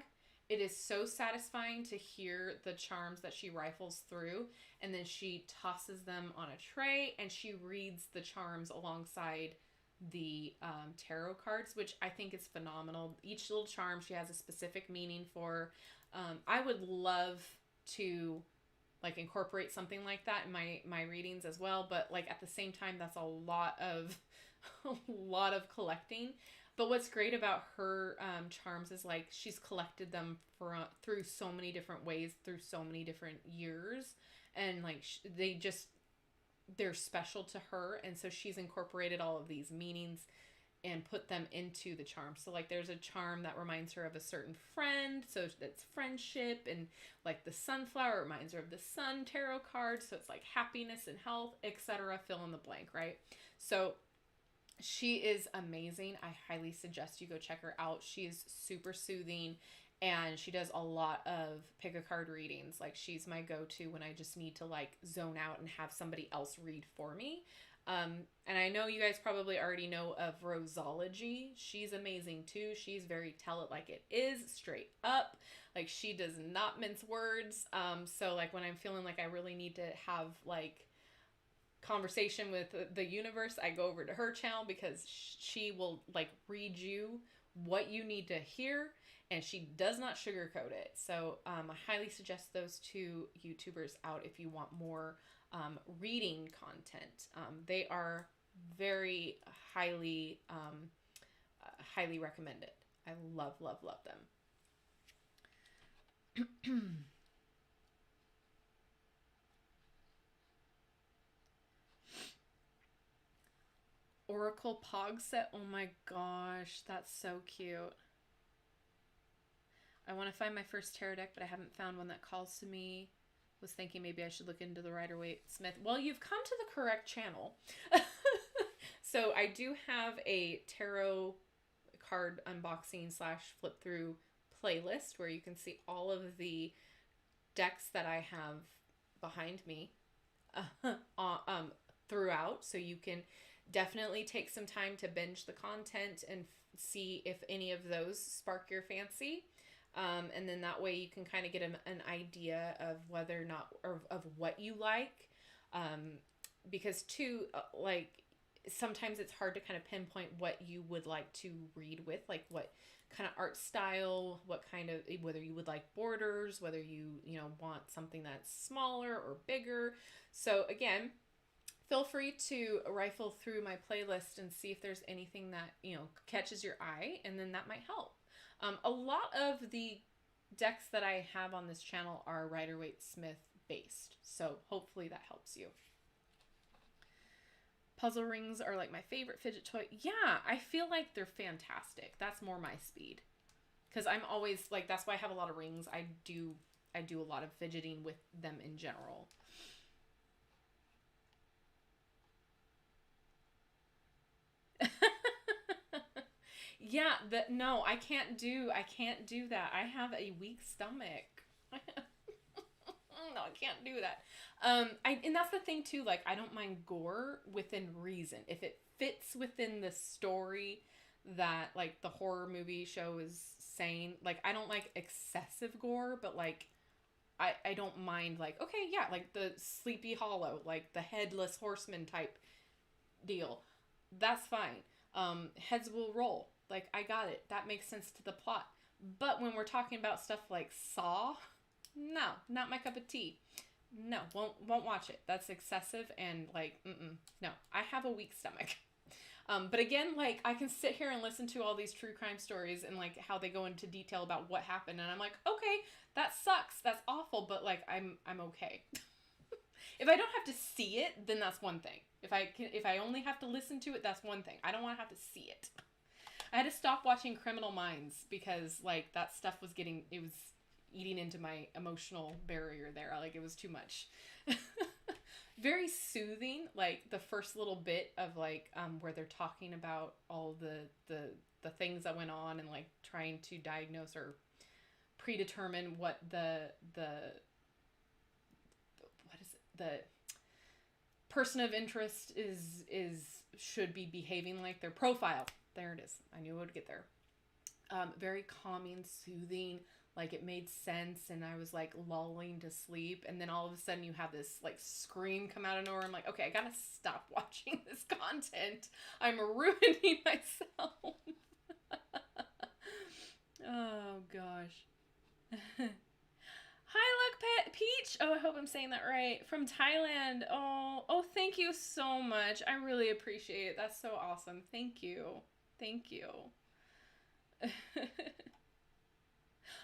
[SPEAKER 1] It is so satisfying to hear the charms that she rifles through, and then she tosses them on a tray and she reads the charms alongside the tarot cards, which I think is phenomenal. Each little charm she has a specific meaning for. I would love to like incorporate something like that in my readings as well, but like at the same time, that's a lot of collecting. But what's great about her charms is like she's collected them through so many different ways, through so many different years, and like they're special to her, and so she's incorporated all of these meanings and put them into the charm. So like there's a charm that reminds her of a certain friend, so that's friendship, and like the sunflower reminds her of the sun tarot card, so it's like happiness and health, etc. Fill in the blank, right? So She is amazing. I highly suggest you go check her out. She is super soothing, and she does a lot of pick a card readings. Like, she's my go-to when I just need to like zone out and have somebody else read for me. And I know you guys probably already know of Rosology. She's amazing too. She's very tell it like it is, straight up. Like, she does not mince words. So like when I'm feeling like I really need to have like conversation with the universe, I go over to her channel, because she will like read you what you need to hear, and she does not sugarcoat it. So I highly suggest those two YouTubers out if you want more reading content. They are very highly recommended. I love them. Oracle Pog set. Oh my gosh, that's so cute. I want to find my first tarot deck, but I haven't found one that calls to me. Was thinking maybe I should look into the Rider-Waite Smith. Well, you've come to the correct channel. So I do have a tarot card unboxing / flip through playlist where you can see all of the decks that I have behind me throughout. So you can definitely take some time to binge the content and see if any of those spark your fancy. And then that way you can kind of get an idea of whether or not, or of what you like. Because too, like, sometimes it's hard to kind of pinpoint what you would like to read with, like what kind of art style, what kind of, whether you would like borders, whether you want something that's smaller or bigger. So again, feel free to rifle through my playlist and see if there's anything that, catches your eye, and then that might help. A lot of the decks that I have on this channel are Rider-Waite Smith based, so hopefully that helps you. Puzzle rings are like my favorite fidget toy. Yeah, I feel like they're fantastic. That's more my speed, because I'm always like, that's why I have a lot of rings. I do a lot of fidgeting with them in general. Yeah, no, I can't do that. I have a weak stomach. No, I can't do that. And that's the thing too, like, I don't mind gore within reason. If it fits within the story that like the horror movie show is saying, like, I don't like excessive gore, but like I don't mind, like, okay, yeah, like the Sleepy Hollow, like the headless horseman type deal. That's fine. Heads will roll. Like, I got it. That makes sense to the plot. But when we're talking about stuff like Saw, no, not my cup of tea. No, won't watch it. That's excessive, and like, no. I have a weak stomach. But again, like, I can sit here and listen to all these true crime stories and like how they go into detail about what happened, and I'm like, okay, that sucks. That's awful, but like, I'm okay. If I don't have to see it, then that's one thing. If I only have to listen to it, that's one thing. I don't want to have to see it. I had to stop watching Criminal Minds because like that stuff was eating into my emotional barrier there. Like, it was too much. Very soothing, like the first little bit of like where they're talking about all the things that went on, and like trying to diagnose or predetermine what the person of interest should be behaving like, their profile. There it is. I knew I would get there. Very calming, soothing, like it made sense, and I was like lulling to sleep, and then all of a sudden you have this like scream come out of nowhere. I'm like, okay, I gotta stop watching this content. I'm ruining myself. Oh gosh. Hi, Look Peach. Oh, I hope I'm saying that right. From Thailand. Oh, thank you so much. I really appreciate it. That's so awesome. Thank you. Thank you.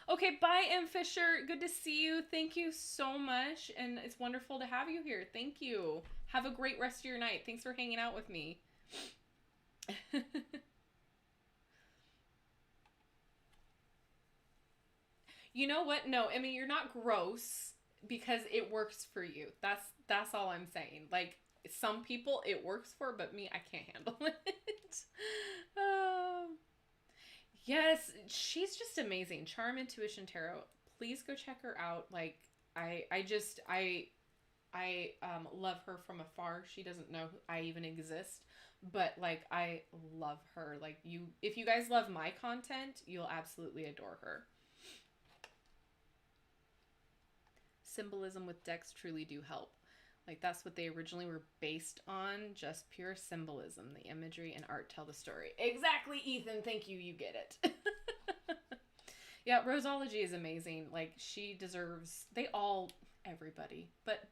[SPEAKER 1] Okay, bye, M. Fisher. Good to see you. Thank you so much. And it's wonderful to have you here. Thank you. Have a great rest of your night. Thanks for hanging out with me. You know what? No, I mean, you're not gross because it works for you. That's all I'm saying. Like, some people it works for, but me, I can't handle it. Yes, she's just amazing. Charm Intuition Tarot. Please go check her out. Like, I love her from afar. She doesn't know I even exist, but like I love her. Like if you guys love my content, you'll absolutely adore her. Symbolism with decks truly do help. Like that's what they originally were based on, just pure symbolism. The imagery and art tell the story. Exactly, Ethan. Thank you. You get it. Yeah, Roseology is amazing. Like she deserves, everybody, but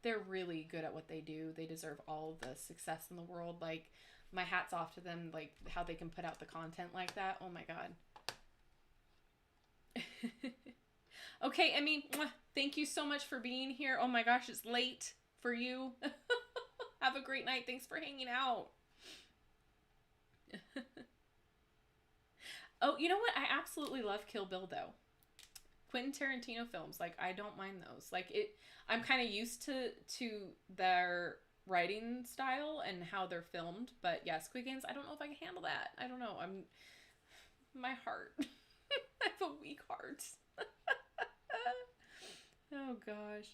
[SPEAKER 1] they're really good at what they do. They deserve all the success in the world. Like my hat's off to them, like how they can put out the content like that. Oh my God. Okay, Emmy, thank you so much for being here. Oh my gosh, it's late for you. Have a great night. Thanks for hanging out. Oh, you know what? I absolutely love Kill Bill though. Quentin Tarantino films, like I don't mind those. Like I'm kind of used to their writing style and how they're filmed, but yeah, Squid Games, I don't know if I can handle that. I don't know. My heart. I have a weak heart. Oh gosh.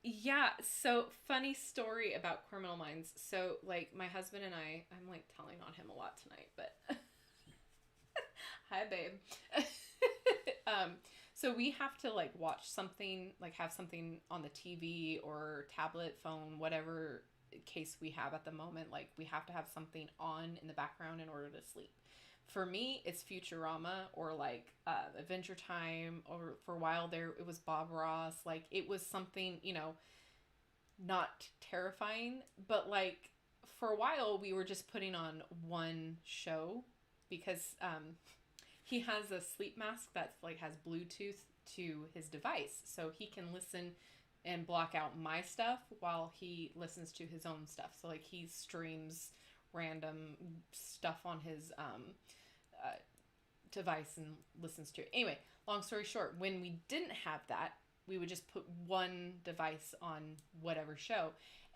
[SPEAKER 1] Yeah, so funny story about Criminal Minds. So like my husband and I'm like telling on him a lot tonight, but hi babe. So we have to like watch something, like have something on the TV or tablet, phone, whatever case we have at the moment. Like we have to have something on in the background in order to sleep. For me, it's Futurama or like Adventure Time, or for a while there it was Bob Ross. Like it was something, not terrifying, but like for a while we were just putting on one show because he has a sleep mask that like has Bluetooth to his device, so he can listen and block out my stuff while he listens to his own stuff. So like he streams random stuff on his device and listens to it. Anyway, long story short, when we didn't have that, we would just put one device on whatever show,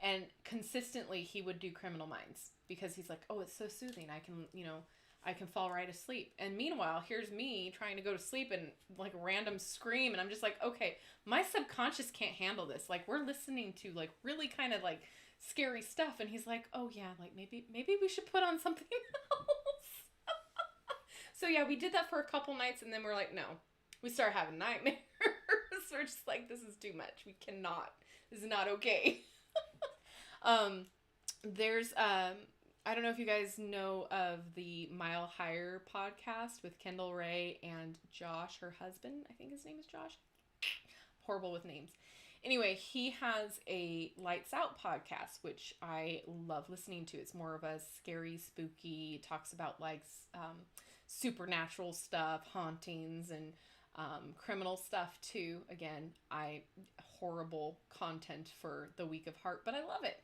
[SPEAKER 1] and consistently he would do Criminal Minds because he's like, oh, it's so soothing. I can fall right asleep. And meanwhile, here's me trying to go to sleep and like a random scream. And I'm just like, okay, my subconscious can't handle this. Like we're listening to like really kind of like scary stuff. And he's like, oh yeah, like maybe we should put on something else. So yeah, we did that for a couple nights and then we're like, no, we started having nightmares. We're just like, this is too much. We cannot, this is not okay. There's, I don't know if you guys know of the Mile Higher podcast with Kendall Ray and Josh, her husband. I think his name is Josh. Horrible with names. Anyway, he has a Lights Out podcast, which I love listening to. It's more of a scary, spooky, talks about like supernatural stuff, hauntings, and criminal stuff too. Again, horrible content for the weak of heart, but I love it.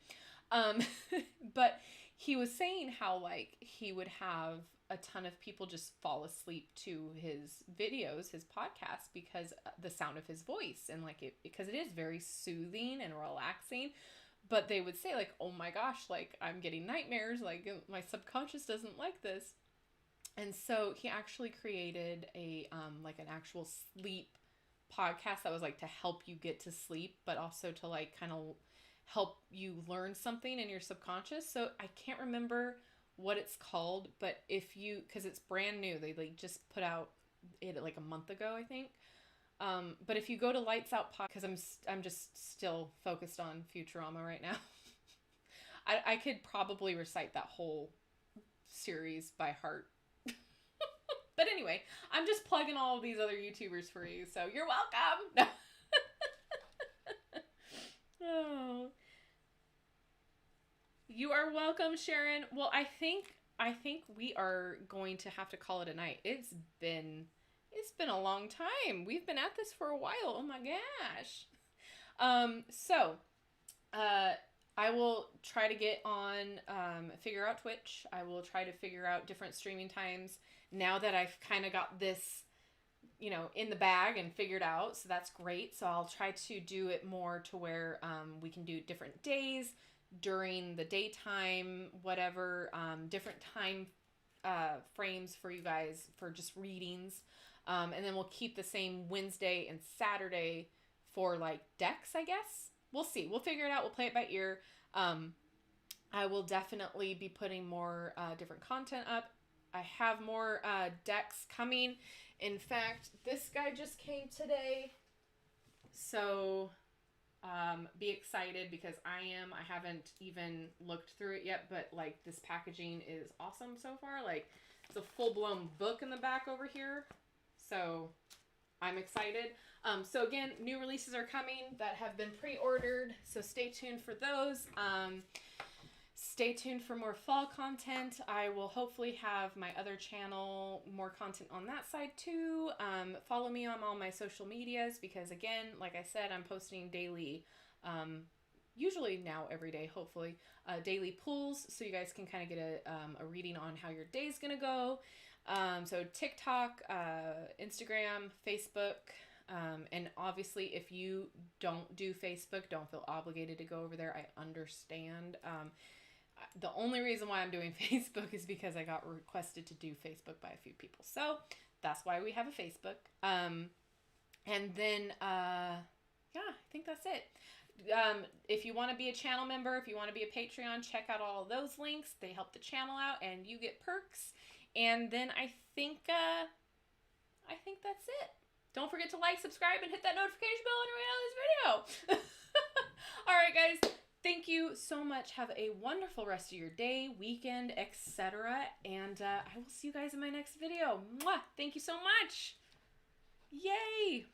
[SPEAKER 1] But he was saying how like he would have a ton of people just fall asleep to his videos, his podcast, because the sound of his voice, and like because it is very soothing and relaxing. But they would say like, oh my gosh, like I'm getting nightmares, like my subconscious doesn't like this. And so he actually created a like an actual sleep podcast that was like to help you get to sleep, but also to like kind of help you learn something in your subconscious. So I can't remember what it's called, but because it's brand new, they like just put out it like a month ago, I think. But if you go to Lights Out Pod, because I'm just still focused on Futurama right now. I could probably recite that whole series by heart. But anyway, I'm just plugging all of these other YouTubers for you, so you're welcome. Oh. You are welcome, Sharon. Well, I think we are going to have to call it a night. It's been a long time. We've been at this for a while. Oh my gosh. So I will try to get on, figure out Twitch. I will try to figure out different streaming times now that I've kind of got this, in the bag and figured out. So that's great. So I'll try to do it more to where we can do different days, during the daytime, whatever, different time frames for you guys for just readings. And then we'll keep the same Wednesday and Saturday for like decks, I guess. We'll see. We'll figure it out. We'll play it by ear. I will definitely be putting more different content up. I have more decks coming. In fact, this guy just came today. So be excited because I haven't even looked through it yet, but like this packaging is awesome so far. Like it's a full-blown book in the back over here. So I'm excited. So again, new releases are coming that have been pre-ordered. So stay tuned for those. Stay tuned for more fall content. I will hopefully have my other channel, more content on that side too. Follow me on all my social medias because again, like I said, I'm posting daily, usually now every day, hopefully, daily pulls so you guys can kind of get a reading on how your day's gonna go. So TikTok, Instagram, Facebook, and obviously if you don't do Facebook, don't feel obligated to go over there. I understand. The only reason why I'm doing Facebook is because I got requested to do Facebook by a few people. So that's why we have a Facebook. And then, yeah, I think that's it. If you want to be a channel member, if you want to be a Patreon, check out all of those links. They help the channel out and you get perks. And then I think that's it. Don't forget to like, subscribe, and hit that notification bell on your way out of this video. All right, guys. Thank you so much. Have a wonderful rest of your day, weekend, etc. And I will see you guys in my next video. Mwah! Thank you so much. Yay!